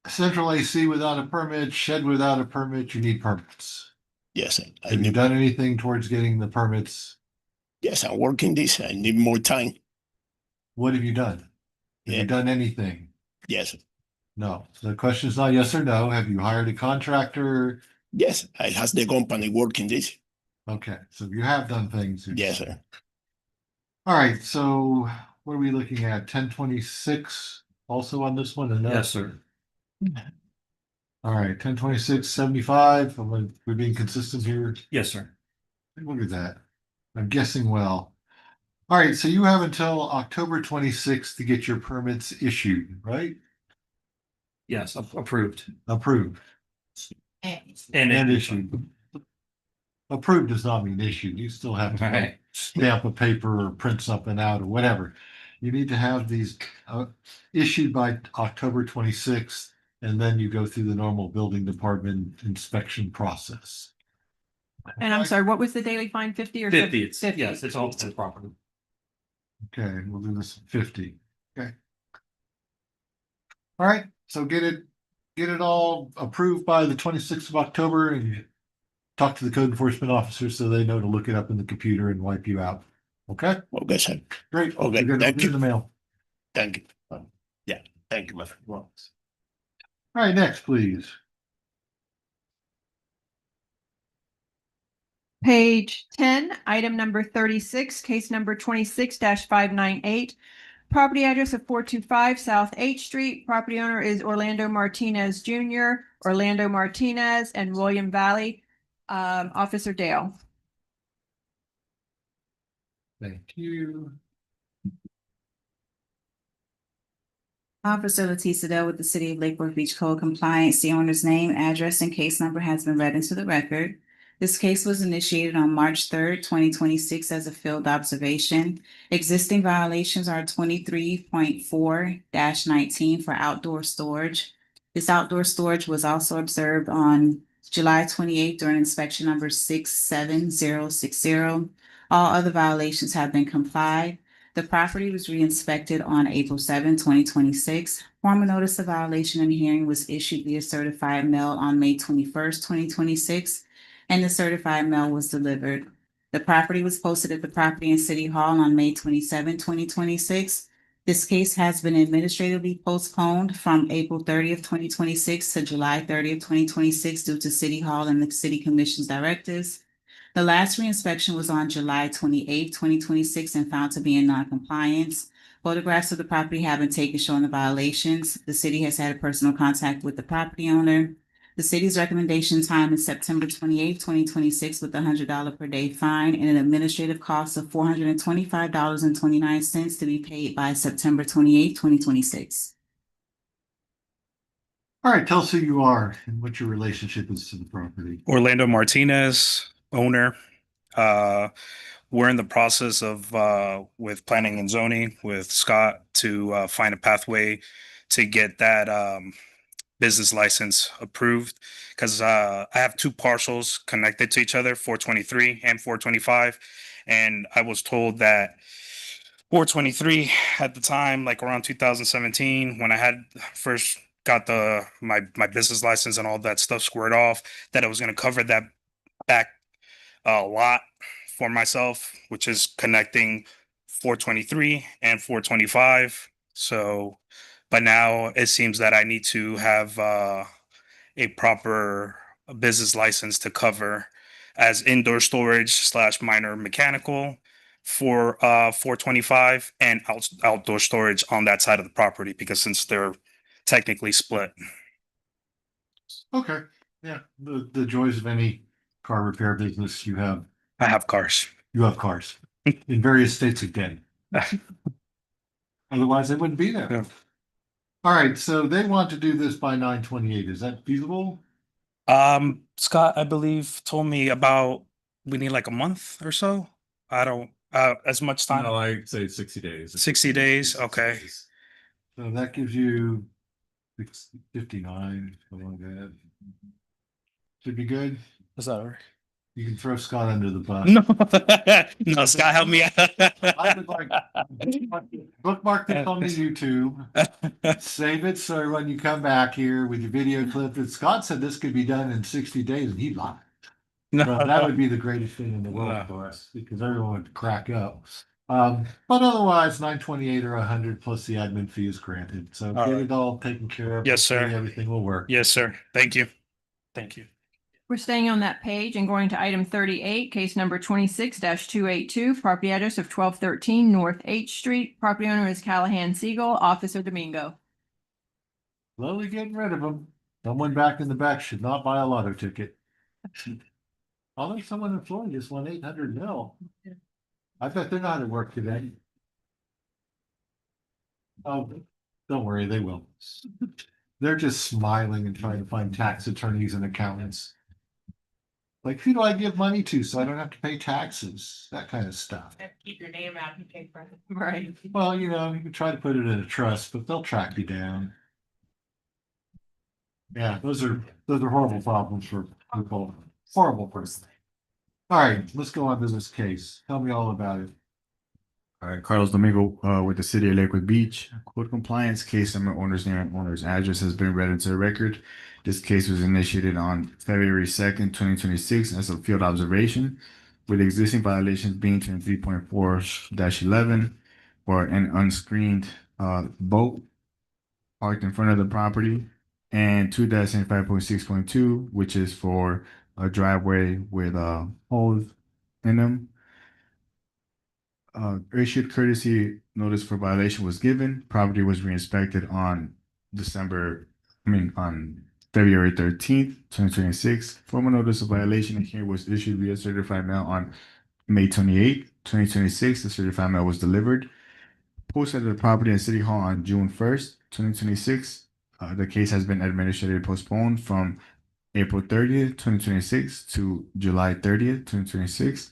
central AC without a permit, shed without a permit, you need permits. Yes, sir. Have you done anything towards getting the permits? Yes, I'm working this. I need more time. What have you done? Have you done anything? Yes, sir. No. So the question is not yes or no. Have you hired a contractor? Yes, I has the company working this. Okay, so you have done things. Yes, sir. All right, so what are we looking at? 1026 also on this one? Yes, sir. All right, 1026.75. We're being consistent here. Yes, sir. Look at that. I'm guessing well. All right, so you have until October 26th to get your permits issued, right? Yes, approved. Approved And issued. Approved does not mean issued. You still have to Right. stamp a paper or print something out or whatever. You need to have these issued by October 26th, and then you go through the normal building department inspection process. And I'm sorry, what was the daily fine, 50 or 50, 50? yes, it's all to the property. Okay, we'll do this at 50. Okay. All right, so get it all approved by the 26th of October and talk to the code enforcement officer so they know to look it up in the computer and wipe you out. Okay? Okay, sir. Great. Okay, You're gonna thank be in you. the mail. Thank you. Yeah, thank you, my friend. All right, next, please. Page 10, item number 36, case number 26-598. Property address of 425 South H Street. Property owner is Orlando Martinez Jr., Orlando Martinez, and William Valley. Officer Dale. Thank you. Officer Leticia Dell with the City of Lake Worth Beach Code Compliance. The owner's name, address, and case number has been read into the record. This case was initiated on March 3rd, 2026 as a field observation. Existing violations are 23.4-19 for outdoor storage. This outdoor storage was also observed on July 28th during inspection number 67060. All other violations have been complied. The property was re-inspected on April 7, 2026. Formal notice of violation and hearing was issued via certified mail on May 21st, 2026, and the certified mail was delivered. The property was posted at the Property and City Hall on May 27, 2026. This case has been administratively postponed from April 30th, 2026 to July 30th, 2026 due to City Hall and the City Commission's directives. The last reinspection was on July 28th, 2026 and found to be in non-compliance. Photographs of the property have been taken showing the violations. The city has had a personal contact with the property owner. The city's recommendation time is September 28th, 2026 with a $100 per day fine and an administrative cost of $425.29 to be paid by September 28th, 2026. All right, tell us who you are and what your relationship is to the property. Orlando Martinez, owner. We're in the process of with planning and zoning with Scott to find a pathway to get that business license approved because I have two parcels connected to each other, 423 and 425, and I was told that 423 at the time, like around 2017, when I had first got my business license and all that stuff squared off, that I was going to cover that back lot for myself, which is connecting 423 and 425. So, but now it seems that I need to have a proper business license to cover as indoor storage / minor mechanical for 425 and outdoor storage on that side of the property, because since they're technically split. Okay, yeah, the joys of any car repair business, you have I have cars. You have cars in various states again. Otherwise, they wouldn't be there. Yeah. All right, so they want to do this by 9/28. Is that feasible? Scott, I believe, told me about we need like a month or so. I don't as much time. No, I say 60 days. 60 days. Okay. So that gives you 59, something like that. Should be good. Is that all right? You can throw Scott under the bus. No, no, Scott, help me out. I would like bookmark this on the YouTube. Save it so when you come back here with your video clip, that Scott said this could be done in 60 days, and he lied. No. Well, that would be the greatest thing in the world No. for us, because everyone would crack up. But otherwise, 9/28 or 100 plus the admin fee is granted. So All get right. it all taken care of. Yes, sir. Hopefully everything will work. Yes, sir. Thank you. Thank you. We're staying on that page and going to item 38, case number 26-282, property address of 1213 North H Street. Property owner is Callahan Siegel, Officer Domingo. Slowly getting rid of them. Someone back in the back should not buy a lotto ticket. Although someone in Florida just won 800 mil. I bet they're not at work today. Oh, don't worry, they will. They're just smiling and trying to find tax attorneys and accountants. Like, who do I give money to so I don't have to pay taxes? That kind of stuff. Keep your name out and pay for it. Right. Well, you can try to put it in a trust, but they'll track you down. Yeah, those are horrible problems for people. Horrible person. All right, let's go on to this case. Tell me all about it. All right, Carlos Domingo, with the city of Lakewood Beach. Code compliance, case number, owner's name, and owner's address has been read into the record. This case was initiated on February 2nd, 2026 as a field observation, with existing violations being 23.4-11 for an unscreened boat parked in front of the property, and 2-75.6.2, which is for a driveway with holes in them. Issued courtesy notice for violation was given. Property was re-inspected on February 13th, 2026. Formal notice of violation here was issued via certified mail on May 28th, 2026. The certified mail was delivered. Posted at the property in City Hall on June 1st, 2026. The case has been administratively postponed from April 30th, 2026 to July 30th, 2026.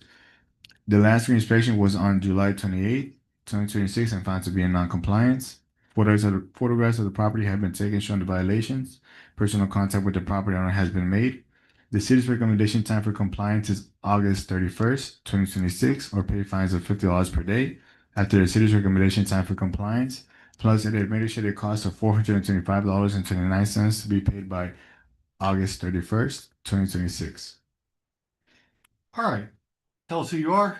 The last reinspection was on July 28th, 2026 and found to be in non-compliance. Photographs of the property have been taken showing the violations. Personal contact with the property owner has been made. The city's recommendation time for compliance is August 31st, 2026, or pay fines of $50 per day. After the city's recommendation time for compliance, plus an administrative cost of $425.29 to be paid by August 31st, 2026. All right. Tell us who you are.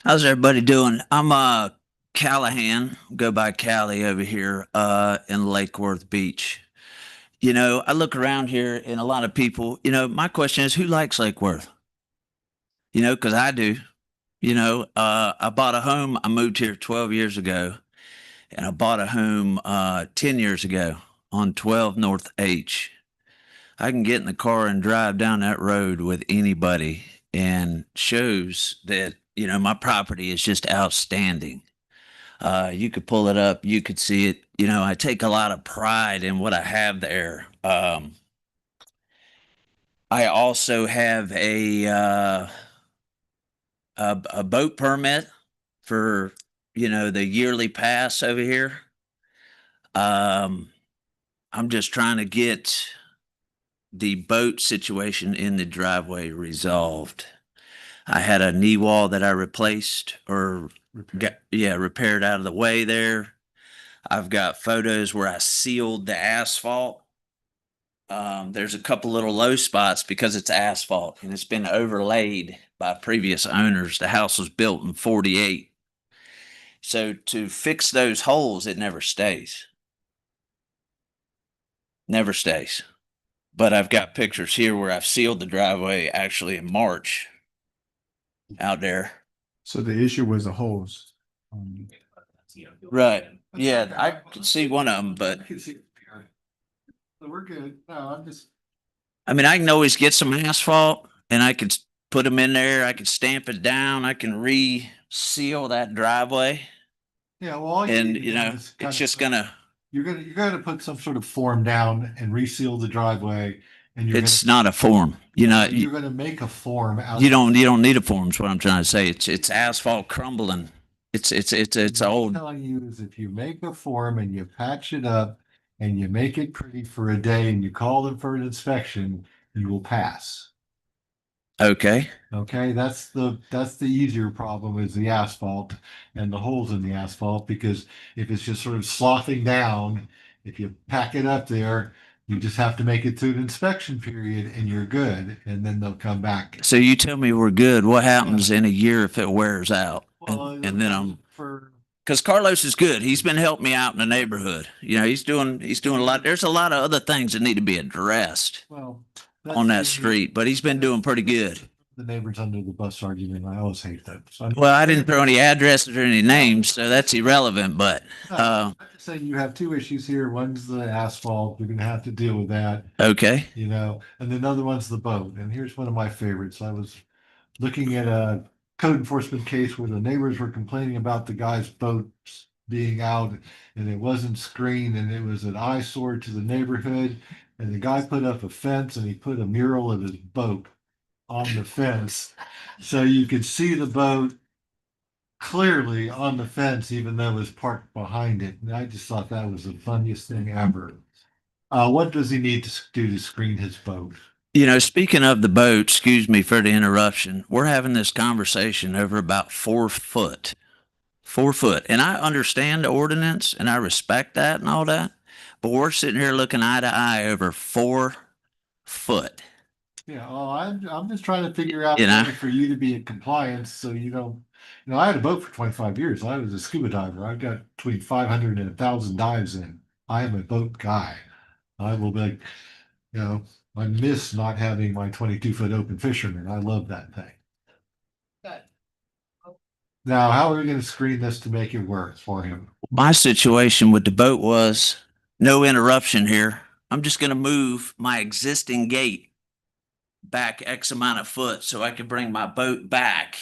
How's everybody doing? I'm Callahan, go by Callie over here in Lake Worth Beach. I look around here and a lot of people, my question is, who likes Lake Worth? Because I do. I bought a home. I moved here 12 years ago, and I bought a home 10 years ago on 12 North H. I can get in the car and drive down that road with anybody, and shows that, my property is just outstanding. You could pull it up, you could see it. I take a lot of pride in what I have there. I also have a boat permit for, the yearly pass over here. I'm just trying to get the boat situation in the driveway resolved. I had a knee wall that I replaced or repaired out of the way there. I've got photos where I sealed the asphalt. There's a couple little low spots because it's asphalt and it's been overlaid by previous owners. The house was built in 48. So to fix those holes, it never stays. Never stays. But I've got pictures here where I've sealed the driveway actually in March out there. So the issue was the hose. Right. Yeah, I could see one of them, but So we're good. No, I'm just. I can always get some asphalt and I could put them in there. I can stamp it down. I can reseal that driveway. Yeah, well, all you And, need to you do know, is it's just gonna, you're gonna put some sort of form down and reseal the driveway, and it's not a form, you know, you're gonna make a form out. you don't need a form is what I'm trying to say. It's asphalt crumbling. It's old. What I'm telling you is if you make a form and you patch it up and you make it pretty for a day and you call them for an inspection, you will pass. Okay. Okay, that's the easier problem is the asphalt and the holes in the asphalt, because if it's just sort of sloughing down, if you pack it up there, you just have to make it through the inspection period and you're good, and then they'll come back. So you tell me we're good. What happens in a year if it wears out? Well, And then I'm, for because Carlos is good. He's been helping me out in the neighborhood. You know, he's doing a lot. There's a lot of other things that need to be addressed well on that street, but he's been doing pretty good. the neighbors under the bus argument. I always hate that. So Well, I didn't throw any addresses or any names, so that's irrelevant, but, I'm just saying you have two issues here. One's the asphalt. You're gonna have to deal with that, okay. you know, and then the other one's the boat. And here's one of my favorites. I was looking at a code enforcement case where the neighbors were complaining about the guy's boats being out and it wasn't screened and it was an eyesore to the neighborhood. And the guy put up a fence and he put a mural of his boat on the fence. So you could see the boat clearly on the fence, even though it was parked behind it. And I just thought that was the funniest thing ever. What does he need to do to screen his boat? You know, speaking of the boat, excuse me for the interruption. We're having this conversation over about 4 foot. 4 foot. And I understand the ordinance and I respect that and all that. But we're sitting here looking eye to eye over 4 foot. Yeah, well, I'm just trying to figure out You know? a way for you to be in compliance so you don't, you know, I had a boat for 25 years. I was a scuba diver. I've got between 500 and 1,000 dives in. I am a boat guy. I will be like, you know, I miss not having my 22-foot open fisherman. I love that thing. Good. Now, how are we going to screen this to make it work for him? My situation with the boat was no interruption here. I'm just going to move my existing gate back X amount of foot so I can bring my boat back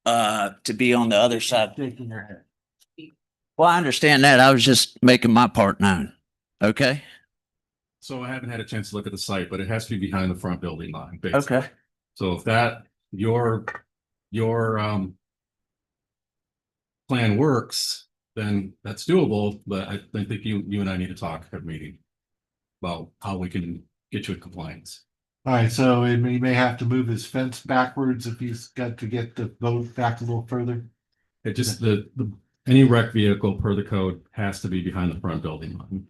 to be on the other side. Shaking your head. Well, I understand that. I was just making my part known. Okay. So I haven't had a chance to look at the site, but it has to be behind the front building line. Basically. Okay. So if that, your plan works, then that's doable, but I think you and I need to talk at a meeting about how we can get you in compliance. All right, so he may have to move his fence backwards if he's got to get the boat back a little further. It just, any wrecked vehicle per the code has to be behind the front building line.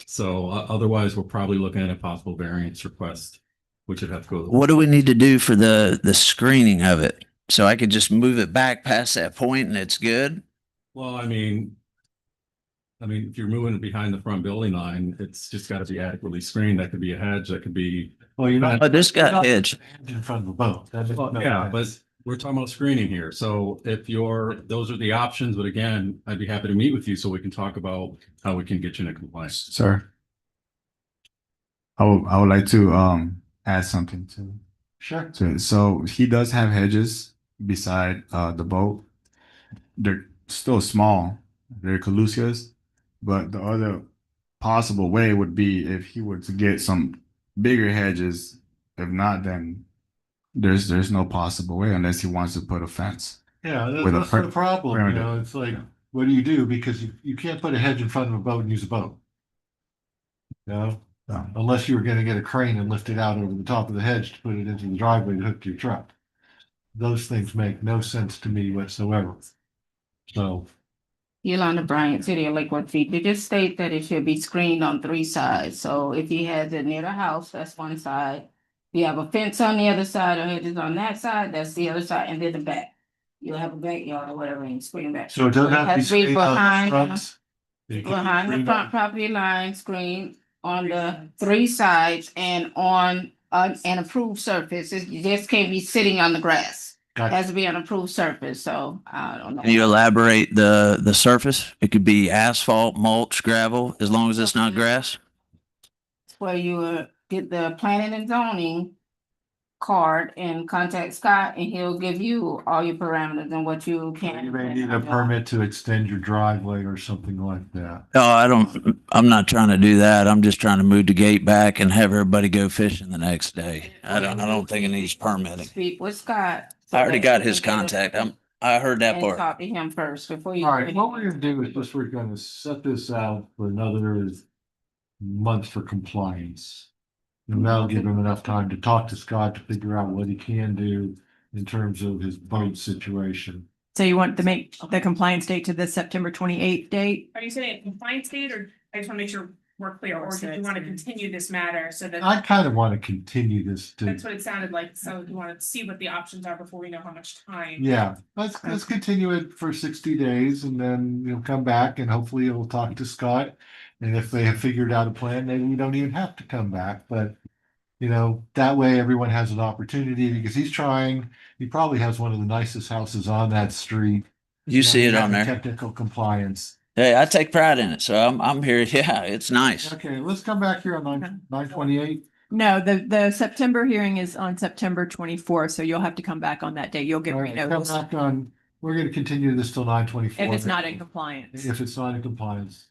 So otherwise, we're probably looking at a possible variance request, which would have to go. What do we need to do for the screening of it? So I could just move it back past that point and it's good? Well, I mean, if you're moving it behind the front building line, it's just got to be adequately screened. That could be a hedge. That could be. Well, you're not. Oh, this got hedge in front of the boat. That Well, yeah, but we're talking about screening here. So if those are the options, but again, I'd be happy to meet with you so we can talk about how we can get you into compliance. Sir, I would like to add something to. Sure. So he does have hedges beside the boat. They're still small. They're calusias, but the other possible way would be if he were to get some bigger hedges. If not, then there's no possible way unless he wants to put a fence. Yeah, with that's the problem. You know, it's like, what do you do? Because you can't put a hedge in front of a boat and use a boat. You know, unless you were going to get a crane and lift it out over the top of the hedge to put it into the driveway to hook to your truck. Those things make no sense to me whatsoever. So. Yolanda Bryant, City of Lake Worth Beach. They just state that it should be screened on 3 sides. So if he has it near the house, that's one side. If you have a fence on the other side or hedges on that side, that's the other side, and then the back. You'll have a backyard or whatever and screen back. So it doesn't have to be screened on the behind, fronts? It can be behind the screened front on- property line, screen on the 3 sides and on an approved surface. You just can't be sitting on the grass. Gotcha. Has to be an approved surface, so I don't know. Can you elaborate the surface? It could be asphalt, mulch, gravel, as long as it's not grass. Where you get the planning and zoning card and contact Scott and he'll give you all your parameters and what you can. You may need a permit to extend your driveway or something like that. No, I'm not trying to do that. I'm just trying to move the gate back and have everybody go fishing the next day. I don't think it needs permitting. Speak with Scott. so I already that got you his can get it contact. I heard that And part. talk to him first before you. All right, what we're gonna do is just we're gonna set this out for another month for compliance. And that'll give him enough time to talk to Scott to figure out what he can do in terms of his boat situation. So you want to make the compliance date to the September 28th date? Are you saying a compliance date, or I just want to make sure we're clear, or do you want to continue this matter so that? I kind of want to continue this That's to, what it sounded like, so you want to see what the options are before we know how much time. yeah, let's continue it for 60 days and then you'll come back and hopefully you'll talk to Scott. And if they have figured out a plan, maybe we don't even have to come back, but that way everyone has an opportunity because he's trying, he probably has one of the nicest houses on that street. You see it on the there. Technical compliance. Hey, I take pride in it. So I'm here. Yeah, it's nice. Okay, let's come back here on 9/28. No, the September hearing is on September 24th, so you'll have to come back on that day. You'll get All right, come re-noticed back on, we're gonna continue this till 9/24. if it's not in compliance. If it's not in compliance.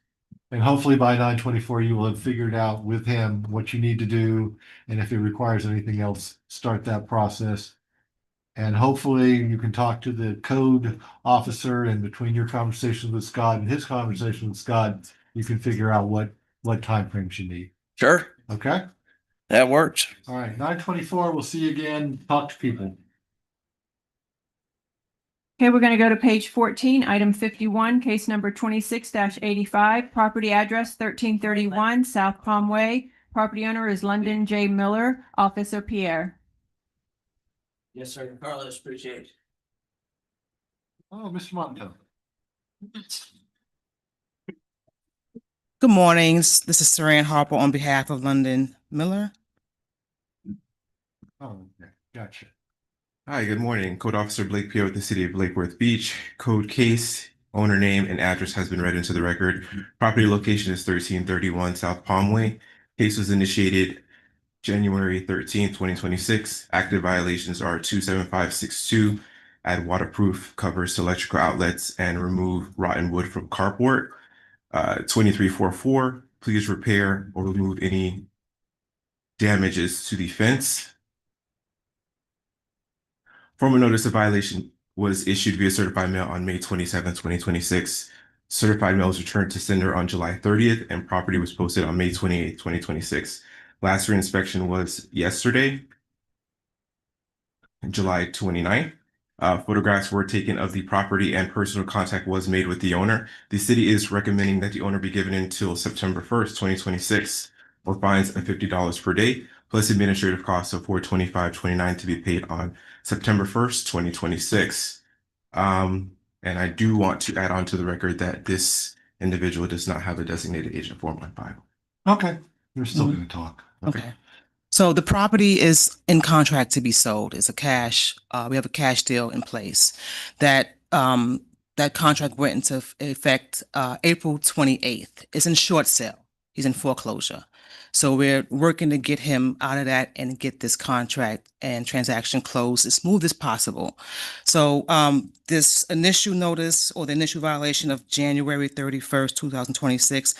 And hopefully by 9/24, you will have figured out with him what you need to do. And if it requires anything else, start that process. And hopefully you can talk to the code officer, and between your conversation with Scott and his conversation with Scott, you can figure out what timeframes you need. Sure. Okay? That works. All right, 9/24, we'll see you again. Talk to people. Okay, we're going to go to page 14, item 51, case number 26-85, property address 1331 South Palm Way. Property owner is London J. Miller, Officer Pierre. Yes, sir. Carlos, appreciate it. Oh, Mr. Monto. Good mornings. This is Saran Harper on behalf of London Miller. Oh, okay, gotcha. Hi, good morning. Code Officer Blake Pio with the City of Lake Worth Beach. Code case, owner name and address has been read into the record. Property location is 1331 South Palm Way. Case was initiated January 13th, 2026. Active violations are 27562, add waterproof covers to electrical outlets and remove rotten wood from carport. 2344, please repair or remove any damages to the fence. Formal notice of violation was issued via certified mail on May 27th, 2026. Certified mail was returned to sender on July 30th, and property was posted on May 28th, 2026. Last reinspection was yesterday, July 29th. Photographs were taken of the property and personal contact was made with the owner. The city is recommending that the owner be given until September 1st, 2026, or fines of $50 per day, plus administrative costs of $425.29 to be paid on September 1st, 2026. And I do want to add on to the record that this individual does not have a designated agent form on file. Okay, we're still going to talk. Okay. So the property is in contract to be sold. It's a cash. We have a cash deal in place. That contract went into effect April 28th. It's in short sale. He's in foreclosure. So we're working to get him out of that and get this contract and transaction closed as smooth as possible. So this initial notice or the initial violation of January 31st, 2026,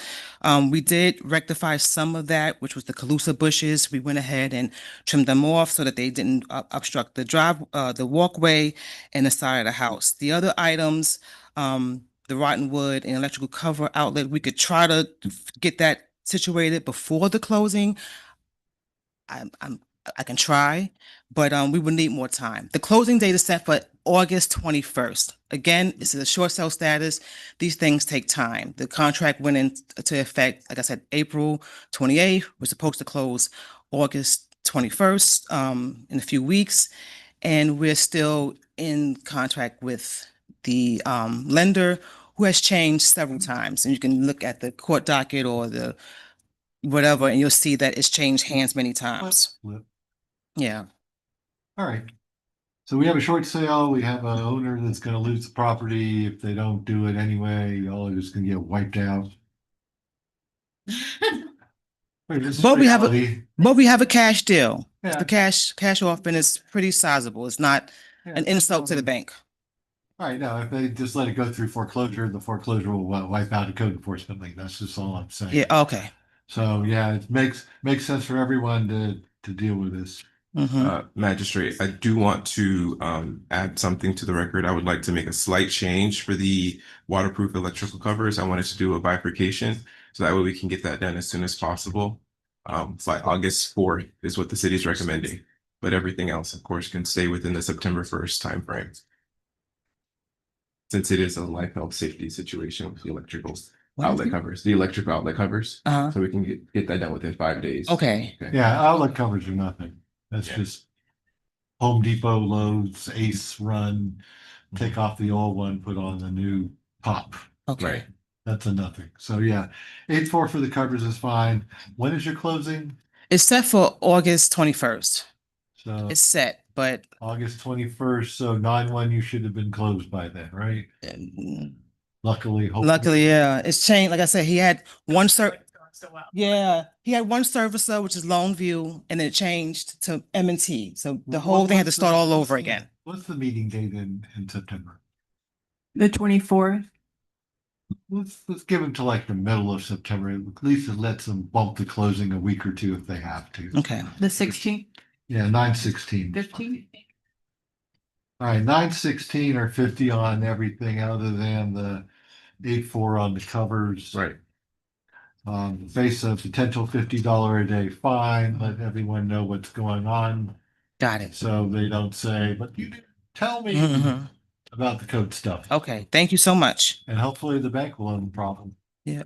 we did rectify some of that, which was the Calusa bushes. We went ahead and trimmed them off so that they didn't obstruct the walkway and the side of the house. The other items, the rotten wood and electrical cover outlet, we could try to get that situated before the closing. I can try, but we would need more time. The closing date is set for August 21st. Again, this is a short sale status. These things take time. The contract went into effect, like I said, April 28th. We're supposed to close August 21st in a few weeks, and we're still in contract with the lender, who has changed several times. And you can look at the court docket or the whatever, and you'll see that it's changed hands many times. Flip. Yeah. All right. So we have a short sale. We have an owner that's going to lose the property. If they don't do it anyway, y'all are just going to get wiped out. But we have a cash deal. Yeah. The cash often is pretty sizable. It's not an insult to the bank. All right, no, if they just let it go through foreclosure, the foreclosure will wipe out a code enforcement lien. That's just all I'm saying. Yeah, okay. So, yeah, it makes sense for everyone to deal with this. Magistrate, I do want to add something to the record. I would like to make a slight change for the waterproof electrical covers. I wanted to do a bifurcation, so that way we can get that done as soon as possible. By August 4th is what the city is recommending, but everything else, of course, can stay within the September 1st timeframe. Since it is a life health safety situation with the electrical outlet covers, the electrical outlet covers. So we can get that done within 5 days. Okay. Yeah, outlet covers are nothing. That's just Home Depot, Lowe's, Ace run, take off the old one, put on the new top. Okay. Right. That's a nothing. So yeah, 8-4 for the covers is fine. When is your closing? It's set for August 21st. So It's set, but August 21st, so 9/1 you should have been closed by then, right? Luckily, hopefully. luckily, yeah, it's changed. Like I said, he had one yeah, he had one servicer, which is Longview, and it changed to M&T. So the whole thing had to start all over again. What's the meeting date in September? The 24th. Let's give them to like the middle of September. At least it lets them bump the closing a week or two if they have to. Okay. The 16th, Yeah, 9/16. 15th. All right, 9/16 or 50 on everything other than the 8-4 on the covers. Right. Face a potential $50 a day fine, let everyone know what's going on. Got it. So they don't say, but you didn't tell me about the code stuff. Okay. Thank you so much. And hopefully the bank will own the problem. Yeah.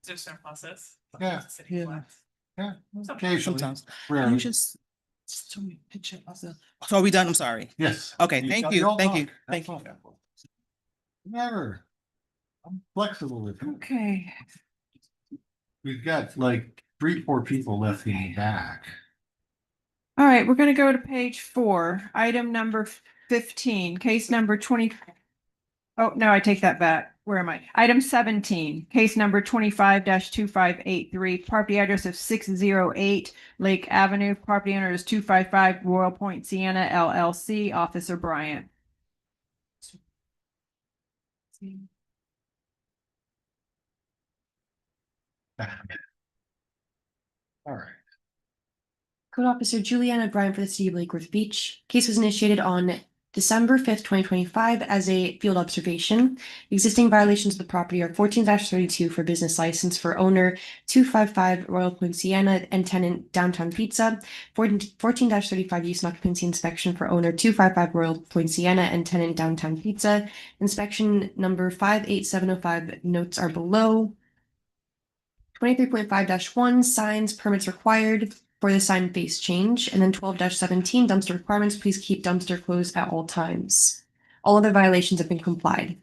Just our process. Yeah. Yeah. Yeah. Occasionally. Sometimes. Rarely. You just show me a picture of the. So are we done? I'm sorry. Yes. Okay. Thank you. Thank you. Thank you. Never. I'm flexible with it. Okay. We've got like 3-4 people left in the back. All right, we're gonna go to page 4, item number 15, case number 20. Oh, no, I take that back. Where am I? Item 17, case number 25-2583, property address of 608 Lake Avenue. Property owner is 255 Royal Point Sienna LLC, Officer Bryant. All right. Code Officer Juliana Bryan for the City of Lake Worth Beach. Case was initiated on December 5th, 2025 as a field observation. Existing violations of the property are 14-32 for business license for owner 255 Royal Point Sienna and tenant Downtown Pizza, 14-35 use and occupancy inspection for owner 255 Royal Point Sienna and tenant Downtown Pizza. Inspection number 58705 notes are below. 23.5-1 signs permits required for the sign face change, and then 12-17 dumpster requirements. Please keep dumpster closed at all times. All other violations have been complied.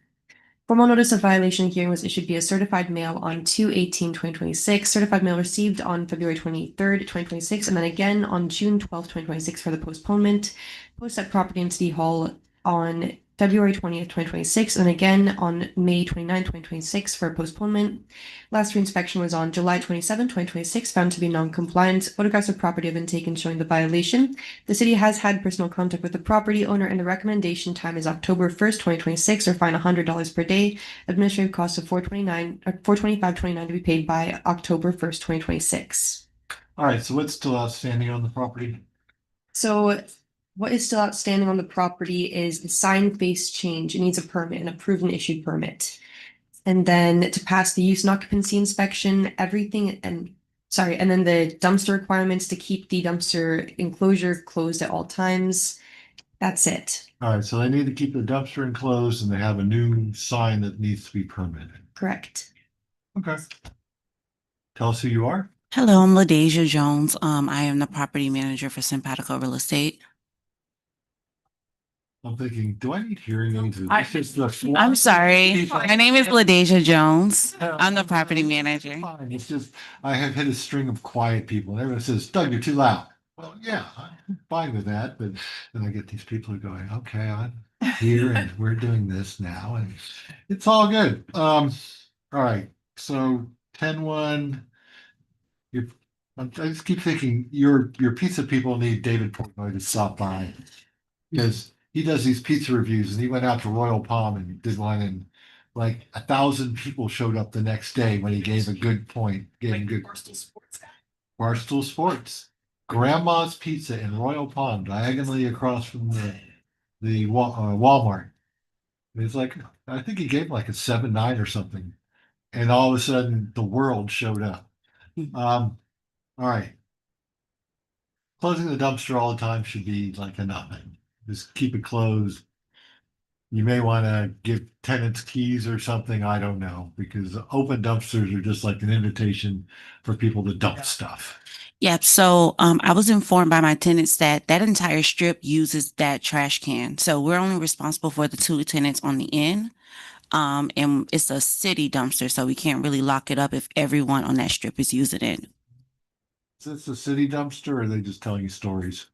Formal notice of violation hearing was issued via certified mail on 2/18/2026. Certified mail received on February 23rd, 2026, and then again on June 12th, 2026 for the postponement. Post at Property and City Hall on February 20th, 2026, and again on May 29th, 2026 for postponement. Last reinspection was on July 27th, 2026, found to be non-compliant. Photographs of property have been taken showing the violation. The city has had personal contact with the property owner, and the recommendation time is October 1st, 2026, or fine $100 per day. Administrative cost of $425.29 to be paid by October 1st, 2026. All right, so what's still outstanding on the property? So what is still outstanding on the property is the sign face change. It needs a permit, an approved and issued permit. And then to pass the use and occupancy inspection, everything, and then the dumpster requirements to keep the dumpster enclosure closed at all times. That's it. All right, so they need to keep the dumpster enclosed and they have a new sign that needs to be permitted. Correct. Okay. Tell us who you are. Hello, I'm LaDeja Jones. I am the property manager for Simpatico Real Estate. I'm thinking, do I need hearing aids? I'm sorry. My name is LaDeja Jones. I'm the property manager. Fine. It's just, I have hit a string of quiet people and everyone says, Doug, you're too loud. Well, yeah, I'm fine with that. But then I get these people who are going, okay, I'm here and we're doing this now. And it's all good. All right. So 10-1, I just keep thinking your pizza people need David Portnoy to stop by. Because he does these pizza reviews and he went out to Royal Palm and did one and like 1,000 people showed up the next day when he gave a good point, gave him good. Barstool Sports. Grandma's Pizza in Royal Palm, diagonally across from the Walmart. It's like, I think he gave like a 7-9 or something. And all of a sudden the world showed up. All right. Closing the dumpster all the time should be like a nothing. Just keep it closed. You may want to give tenants keys or something. I don't know, because open dumpsters are just like an invitation for people to dump stuff. Yep. So I was informed by my tenants that that entire strip uses that trash can. So we're only responsible for the 2 tenants on the end. And it's a city dumpster, so we can't really lock it up if everyone on that strip is using it. Is this a city dumpster or are they just telling you stories?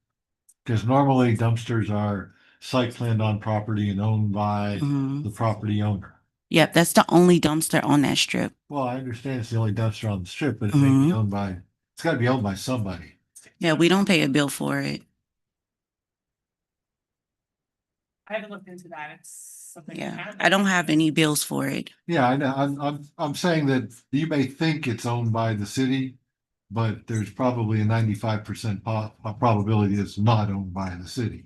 Because normally dumpsters are site planned on property and owned by the property owner. Yep, that's the only dumpster on that strip. Well, I understand it's the only dumpster on the strip, but it may be owned by, it's gotta be owned by somebody. Yeah, we don't pay a bill for it. I haven't looked into that. It's something. Yeah, I don't have any bills for it. Yeah, I know. I'm saying that you may think it's owned by the city, but there's probably a 95% probability it's not owned by the city.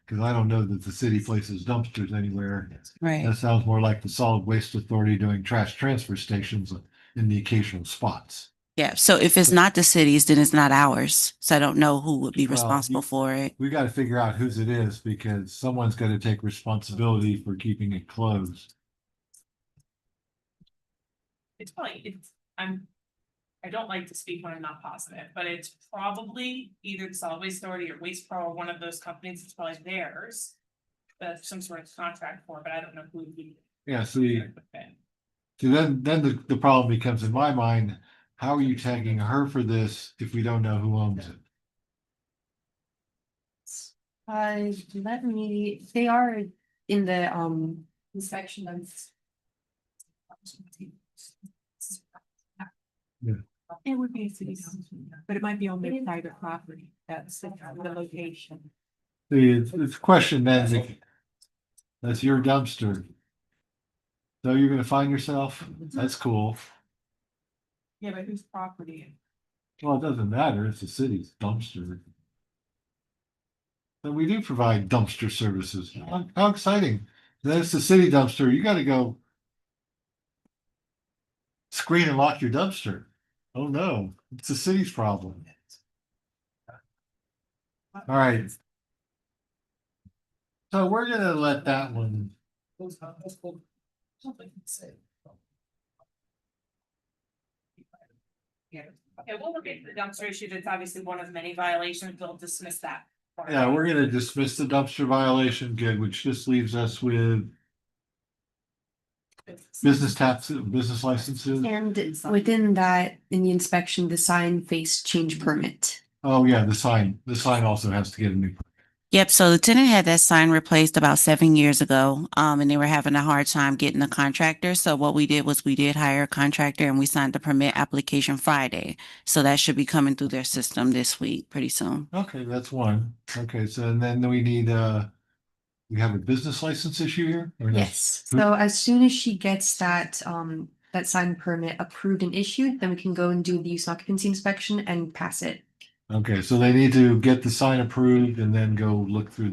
Because I don't know that the city places dumpsters anywhere. Right. That sounds more like the Solid Waste Authority doing trash transfer stations in the occasional spots. Yeah, so if it's not the city's, then it's not ours. So I don't know who would be Well, responsible for it. We got to figure out whose it is because someone's got to take responsibility for keeping it closed. It's probably, I don't like to speak when I'm not positive, but it's probably either the Solid Waste Authority or Waste Pro or one of those companies. It's probably theirs. Some sort of contract for, but I don't know who would be. Yeah, see, then the problem becomes in my mind, how are you tagging her for this if we don't know who owns it? They are in the inspection of. It would be a city dumpster, but it might be on their private property. That's the location. See, it's a question then, that's your dumpster. So you're gonna find yourself? That's cool. Yeah, but whose property? Well, it doesn't matter, it's the city's dumpster. But we do provide dumpster services. How exciting. Then it's the city dumpster, you gotta go screen and lock your dumpster. Oh no, it's the city's problem. All right. So we're gonna let that one. Yeah, we'll look at the dumpster issue. That's obviously one of many violations. We'll dismiss that. Yeah, we're gonna dismiss the dumpster violation, good, which just leaves us with business taxes, business licenses. And within that, in the inspection, the sign face change permit. Oh, yeah, the sign also has to get a new. Yep, so the tenant had that sign replaced about 7 years ago, and they were having a hard time getting a contractor. So what we did was we did hire a contractor and we signed the permit application Friday. So that should be coming through their system this week, pretty soon. Okay, that's one. Okay, so and then we need, we have a business license issue here? Or no? Yes, so as soon as she gets that sign permit approved and issued, then we can go and do the use and occupancy inspection and pass it. Okay, so they need to get the sign approved and then go look through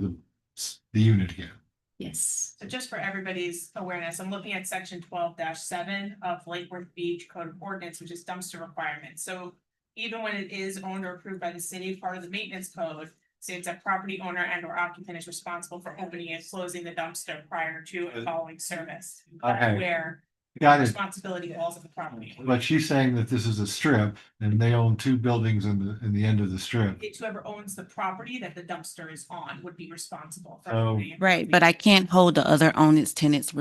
the unit again. Yes. So just for everybody's awareness, I'm looking at section 12-7 of Lake Worth Beach Code of Ordinance, which is dumpster requirements. So even when it is owned or approved by the city, part of the maintenance code states that property owner and or occupant is responsible for opening and closing the dumpster prior to and following service. Okay. Where Got it. responsibility falls on the property. But she's saying that this is a strip and they own 2 buildings in the end of the strip. It's whoever owns the property that the dumpster is on would be responsible for. Oh. opening and Right, closing. but I can't hold the other owners tenants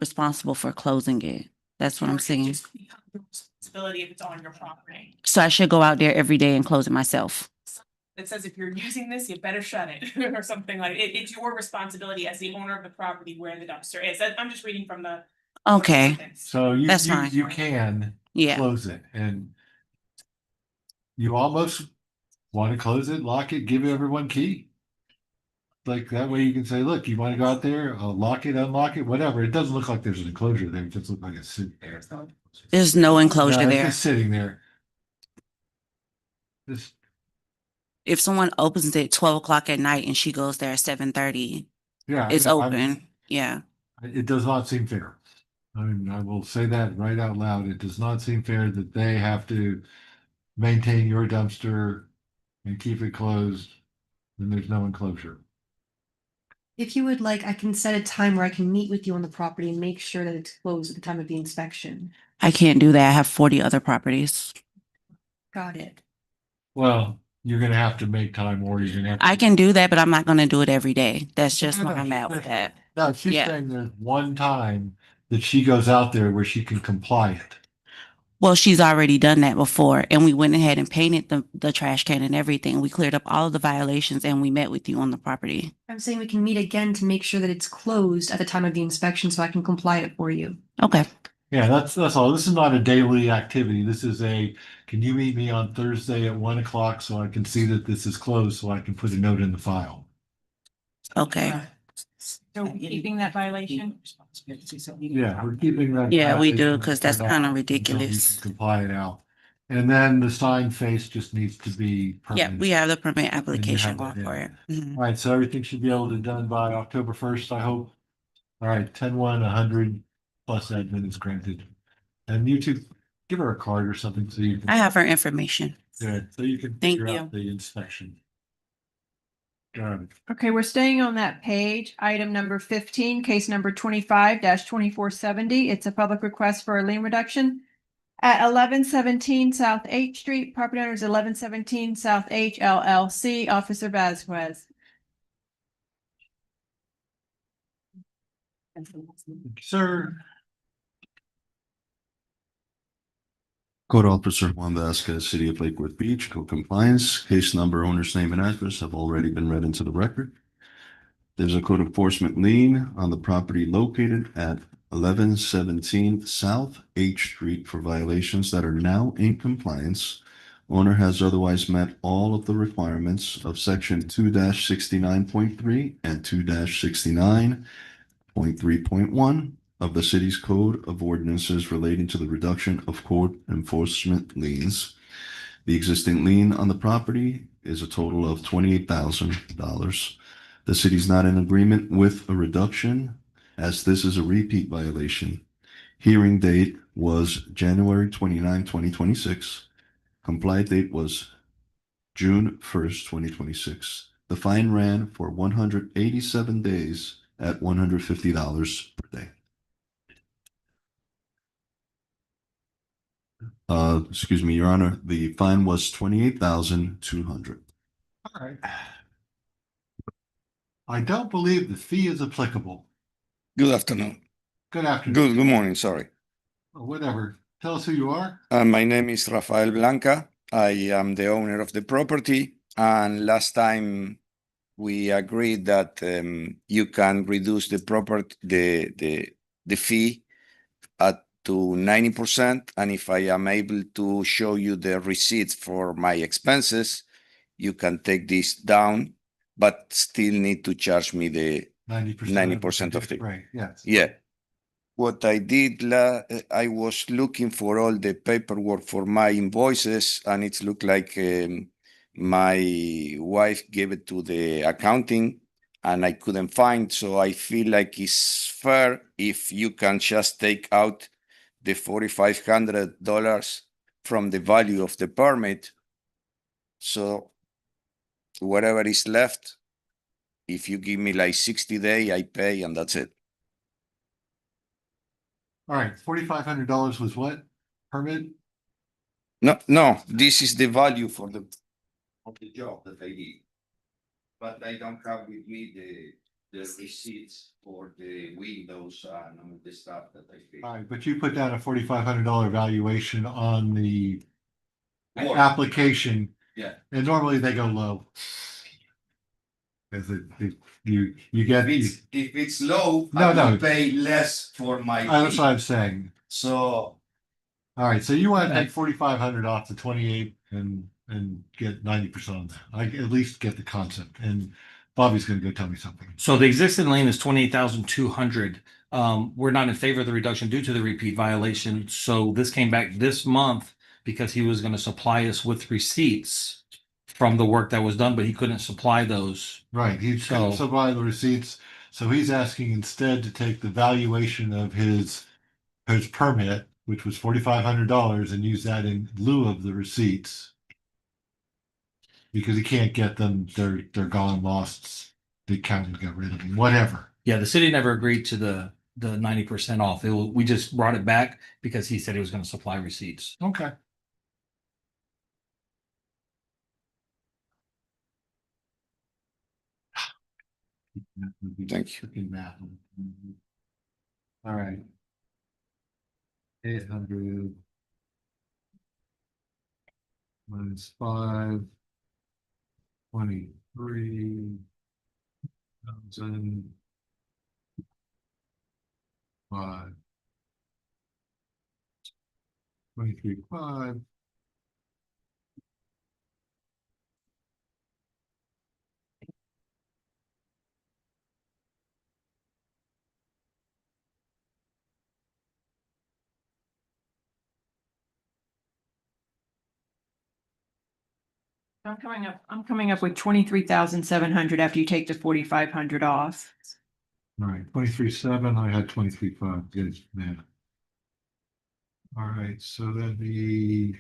responsible for closing it. That's what I'm saying. Just become the responsibility if it's on your property. So I should go out there every day and close it myself. That says if you're using this, you better shut it or something like it. It's your responsibility as the owner of the property where the dumpster is. I'm just reading from the. Okay. So That's fine. you can Yeah. close it and you almost want to close it, lock it, give everyone key. Like that way you can say, look, you want to go out there, lock it, unlock it, whatever. It doesn't look like there's an enclosure there. It just looks like it's sitting there. There's no enclosure No, it's there. just sitting there. Just, If someone opens it 12 o'clock at night and she goes there at 7:30, yeah. it's I'm- open. Yeah. It does not seem fair. I mean, I will say that right out loud. It does not seem fair that they have to maintain your dumpster and keep it closed when there's no enclosure. If you would like, I can set a time where I can meet with you on the property and make sure that it's closed at the time of the inspection. I can't do that. I have 40 other properties. Got it. Well, you're gonna have to make time or you're gonna have to. I can do that, but I'm not going to do it every day. That's just where I'm at with that. No, she's Yeah. saying there's one time that she goes out there where she can comply it. Well, she's already done that before, and we went ahead and painted the trash can and everything. We cleared up all of the violations, and we met with you on the property. I'm saying we can meet again to make sure that it's closed at the time of the inspection so I can comply it for you. Okay. Yeah, that's all. This is not a daily activity. This is can you meet me on Thursday at 1 o'clock so I can see that this is closed so I can put a note in the file. Okay. So keeping that violation? Yeah, we're keeping that. Yeah, we do, violation because that's until kind of you ridiculous. can Comply it out. And then the sign face just needs to be Yeah, permanent. we have the permit And you application have going that, for yeah. it. Mhm. All right, so everything should be able to be done by October 1st, I hope. All right, 10-1, 100 plus admin is granted. And you two, give her a card or something so you can. I have her information. Good, so you can Thank figure you. out the inspection. Got it. Okay, we're staying on that page. Item number 15, case number 25-2470. It's a public request for a lien reduction at 1117 South H Street. Property owner is 1117 South H LLC. Officer Vasquez. Sir. Code Officer Juan Vasquez, City of Lake Worth Beach, code compliance, case number, owner's name and address have already been read into the record. There's a code enforcement lien on the property located at 1117 South H Street for violations that are now in compliance. Owner has otherwise met all of the requirements of section 2-69.3 and 2-69.3.1 of the city's code of ordinances relating to the reduction of code enforcement liens. The existing lien on the property is a total of $28,000. The city is not in agreement with a reduction as this is a repeat violation. Hearing date was January 29, 2026. Comply date was June 1st, 2026. The fine ran for 187 days at $150 per day. Excuse me, Your Honor, the fine was $28,200. All right. I don't believe the fee is applicable. Good afternoon. Good afternoon. Good morning, sorry. Or whatever. Tell us who you are. My name is Rafael Blanca. I am the owner of the property. And last time we agreed that you can reduce the fee to 90%. And if I am able to show you the receipts for my expenses, you can take this down, but still need to charge me the 90% of the. Right, yes. Yeah. What I did, I was looking for all the paperwork for my invoices, and it looked like my wife gave it to the accounting, and I couldn't find. So I feel like it's fair if you can just take out the $4,500 from the value of the permit. So whatever is left, if you give me like 60 days, I pay, and that's it. All right, $4,500 was what? Permit? No, this is the value for the of the job that I did. But I don't have with me the receipts for the windows and all the stuff that I paid. All right, but you put down a $4,500 valuation on the Work. application. Yeah. And normally they go low. Because you get. If it's low, No, I will no. pay less for my That's fee. what I'm saying. So All right, so you want to take 4,500 off the 28 and and get 90% on that. I at least get the concept, and Bobby's gonna go tell me something. So the existing lien is 28,200. We're not in favor of the reduction due to the repeat violation. So this came back this month because he was going to supply us with receipts from the work that was done, but he couldn't supply those. Right, he's So- so supply the receipts, so he's asking instead to take the valuation of his permit, which was $4,500, and use that in lieu of the receipts. Because he can't get them, they're gone, lost, the county got rid of them, whatever. Yeah, the city never agreed to the 90% off. We just brought it back because he said he was going to supply receipts. Okay. Thank you. Math. All right. 800 minus 5, 23,000. 5. 23,5. I'm coming up with 23,700 after you take the 4,500 off. All right, 23,7, I had 23,5, good, man. All right, so then the.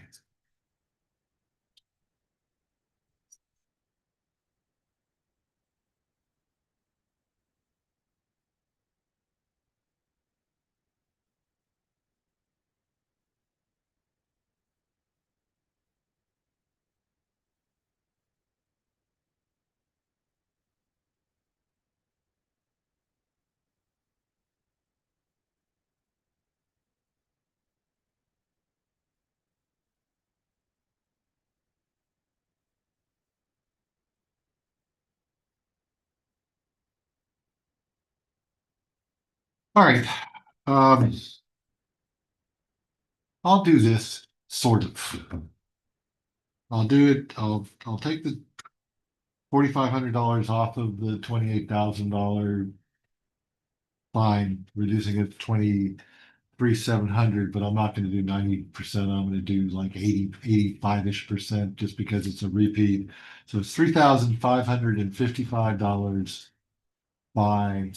All right, I'll do this sort of. I'll do it. I'll take the $4,500 off of the $28,000 fine, reducing it to 23,700, but I'm not going to do 90%. I'm going to do like 85-ish% just because it's a repeat. So it's $3,555 fine.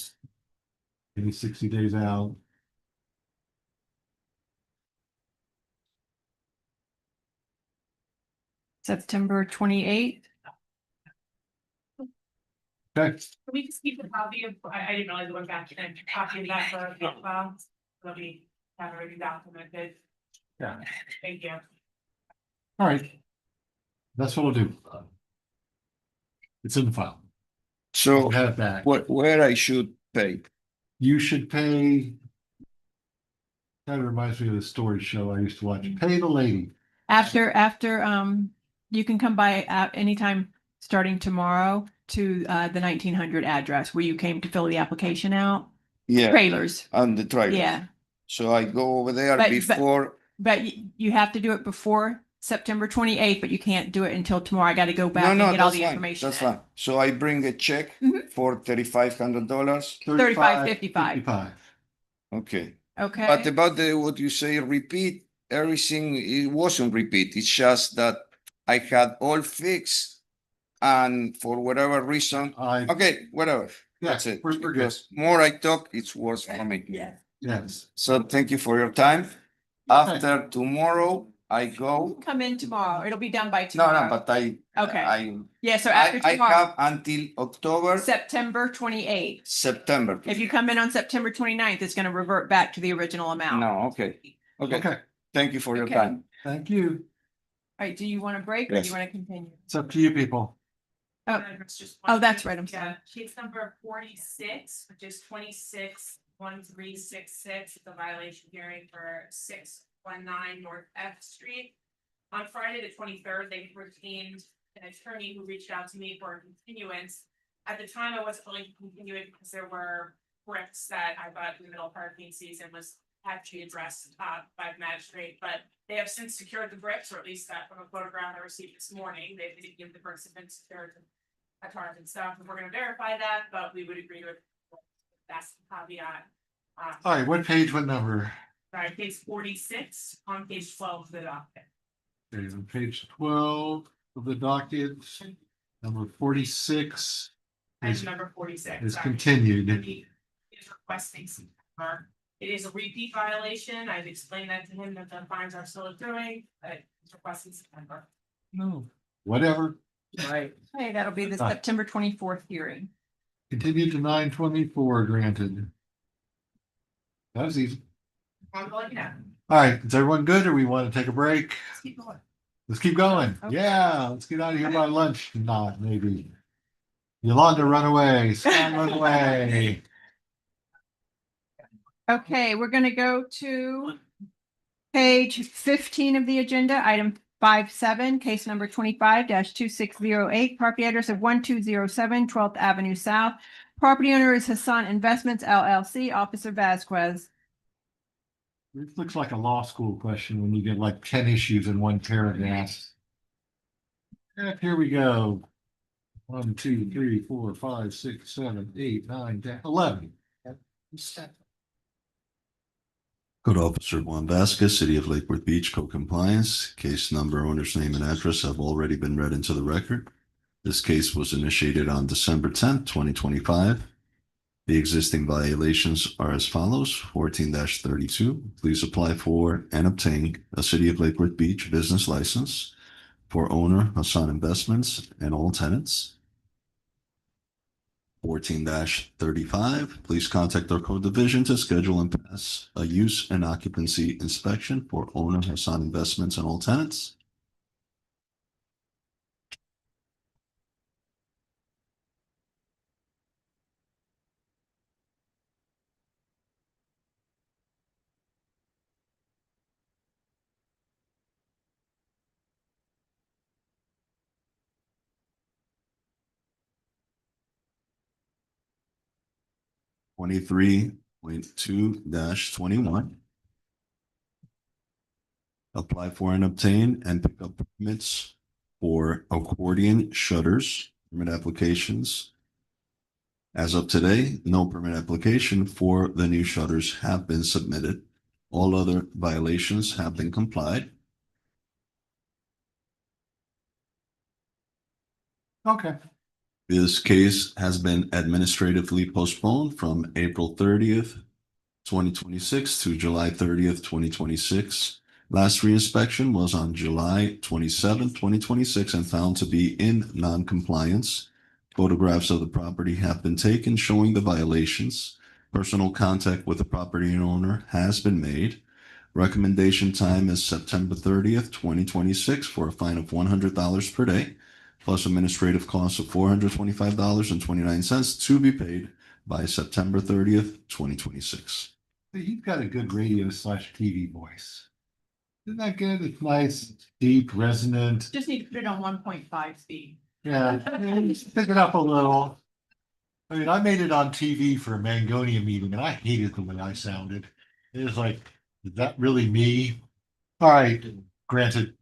Maybe 60 days out. September 28th. Okay. Can we just keep a copy of, I didn't realize it went back and copy of that for the file. Let me have it already documented. Yeah. Thank you. All right. That's what we'll do. It's in the file. So Have it back. where I should pay? You should pay. That reminds me of the storage show I used to watch. Pay the lady. After, you can come by at anytime starting tomorrow to the 1900 address where you came to fill the application out. Yeah. Trailers. On the trailer. Yeah, So I go over there But- before. but you have to do it before September 28th, but you can't do it until tomorrow. I got to go back No, and no, get all that's the fine. information. That's fine. So I bring a check Mhm. for $3,500. 35.55. Okay. Okay. But about the what you say repeat, everything it wasn't repeat. It's just that I had all fixed, and for whatever reason, okay, whatever. That's it. we're good. Because more I talk, it's worse for me. Yeah. Yes. So thank you for your time. After tomorrow, I go. Come in tomorrow. It'll be done by No, tomorrow. no, but Okay. I Yeah, so after I tomorrow, have until October, September 28th. September. If you come in on September 29th, it's going to revert back to the original amount. No, okay. Okay. Thank you for your Okay. time. Thank you. All right, do you want to break or do Yes. you want to continue? It's up to you people. Oh, It's just oh, one- that's right. I'm sorry. Yeah, case number 46, which is 261366. It's a violation hearing for 619 North F Street. On Friday, the 23rd, they retained an attorney who reached out to me for a continuance. At the time, I wasn't willing to continue it because there were bricks that I thought in the middle of hurricane season was actually addressed by the magistrate, but they have since secured the bricks, or at least that from a photograph I received this morning. They did give the bricks have been secured at target and stuff, and we're gonna verify that, but we would agree with that's the caveat. All right, what page, what number? Sorry, page 46 on page 12 of the document. Okay, on page 12 of the docket, number 46. Item number 46. Is sorry. continued. He is requesting September. It is a repeat violation. I've explained that to him that the fines are still accruing, but he's requesting September. No. Whatever. Right. Okay, that'll be the Ah. September 24th hearing. Continued to 9/24 granted. That was easy. I'm going now. All right, is everyone good or we want to take a break? Let's keep going. Let's keep going. Okay. Yeah, let's get out of here by lunch. Not maybe. Yolanda, run away. Scott, run away. Okay, we're gonna go to page 15 of the agenda, item 5.7, case number 25-2608, property address of 1207 12th Avenue South. Property owner is Hassan Investments LLC, Officer Vasquez. This looks like a law school question when you get like 10 issues in one paragraph. Here we go. 1, 2, 3, 4, 5, 6, 7, 8, 9, 10, 11. Code Officer Juan Vasquez, City of Lake Worth Beach, code compliance. Case number, owner's name and address have already been read into the record. This case was initiated on December 10th, 2025. The existing violations are as follows: 14-32. Please apply for and obtain a City of Lake Worth Beach business license for owner Hassan Investments and all tenants. 14-35, please contact our code division to schedule and pass a use and occupancy inspection for owner Hassan Investments and all tenants. Twenty-three point two 21. Apply for and obtain and pick up permits for accordion shutters, permit applications. As of today, no permit application for the new shutters have been submitted. All other violations have been complied. Okay. This case has been administratively postponed from April 30th, 2026 to July 30th, 2026. Last reinspection was on July 27th, 2026 and found to be in non-compliance. Photographs of the property have been taken showing the violations. Personal contact with the property owner has been made. Recommendation time is September 30th, 2026 for a fine of $100 per day, plus administrative costs of $425.29 to be paid by September 30th, 2026. You've got a good radio/TV voice. Isn't that good? It's nice, deep, resonant. Just need to put it on 1.5 speed. Yeah, just pick it up a little. I mean, I made it on TV for a Mangonia meeting and I hated the way I sounded. It was like, is that really me? All right, granted.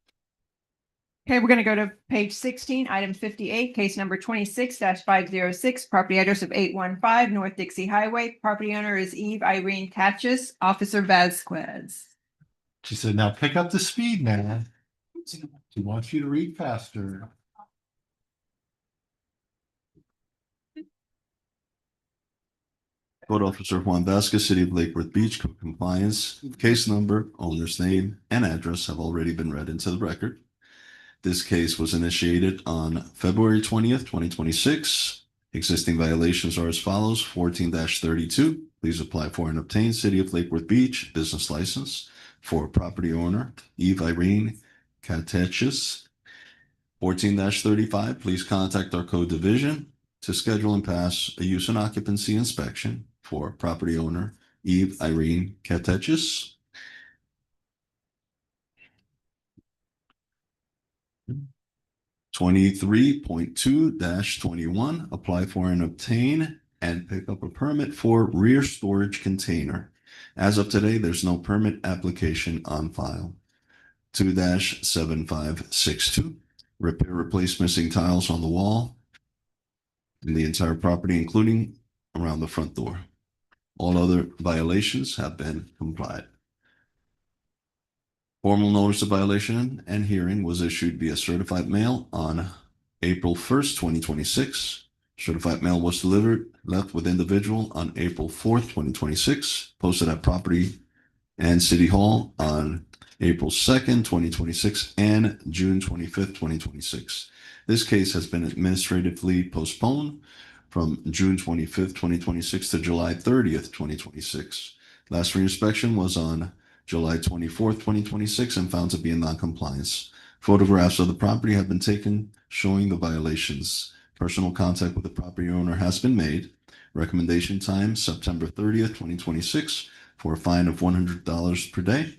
Okay, we're gonna go to page 16, item 58, case number 26-506, property address of 815 North Dixie Highway. Property owner is Eve Irene Catchus, Officer Vasquez. She said, now pick up the speed, man. She wants you to read faster. Code Officer Juan Vasquez, City of Lake Worth Beach, code compliance. Case number, owner's name, and address have already been read into the record. This case was initiated on February 20th, 2026. Existing violations are as follows: 14-32. Please apply for and obtain City of Lake Worth Beach business license for property owner Eve Irene Catechis. 14-35. Please contact our code division to schedule and pass a use and occupancy inspection for property owner Eve Irene Catechis. 23.2-21, apply for and obtain and pick up a permit for rear storage container. As of today, there's no permit application on file. 2-7562, replace missing tiles on the wall in the entire property, including around the front door. All other violations have been complied. Formal notice of violation and hearing was issued via certified mail on April 1st, 2026. Certified mail was left with individual on April 4th, 2026, posted at property and City Hall on April 2nd, 2026, and June 25th, 2026. This case has been administratively postponed from June 25th, 2026 to July 30th, 2026. Last reinspection was on July 24th, 2026, and found to be in noncompliance. Photographs of the property have been taken showing the violations. Personal contact with the property owner has been made. Recommendation time, September 30th, 2026, for a fine of $100 per day,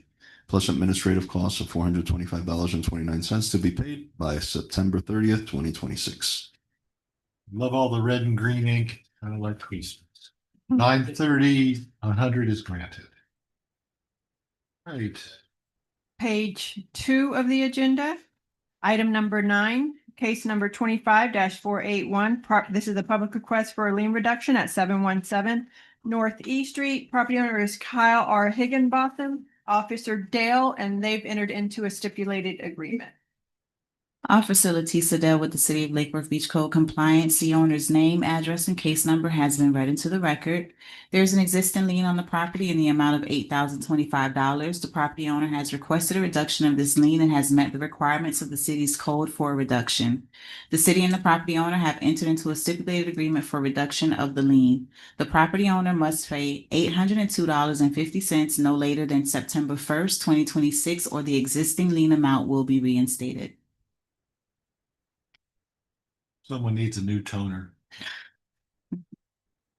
plus administrative costs of $425.29 to be paid by September 30th, 2026. Love all the red and green ink. I like Christmas. 930, 100 is granted. Right. Page 2 of the agenda, item number 9, case number 25-481. This is a public request for a lien reduction at 717 North E Street. Property owner is Kyle R. Higginbotham, Officer Dale, and they've entered into a stipulated agreement. Officer Leticia Dell with the City of Lake Worth Beach Code Compliance. The owner's name, address, and case number has been read into the record. There's an existing lien on the property in the amount of $8,025. The property owner has requested a reduction of this lien and has met the requirements of the city's code for a reduction. The city and the property owner have entered into a stipulated agreement for reduction of the lien. The property owner must pay $802.50 no later than September 1st, 2026, or the existing lien amount will be reinstated. Someone needs a new toner.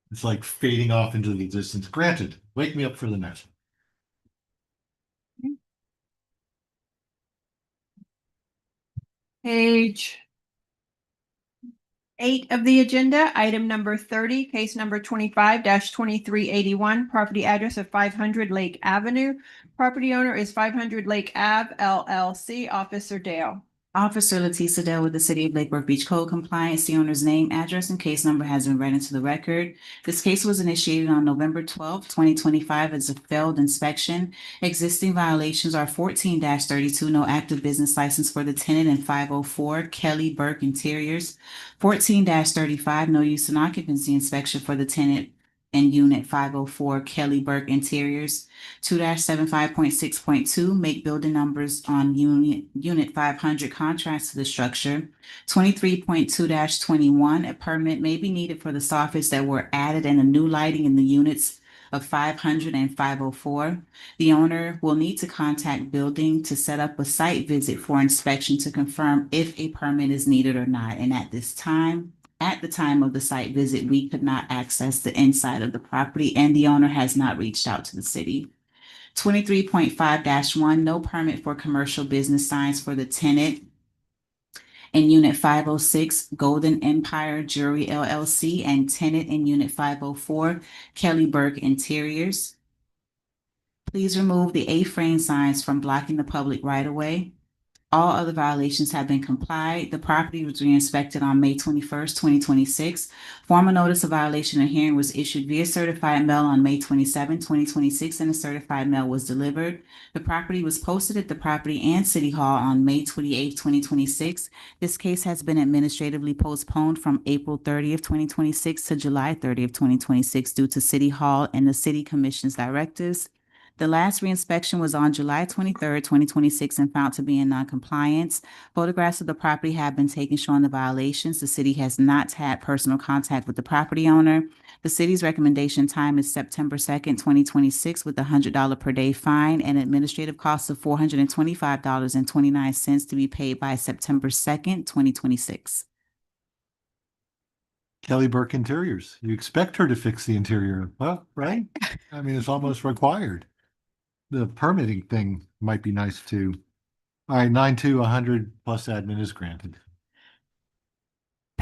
It's like fading off into the distance. Granted, wake me up for the next one. Page 8 of the agenda, item number 30, case number 25-2381, property address of 500 Lake Avenue. Property owner is 500 Lake Ave LLC, Officer Dale. Officer Leticia Dell with the City of Lake Worth Beach Code Compliance. The owner's name, address, and case number has been read into the record. This case was initiated on November 12th, 2025 as a failed inspection. Existing violations are 14-32, no active business license for the tenant, and 504, Kelly Burke Interiors. 14-35, no use and occupancy inspection for the tenant and unit 504, Kelly Burke Interiors. 2-75.6.2, make building numbers on unit 500 contracts to the structure. 23.2-21, a permit may be needed for the soffits that were added and the new lighting in the units of 500 and 504. The owner will need to contact building to set up a site visit for inspection to confirm if a permit is needed or not. And at the time of the site visit, we could not access the inside of the property, and the owner has not reached out to the city. 23.5-1, no permit for commercial business signs for the tenant in Unit 506, Golden Empire Jewelry LLC, and tenant in Unit 504, Kelly Burke Interiors. Please remove the A-frame signs from blocking the public right-of-way. All other violations have been complied. The property was re-inspected on May 21st, 2026. Formal notice of violation and hearing was issued via certified mail on May 27, 2026, and a certified mail was delivered. The property was posted at the property and City Hall on May 28, 2026. This case has been administratively postponed from April 30th, 2026 to July 30th, 2026 due to City Hall and the City Commission's directives. The last reinspection was on July 23rd, 2026, and found to be in noncompliance. Photographs of the property have been taken showing the violations. The city has not had personal contact with the property owner. The city's recommendation time is September 2nd, 2026, with a $100 per day fine and administrative costs of $425.29 to be paid by September 2nd, 2026. Kelly Burke Interiors. You expect her to fix the interior, well, right? I mean, it's almost required. The permitting thing might be nice too. All right, 9-100 plus admin is granted.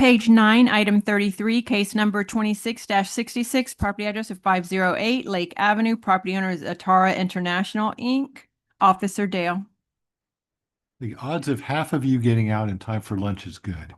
Page 9, item 33, case number 26-66, property address of 508 Lake Avenue. Property owner is Atara International, Inc. Officer Dale. The odds of half of you getting out in time for lunch is good.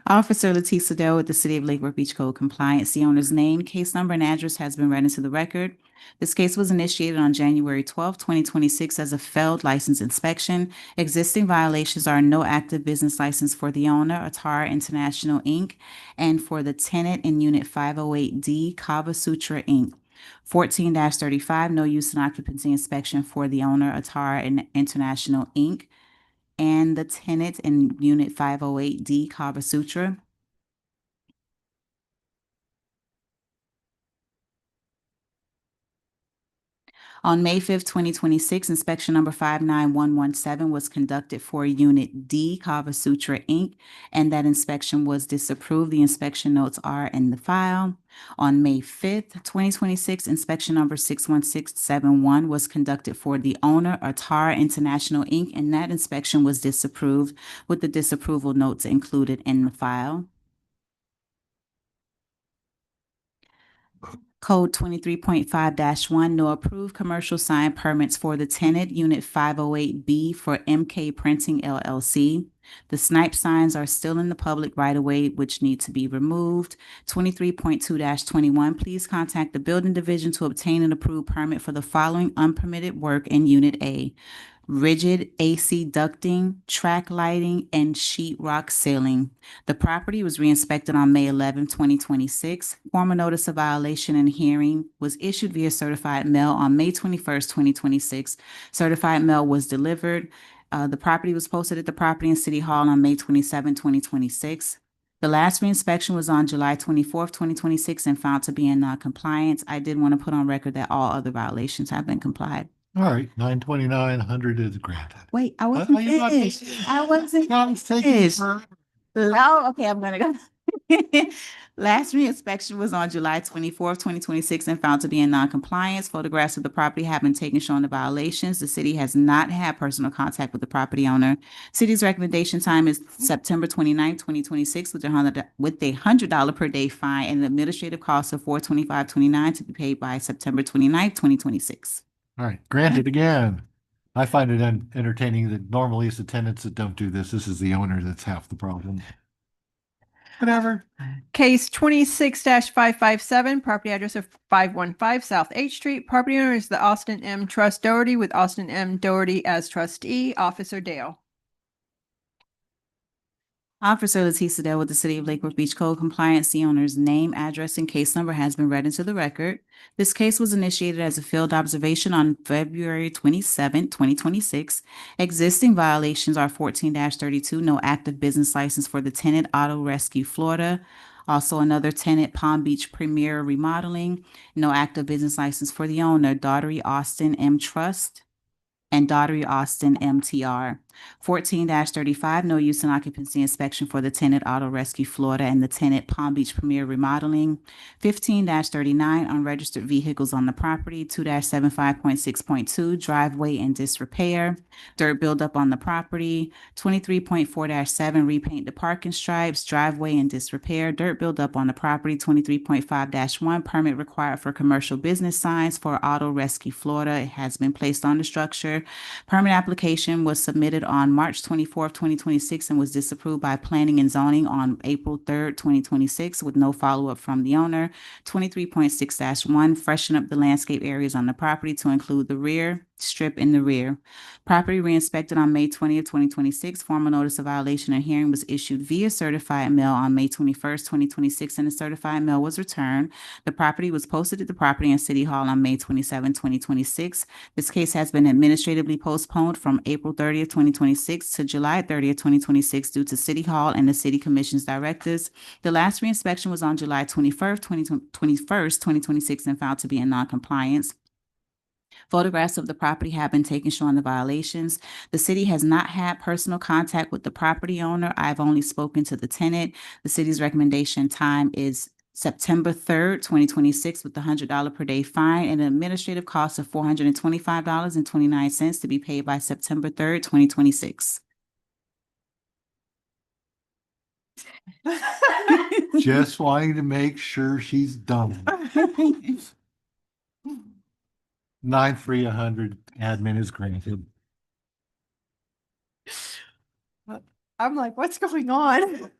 Officer Letisa Dell with the City of Lake Worth Beach Code Compliance. The owner's name, case number, and address has been read into the record. This case was initiated on January 12, 2026 as a failed license inspection. Existing violations are no active business license for the owner, Atara International, Inc., and for the tenant in Unit 508D, Kava Sutra, Inc. 14-35, no use and occupancy inspection for the owner, Atara International, Inc., and the tenant in Unit 508D, Kava Sutra. On May 5th, 2026, inspection number 59117 was conducted for Unit D, Kava Sutra, Inc., and that inspection was disapproved. The inspection notes are in the file. On May 5th, 2026, inspection number 61671 was conducted for the owner, Atara International, Inc., and that inspection was disapproved with the disapproval notes included in the file. Code 23.5-1, no approved commercial sign permits for the tenant, Unit 508B for MK Printing LLC. The snipe signs are still in the public right-of-way, which need to be removed. 23.2-21, please contact the building division to obtain an approved permit for the following unpermitted work in Unit A: rigid AC ducting, track lighting, and sheet rock ceiling. The property was re-inspected on May 11, 2026. Formal notice of violation and hearing was issued via certified mail on May 21st, 2026. Certified mail was delivered. The property was posted at the Property and City Hall on May 27, 2026. The last re-inspection was on July 24th, 2026, and found to be in non-compliance. I did want to put on record that all other violations have been complied. All right, 92900 is granted. Wait, I wasn't finished. I wasn't finished. Oh, okay, I'm gonna go. Last re-inspection was on July 24th, 2026, and found to be in non-compliance. Photographs of the property have been taken showing the violations. The city has not had personal contact with the property owner. City's recommendation time is September 29th, 2026, with a $100 per day fine and an administrative cost of $425.29 to be paid by September 29th, 2026. All right, granted again. I find it entertaining that normally it's the tenants that don't do this. This is the owner that's half the problem. Whatever. Case 26-557, property address of 515 South H Street. Property owner is the Austin M. Trust Doherty with Austin M. Doherty as trustee. Officer Dale. Officer Letisa Dell with the City of Lake Worth Beach Code Compliance. The owner's name, address, and case number has been read into the record. This case was initiated as a field observation on February 27, 2026. Existing violations are 14-32, no active business license for the tenant, Auto Rescue Florida. Also another tenant, Palm Beach Premier Remodeling. No active business license for the owner, Daughtery Austin M. Trust and Daughtery Austin MTR. 14-35, no use and occupancy inspection for the tenant, Auto Rescue Florida, and the tenant, Palm Beach Premier Remodeling. 15-39, unregistered vehicles on the property. 2-75.6.2, driveway and disrepair. Dirt buildup on the property. 23.4-7, repaint the parking stripes, driveway and disrepair. Dirt buildup on the property. 23.5-1, permit required for commercial business signs for Auto Rescue Florida. It has been placed on the structure. Permit application was submitted on March 24th, 2026, and was disapproved by Planning and Zoning on April 3rd, 2026, with no follow-up from the owner. 23.6-1, freshen up the landscape areas on the property to include the rear strip in the rear. Property re-inspected on May 20th, 2026. Formal notice of violation and hearing was issued via certified mail on May 21st, 2026, and the certified mail was returned. The property was posted at the Property and City Hall on May 27, 2026. This case has been administratively postponed from April 30th, 2026 to July 30th, 2026 due to City Hall and the City Commission's directives. The last re-inspection was on July 21st, 2026, and found to be in non-compliance. Photographs of the property have been taken showing the violations. The city has not had personal contact with the property owner. I've only spoken to the tenant. The city's recommendation time is September 3rd, 2026, with the $100 per day fine and an administrative cost of $425.29 to be paid by September 3rd, 2026. Just wanting to make sure she's done. 9-3-100 admin is granted. I'm like, what's going on?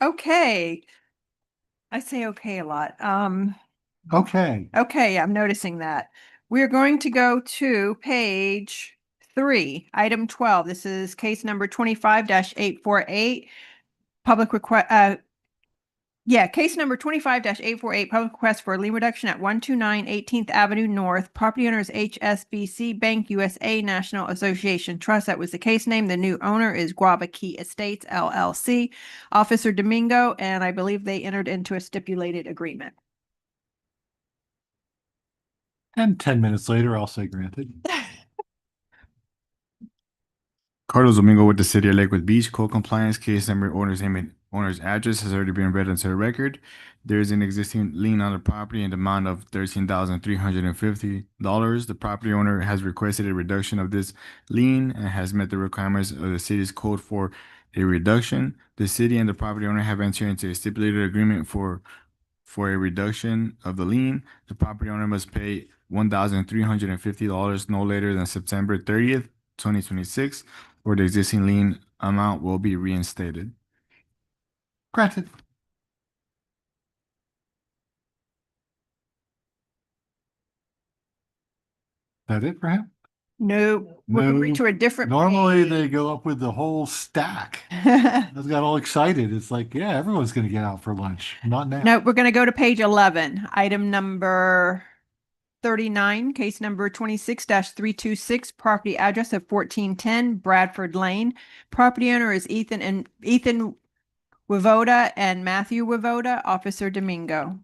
Okay. I say okay a lot. Okay. Okay, I'm noticing that. We're going to go to page 3, item 12. This is case number 25-848. Public request, case number 25-848, public request for a lien reduction at 129 18th Avenue North. Property owner is HSBC Bank USA National Association Trust. That was the case name. The new owner is Guava Key Estates LLC. Officer Domingo, and I believe they entered into a stipulated agreement. And 10 minutes later, I'll say granted. Carlos Domingo with the City of Lakewood Beach, code compliance, case number, owner's name and owner's address has already been read into the record. There is an existing lien on the property in the amount of $13,350. The property owner has requested a reduction of this lien and has met the requirements of the city's code for a reduction. The city and the property owner have entered into a stipulated agreement for a reduction of the lien. The property owner must pay $1,350 no later than September 30th, 2026, or the existing lien amount will be reinstated. Granted. That it for him? No, we're going to a different. Normally page. they go up with the whole stack. I got all excited. It's like, yeah, everyone's going to get out for lunch. Not now. No, we're going to go to page 11, item number 39, case number 26-326, property address of 1410 Bradford Lane. Property owner is Ethan Wivoda and Matthew Wivoda. Officer Domingo.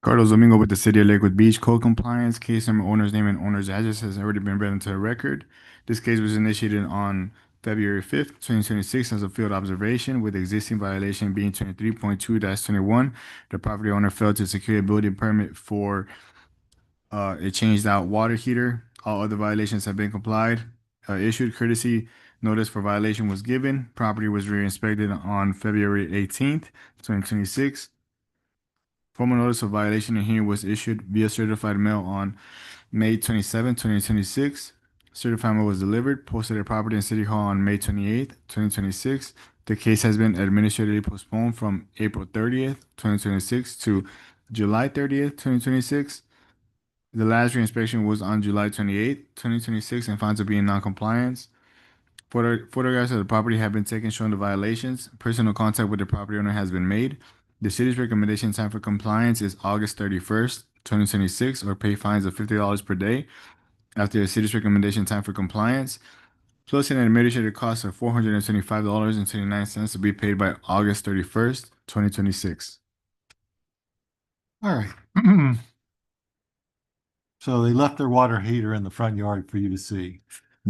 Carlos Domingo with the City of Lakewood Beach, code compliance, case number, owner's name and owner's address has already been read into the record. This case was initiated on February 5th, 2026 as a field observation, with existing violation being 23.2-21. The property owner failed to secure a building permit for a changed out water heater. All other violations have been complied. Issued courtesy notice for violation was given. Property was re-inspected on February 18th, 2026. Formal notice of violation and hearing was issued via certified mail on May 27, 2026. Certified mail was delivered, posted at property in City Hall on May 28, 2026. The case has been administratively postponed from April 30th, 2026 to July 30th, 2026. The last reinspection was on July 28, 2026 and found to be in non-compliance. Photographs of the property have been taken showing the violations. Personal contact with the property owner has been made. The city's recommendation time for compliance is August 31st, 2026, or pay fines of $50 per day after the city's recommendation time for compliance, plus an administrative cost of $475.29 to be paid by August 31st, 2026. All right. So they left their water heater in the front yard for you to see.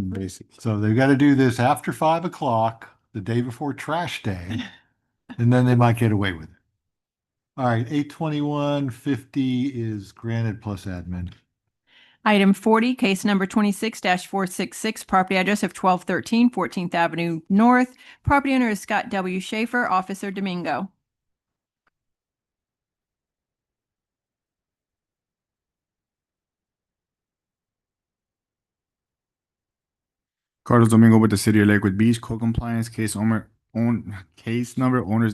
Basically. So they've got to do this after 5 o'clock, the day before trash day, and then they might get away with it. All right, 821.50 is granted plus admin. Item 40, case number 26-466, property address of 1213 14th Avenue North. Property owner is Scott W. Schaefer. Officer Domingo. Carlos Domingo with the City of Lakewood Beach, code compliance, case number, owner's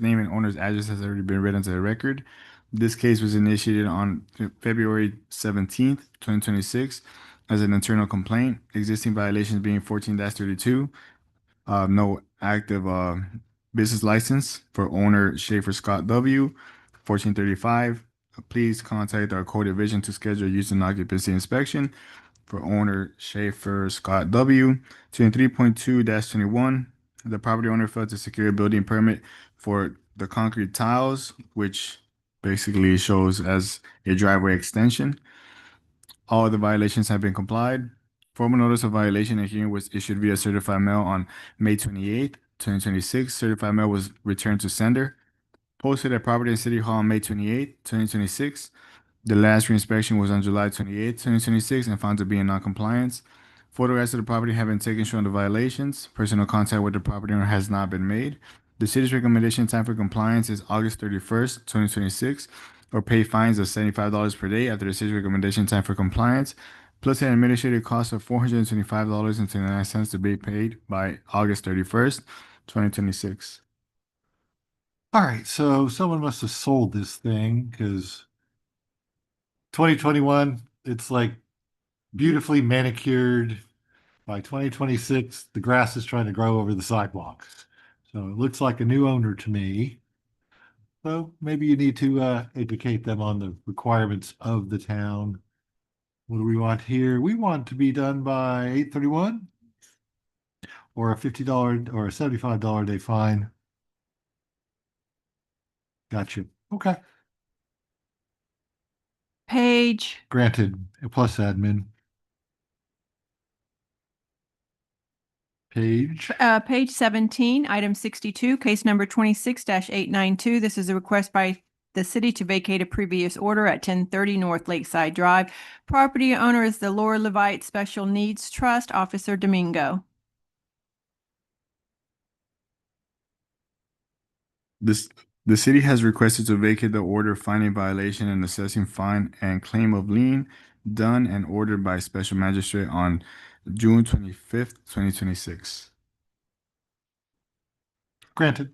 name and owner's address has already been read into the record. This case was initiated on February 17th, 2026 as an internal complaint. Existing violations being 14-32. No active business license for owner Schaefer Scott W. 1435. Please contact our code division to schedule use and occupancy inspection for owner Schaefer Scott W. 23.2-21. The property owner failed to secure a building permit for the concrete tiles, which basically shows as a driveway extension. All of the violations have been complied. Formal notice of violation and hearing was issued via certified mail on May 28th, 2026. Certified mail was returned to sender. Posted at Property and City Hall on May 28th, 2026. The last reinspection was on July 28th, 2026, and found to be in non-compliance. Photographs of the property have been taken showing the violations. Personal contact with the property owner has not been made. The city's recommendation time for compliance is August 31st, 2026, or pay fines of $75 per day after the city's recommendation time for compliance, plus an administrative cost of $425.29 to be paid by August 31st, 2026. All right, so someone must have sold this thing because 2021, it's like beautifully manicured. By 2026, the grass is trying to grow over the sidewalks. So it looks like a new owner to me. So maybe you need to educate them on the requirements of the town. What do we want here? We want to be done by 8/31 or a $50 or a $75 a day fine. Gotcha. Okay. Page, Granted, plus admin. Page 17, item 62, case number 26-892. This is a request by the city to vacate a previous order at 1030 North Lakeside Drive. Property owner is the Laura Levite Special Needs Trust, Officer Domingo. The city has requested to vacate the order finding violation and assessing fine and claim of lien done and ordered by special magistrate on June 25th, 2026. Granted.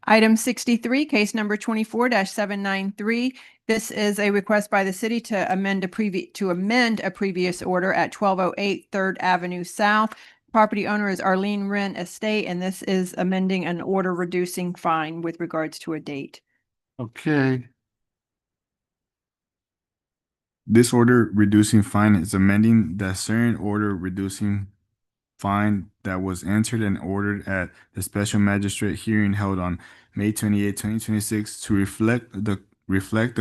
Item 63, case number 24-793. This is a request by the city to amend a previous order at 1208 3rd Avenue South. Property owner is Arlene Wren Estate, and this is amending an order reducing fine with regards to a date. Okay. This order reducing fine is amending the certain order reducing fine that was entered and ordered at the special magistrate hearing held on May 28, 2026 to reflect the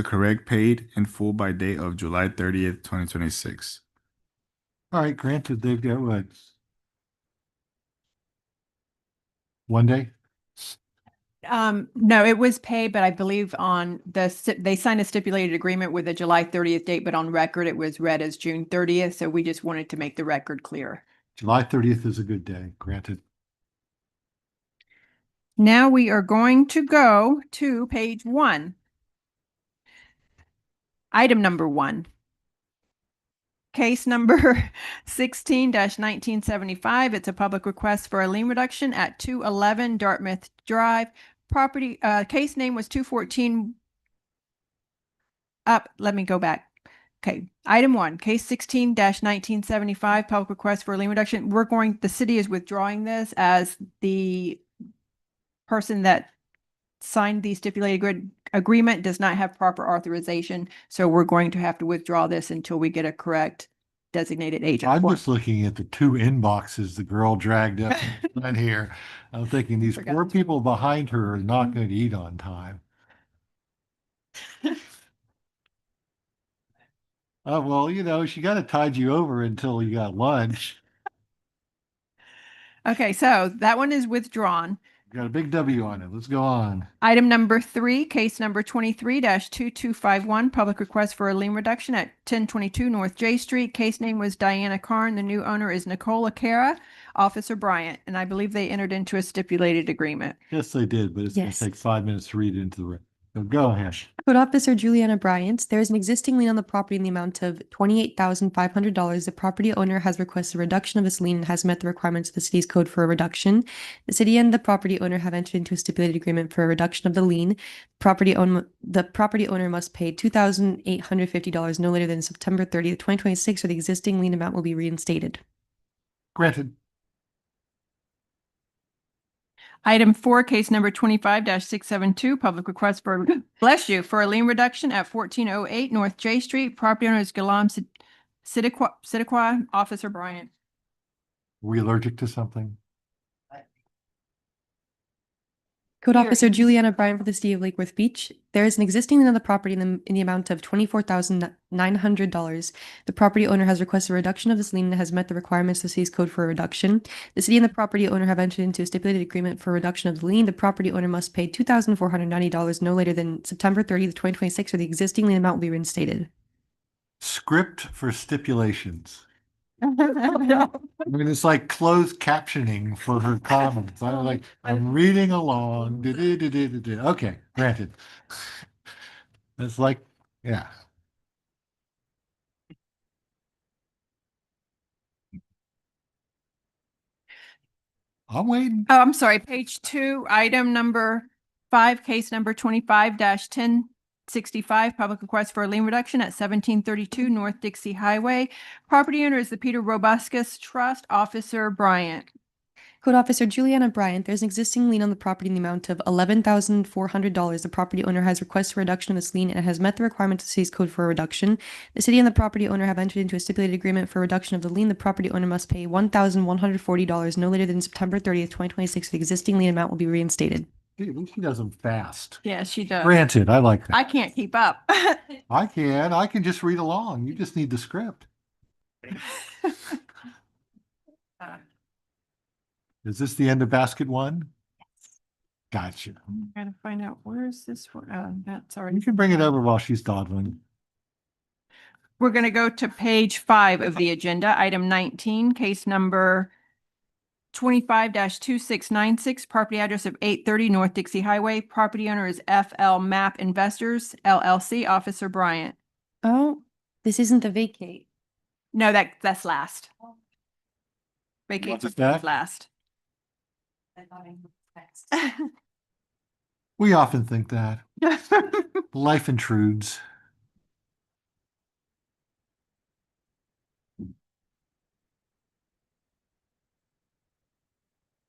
correct paid in full by date of July 30th, 2026. All right, granted, they've got what? 1 day? No, it was paid, but I believe they signed a stipulated agreement with a July 30th date, but on record it was read as June 30th. So we just wanted to make the record clear. July 30th is a good day, granted. Now we are going to go to page 1. Item number 1. Case number 16-1975. It's a public request for a lien reduction at 211 Dartmouth Drive. Property, case name was 214. Let me go back. Okay, item 1, case 16-1975, public request for a lien reduction. The city is withdrawing this as the person that signed the stipulated agreement does not have proper authorization. So we're going to have to withdraw this until we get a correct designated agent. I'm just looking at the 2 inboxes the girl dragged up in here. I'm thinking these poor people behind her are not going to eat on time. Oh, well, she got to tide you over until you got lunch. Okay, so that one is withdrawn. Got a big W on it. Let's go on. Item number 3, case number 23-2251, public request for a lien reduction at 1022 North J Street. Case name was Diana Karn. The new owner is Nicole Acara, Officer Bryant, and I believe they entered into a stipulated agreement. Yes, they did, but it's going to take 5 minutes to read it into the record. So go ahead. Code Officer Juliana Bryant, there is an existing lien on the property in the amount of $28,500. The property owner has requested a reduction of this lien and has met the requirements of the city's code for a reduction. The city and the property owner have entered into a stipulated agreement for a reduction of the lien. The property owner must pay $2,850 no later than September 30th, 2026, or the existing lien amount will be reinstated. Granted. Item 4, case number 25-672, public request for a lien reduction at 1408 North J Street. Property owner is Galam Siddiqua, Officer Bryant. Were we allergic to something? Code Here. Officer Juliana Bryan for the City of Lake Worth Beach. There is an existing lien on the property in the amount of $24,900. The property owner has requested a reduction of this lien and has met the requirements of the city's code for a reduction. The city and the property owner have entered into a stipulated agreement for a reduction of the lien. The property owner must pay $2,490 no later than September 30th, 2026, or the existing lien amount will be reinstated. Script for stipulations. I mean, it's like closed captioning for her comments. I'm like, I'm reading along. Okay, granted. It's like, yeah. I'm waiting. Oh, I'm sorry, page 2, item number 5, case number 25-1065, public request for a lien reduction at 1732 North Dixie Highway. Property owner is the Peter Robuscus Trust, Officer Bryant. Code Officer Juliana Bryant, there's an existing lien on the property in the amount of $11,400. The property owner has requested a reduction of this lien and has met the requirements of the city's code for a reduction. The city and the property owner have entered into a stipulated agreement for a reduction of the lien. The property owner must pay $1,140 no later than September 30th, 2026. The existing lien amount will be reinstated. At least she does them fast. Yeah, she does. Granted, I like that. I can't keep up. I can just read along. You just need the script. Is this the end of basket 1? Gotcha. I'm trying to find out where is this one? Oh, that's already. You can bring it over while she's dawdling. We're going to go to page 5 of the agenda, item 19, case number 25-2696, property address of 830 North Dixie Highway. Property owner is FL Map Investors, LLC, Officer Bryant. Oh, this isn't the vacate. No, that's last. Vacate What's was that? last. We often think that. Life intrudes.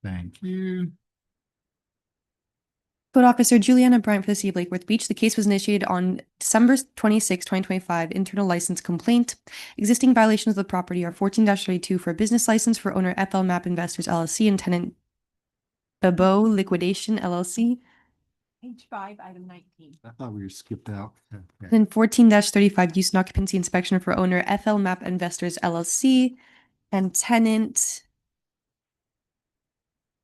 Thank you. Code Officer Juliana Bryant for the City of Lake Worth Beach. The case was initiated on December 26, 2025. Internal license complaint. Existing violations of the property are 14-32 for a business license for owner FL Map Investors LLC and tenant Babo Liquidation LLC. Page 5, item 19. I thought we were skipped out. Okay. Then 14-35 use and occupancy inspection for owner FL Map Investors LLC and tenant.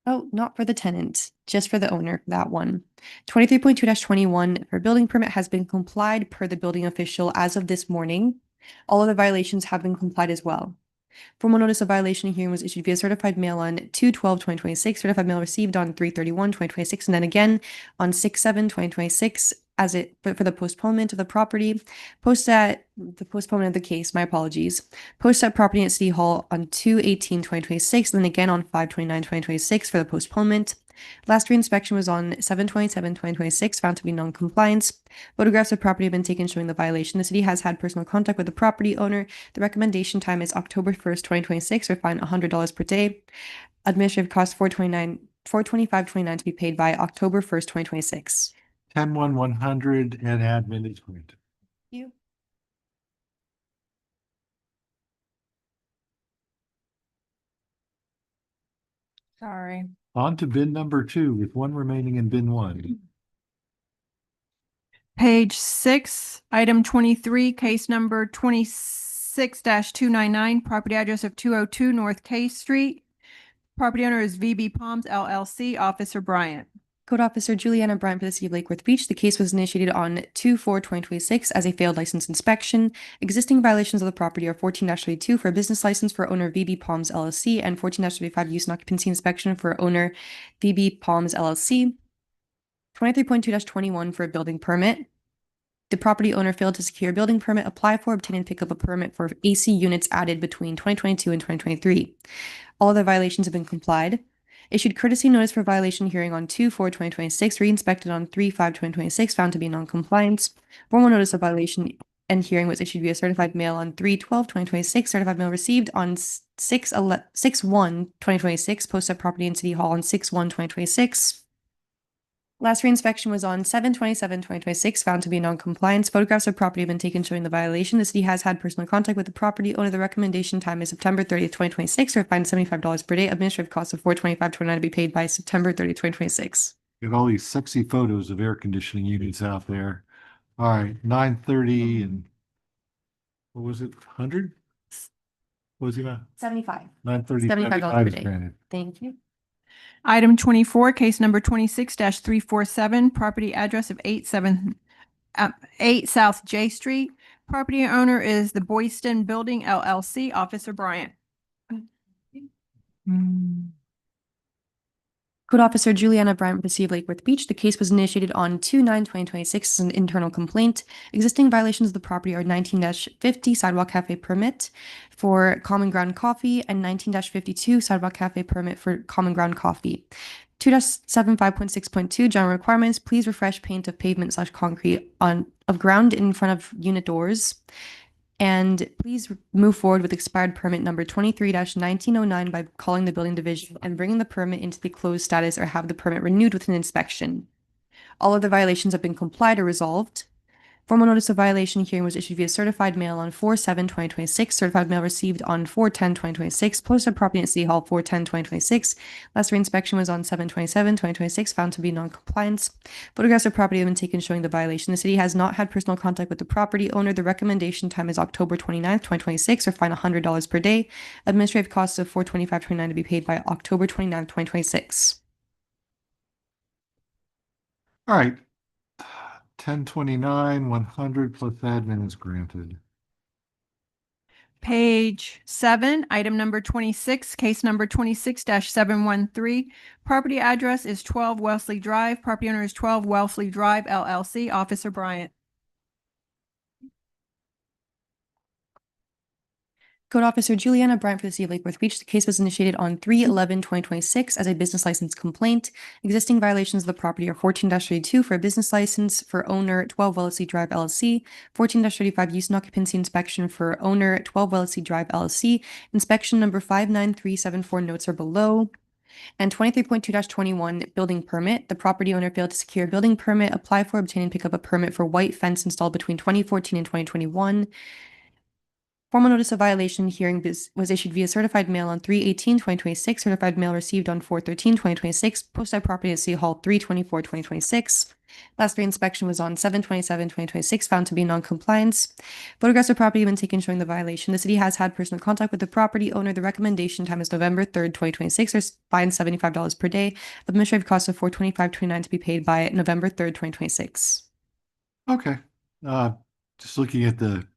Oh, not for the tenant, just for the owner, that one. 23.2-21 for building permit has been complied per the building official as of this morning. All of the violations have been complied as well. Formal notice of violation hearing was issued via certified mail on 2/12/2026, certified mail received on 3/31/2026, and then again on 6/7/2026 as for the postponement of the property. Post at the postponement of the case, my apologies. Post at property at City Hall on 2/18/2026, and then again on 5/29/2026 for the postponement. Last reinspection was on 7/27/2026, found to be non-compliance. Photographs of property have been taken showing the violation. The city has had personal contact with the property owner. The recommendation time is October 1st, 2026, or fine $100 per day. Administrative cost $425.29 to be paid by October 1st, 2026. 10-100 and admin is granted. You. Sorry. On to bin number 2 with 1 remaining in bin 1. Page 6, item 23, case number 26-299, property address of 202 North K Street. Property owner is VB Palms LLC, Officer Bryant. Code Officer Juliana Bryant for the City of Lake Worth Beach. The case was initiated on 2/4/2026 as a failed license inspection. Existing violations of the property are 14-32 for a business license for owner VB Palms LLC and 14-35 use and occupancy inspection for owner VB Palms LLC. 23.2-21 for a building permit. The property owner failed to secure a building permit, apply for, obtain, and pick up a permit for AC units added between 2022 and 2023. All other violations have been complied. Issued courtesy notice for violation hearing on 2/4/2026, re-inspected on 3/5/2026, found to be non-compliance. Formal notice of violation and hearing was issued via certified mail on 3/12/2026, certified mail received on 6/1/2026, post at property in City Hall on 6/1/2026. Last reinspection was on 7/27/2026, found to be non-compliance. Photographs of property have been taken showing the violation. The city has had personal contact with the property owner. The recommendation time is September 30th, 2026, or fine $75 per day. Administrative cost of $425.29 to be paid by September 30th, 2026. Got all these sexy photos of air conditioning units out there. All right, 9:30 and what was it, 100? What was the amount? 75. 9:30. $75 per day. Granted. Thank you. Item 24, case number 26-347, property address of 8 South J Street. Property owner is the Boyston Building LLC. Officer Bryant. Code Officer Juliana Bryant with the City of Lake Worth Beach. The case was initiated on 2/9/2026 as an internal complaint. Existing violations of the property are 19-50 Sidewalk Cafe permit for Common Ground Coffee and 19-52 Sidewalk Cafe permit for Common Ground Coffee. 2-75.6.2 general requirements. Please refresh paint of pavement/concrete of ground in front of unit doors. And please move forward with expired permit number 23-1909 by calling the building division and bringing the permit into the closed status or have the permit renewed with an inspection. All of the violations have been complied or resolved. Formal notice of violation hearing was issued via certified mail on 4/7/2026. Certified mail received on 4/10/2026. Posted property at City Hall 4/10/2026. Last reinspection was on 7/27/2026. Found to be non-compliance. Photographs of property have been taken showing the violation. The city has not had personal contact with the property owner. The recommendation time is October 29th, 2026, or fine $100 per day. Administrative costs of $425.29 to be paid by October 29th, 2026. All right. 1029, 100 plus admin is granted. Page 7, item number 26, case number 26-713. Property address is 12 Wellesley Drive. Property owner is 12 Wellesley Drive LLC. Officer Bryant. Code Officer Juliana Bryant for the City of Lake Worth Beach. The case was initiated on 3/11/2026 as a business license complaint. Existing violations of the property are 14-32 for a business license for owner 12 Wellesley Drive LLC, 14-35 use and occupancy inspection for owner 12 Wellesley Drive LLC. Inspection number 59374 notes are below. And 23.2-21 building permit. The property owner failed to secure a building permit, apply for, obtain, and pick up a permit for white fence installed between 2014 and 2021. Formal notice of violation hearing was issued via certified mail on 3/18/2026. Certified mail received on 4/13/2026. Posted property at City Hall 3/24/2026. Last reinspection was on 7/27/2026. Found to be in non-compliance. Photographs of property have been taken showing the violation. The city has had personal contact with the property owner. The recommendation time is November 3rd, 2026, or fine $75 per day. Administrative cost of $425.29 to be paid by November 3rd, 2026. Okay. Just looking at the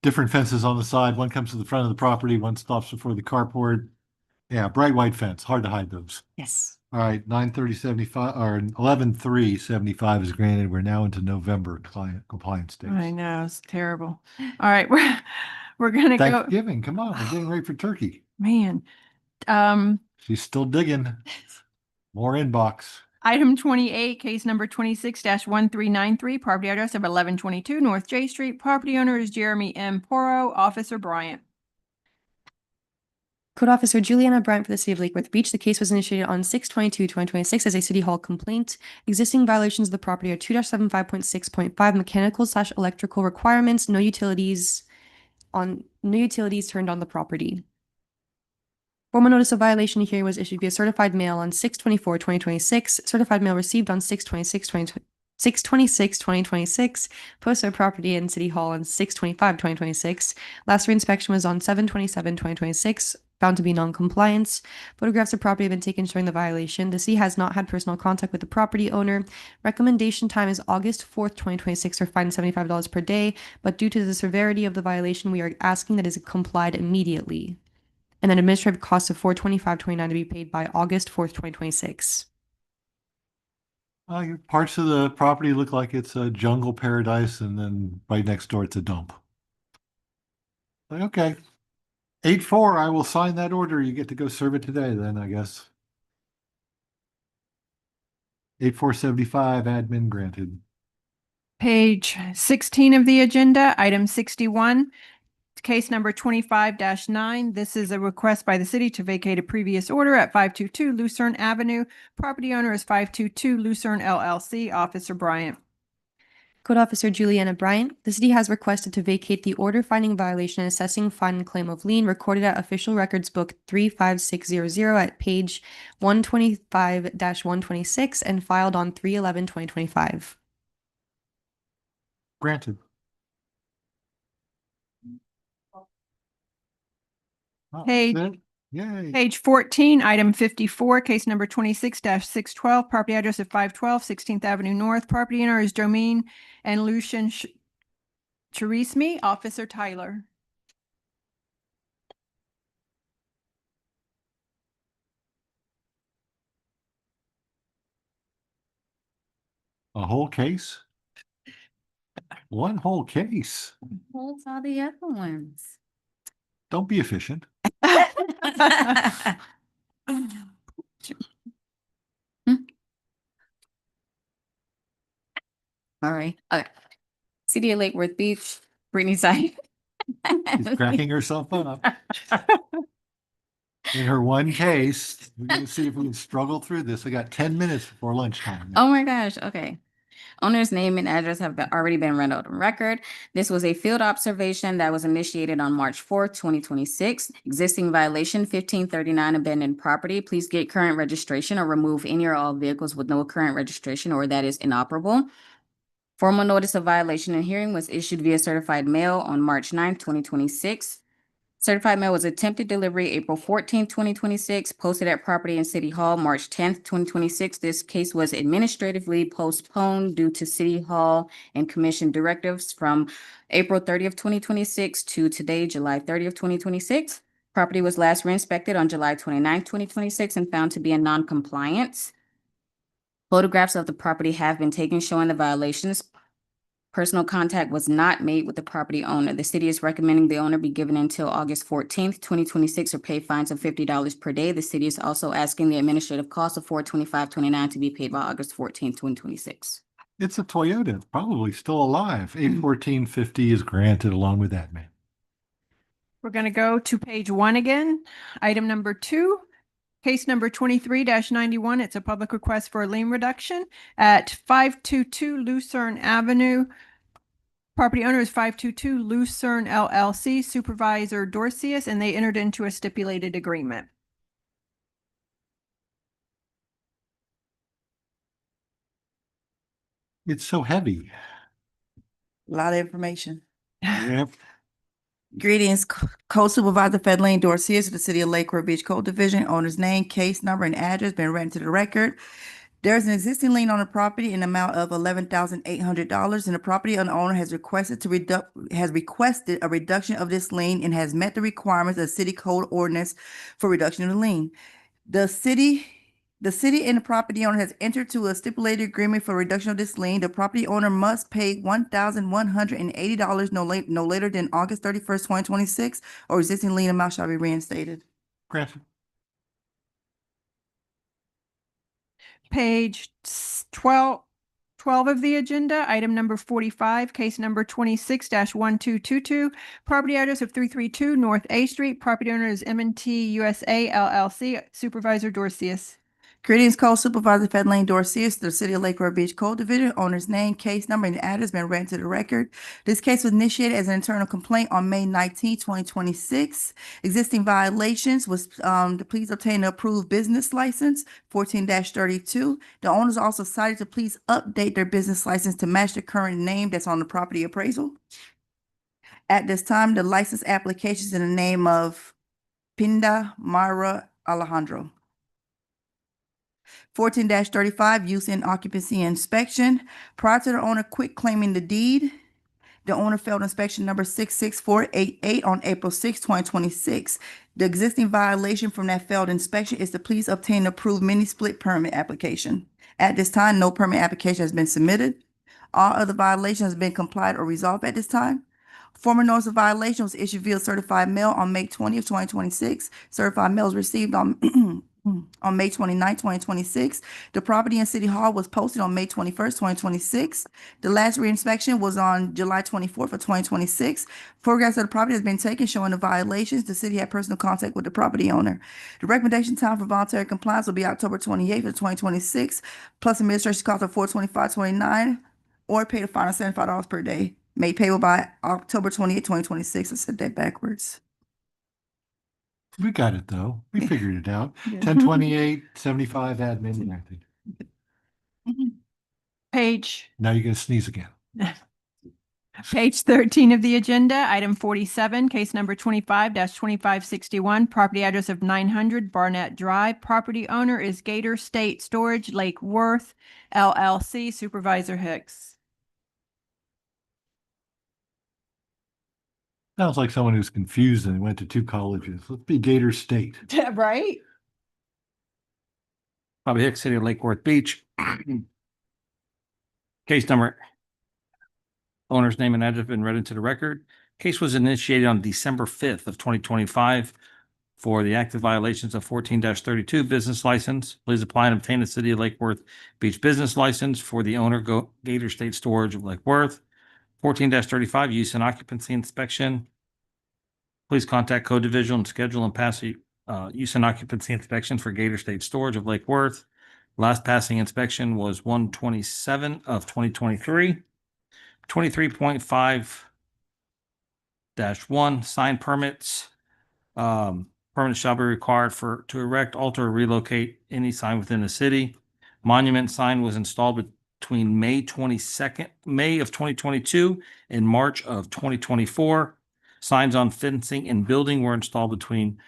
different fences on the side. One comes to the front of the property, one stops before the carport. Yeah, bright white fence, hard to hide those. Yes. All right, 9/30/75 or 11/3/75 is granted. We're now into November compliance days. I know, it's terrible. All right, we're gonna go. Thanksgiving, come on, we're getting ready for turkey. Man. She's still digging. More inbox. Item 28, case number 26-1393, property address of 1122 North J Street. Property owner is Jeremy M. Porro. Officer Bryant. Code Officer Juliana Bryant for the City of Lake Worth Beach. The case was initiated on 6/22/2026 as a City Hall complaint. Existing violations of the property are 2-75.6.5 mechanical/electrical requirements, no utilities turned on the property. Formal notice of violation hearing was issued via certified mail on 6/24/2026. Certified mail received on 6/26/2026. Posted property in City Hall on 6/25/2026. Last reinspection was on 7/27/2026. Found to be non-compliance. Photographs of property have been taken showing the violation. The city has not had personal contact with the property owner. Recommendation time is August 4th, 2026, or fine $75 per day. But due to the severity of the violation, we are asking that it is complied immediately. And then administrative costs of $425.29 to be paid by August 4th, 2026. Parts of the property look like it's a jungle paradise, and then right next door it's a dump. Okay. 8/4, I will sign that order. You get to go serve it today then, I guess. 8/4/75, admin granted. Page 16 of the agenda, item 61. Case number 25-9. This is a request by the city to vacate a previous order at 522 Lucerne Avenue. Property owner is 522 Lucerne LLC. Officer Bryant. Code Officer Juliana Bryant, the city has requested to vacate the order finding violation and assessing fine and claim of lien recorded at Official Records Book 35600 at page 125-126 and filed on 3/11/2025. Granted. Page, Yay. page 14, item 54, case number 26-612, property address of 512 16th Avenue North. Property owner is Domine and Lucian Charisme. Officer Tyler. A whole case? One whole case. What's all the other ones? Don't be efficient. All right. Okay. City of Lake Worth Beach, Brittany Side. She's cracking herself up. In her one case, we're going to see if we can struggle through this. We got 10 minutes before lunchtime. Oh my gosh. Okay. Owner's name and address have already been read out on record. This was a field observation that was initiated on March 4th, 2026. Existing violation 1539 abandoned property. Please get current registration or remove any or all vehicles with no current registration or that is inoperable. Formal notice of violation and hearing was issued via certified mail on March 9th, 2026. Certified mail was attempted delivery April 14th, 2026, posted at Property and City Hall, March 10th, 2026. This case was administratively postponed due to City Hall and Commission directives from April 30th, 2026 to today, July 30th, 2026. Property was last re-inspected on July 29th, 2026 and found to be in non-compliance. Photographs of the property have been taken showing the violations. Personal contact was not made with the property owner. The city is recommending the owner be given until August 14th, 2026 or pay fines of $50 per day. The city is also asking the administrative cost of $425.29 to be paid by August 14th, 2026. It's a Toyota, probably still alive. 81450 is granted along with that man. We're going to go to page 1 again. Item number 2. Case number 23-91. It's a public request for a lien reduction at 522 Lucerne Avenue. Property owner is 522 Lucerne LLC, Supervisor Dorcius, and they entered into a stipulated agreement. It's so heavy. A lot of information. Yep. Greetings, Co-Supervisor Fedlane Dorcius of the City of Lake Worth Beach Code Division. Owner's name, case number, and address been read into the record. There is an existing lien on the property in the amount of $11,800, and the property owner has requested a reduction of this lien and has met the requirements of City Code ordinance for reduction of the lien. The city and the property owner has entered to a stipulated agreement for reduction of this lien. The property owner must pay $1,180 no later than August 31st, 2026, or existing lien amount shall be reinstated. Granted. Page 12 of the agenda, item number 45, case number 26-1222, property address of 332 North A Street. Property owner is M&T USA LLC, Supervisor Dorcius. Greetings, Co-Supervisor Fedlane Dorcius, the City of Lake Worth Beach Code Division. Owner's name, case number, and address been read to the record. This case was initiated as an internal complaint on May 19, 2026. Existing violations was to please obtain an approved business license, 14-32. The owners also cited to please update their business license to match the current name that's on the property appraisal. At this time, the license application is in the name of Pinda Mara Alejandro. 14-35, use and occupancy inspection. Prior to the owner quit claiming the deed, the owner failed inspection number 66488 on April 6, 2026. The existing violation from that failed inspection is to please obtain an approved mini split permit application. At this time, no permit application has been submitted. All other violations have been complied or resolved at this time. Formal notice of violation was issued via certified mail on May 20th, 2026. Certified mail was received on May 29, 2026. The property in City Hall was posted on May 21st, 2026. The last reinspection was on July 24th of 2026. Photographs of the property has been taken showing the violations. The city had personal contact with the property owner. The recommendation time for voluntary compliance will be October 28th of 2026, plus administration cost of $425.29. or pay the final $75 per day, made payable by October 28, 2026. I said that backwards. We got it though. We figured it out. Yeah. 1028.75 admin granted. Page Now you're gonna sneeze again. Page 13 of the agenda, item 47, case number 25-2561, property address of 900 Barnett Drive. Property owner is Gator State Storage, Lake Worth, LLC. Supervisor Hicks. Sounds like someone who's confused and went to two colleges. Let's be Gator State. Right? Bobby Hicks, City of Lake Worth Beach. Case number, owner's name and address have been read into the record. Case was initiated on December 5th of 2025 for the active violations of 14-32 business license. Please apply and obtain the City of Lake Worth Beach business license for the owner, Gator State Storage of Lake Worth. 14-35 use and occupancy inspection. Please contact Code Division and schedule and pass use and occupancy inspection for Gator State Storage of Lake Worth. Last passing inspection was 1/27 of 2023. 23.5-1 sign permits. Permits shall be required to erect, alter, or relocate any sign within the city. Monument sign was installed between May of 2022 and March of 2024. Signs on fencing and building were installed between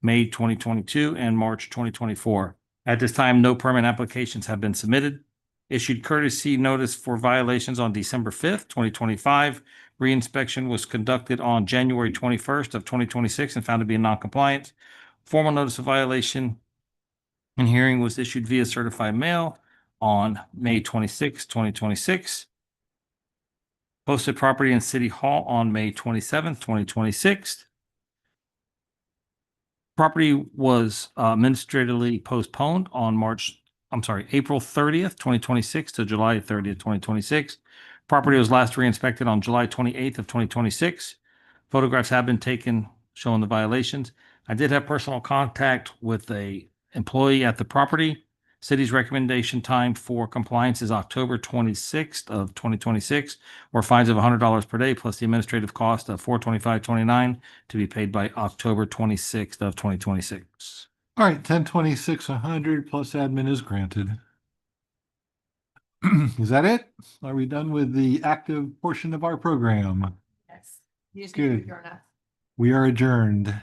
May 2022 and March 2024. At this time, no permit applications have been submitted. Issued courtesy notice for violations on December 5th, 2025. Reinspection was conducted on January 21st of 2026 and found to be in non-compliance. Formal notice of violation and hearing was issued via certified mail on May 26, 2026. Posted property in City Hall on May 27th, 2026. Property was administratively postponed on April 30th, 2026 to July 30th, 2026. Property was last re-inspected on July 28th of 2026. Photographs have been taken showing the violations. I did have personal contact with a employee at the property. City's recommendation time for compliance is October 26th of 2026, or fines of $100 per day plus the administrative cost of $425.29 to be paid by October 26th of 2026. All right, 1026.100 plus admin is granted. Is that it? Are we done with the active portion of our program? Yes. You just Good. need to adjourn us. We are adjourned.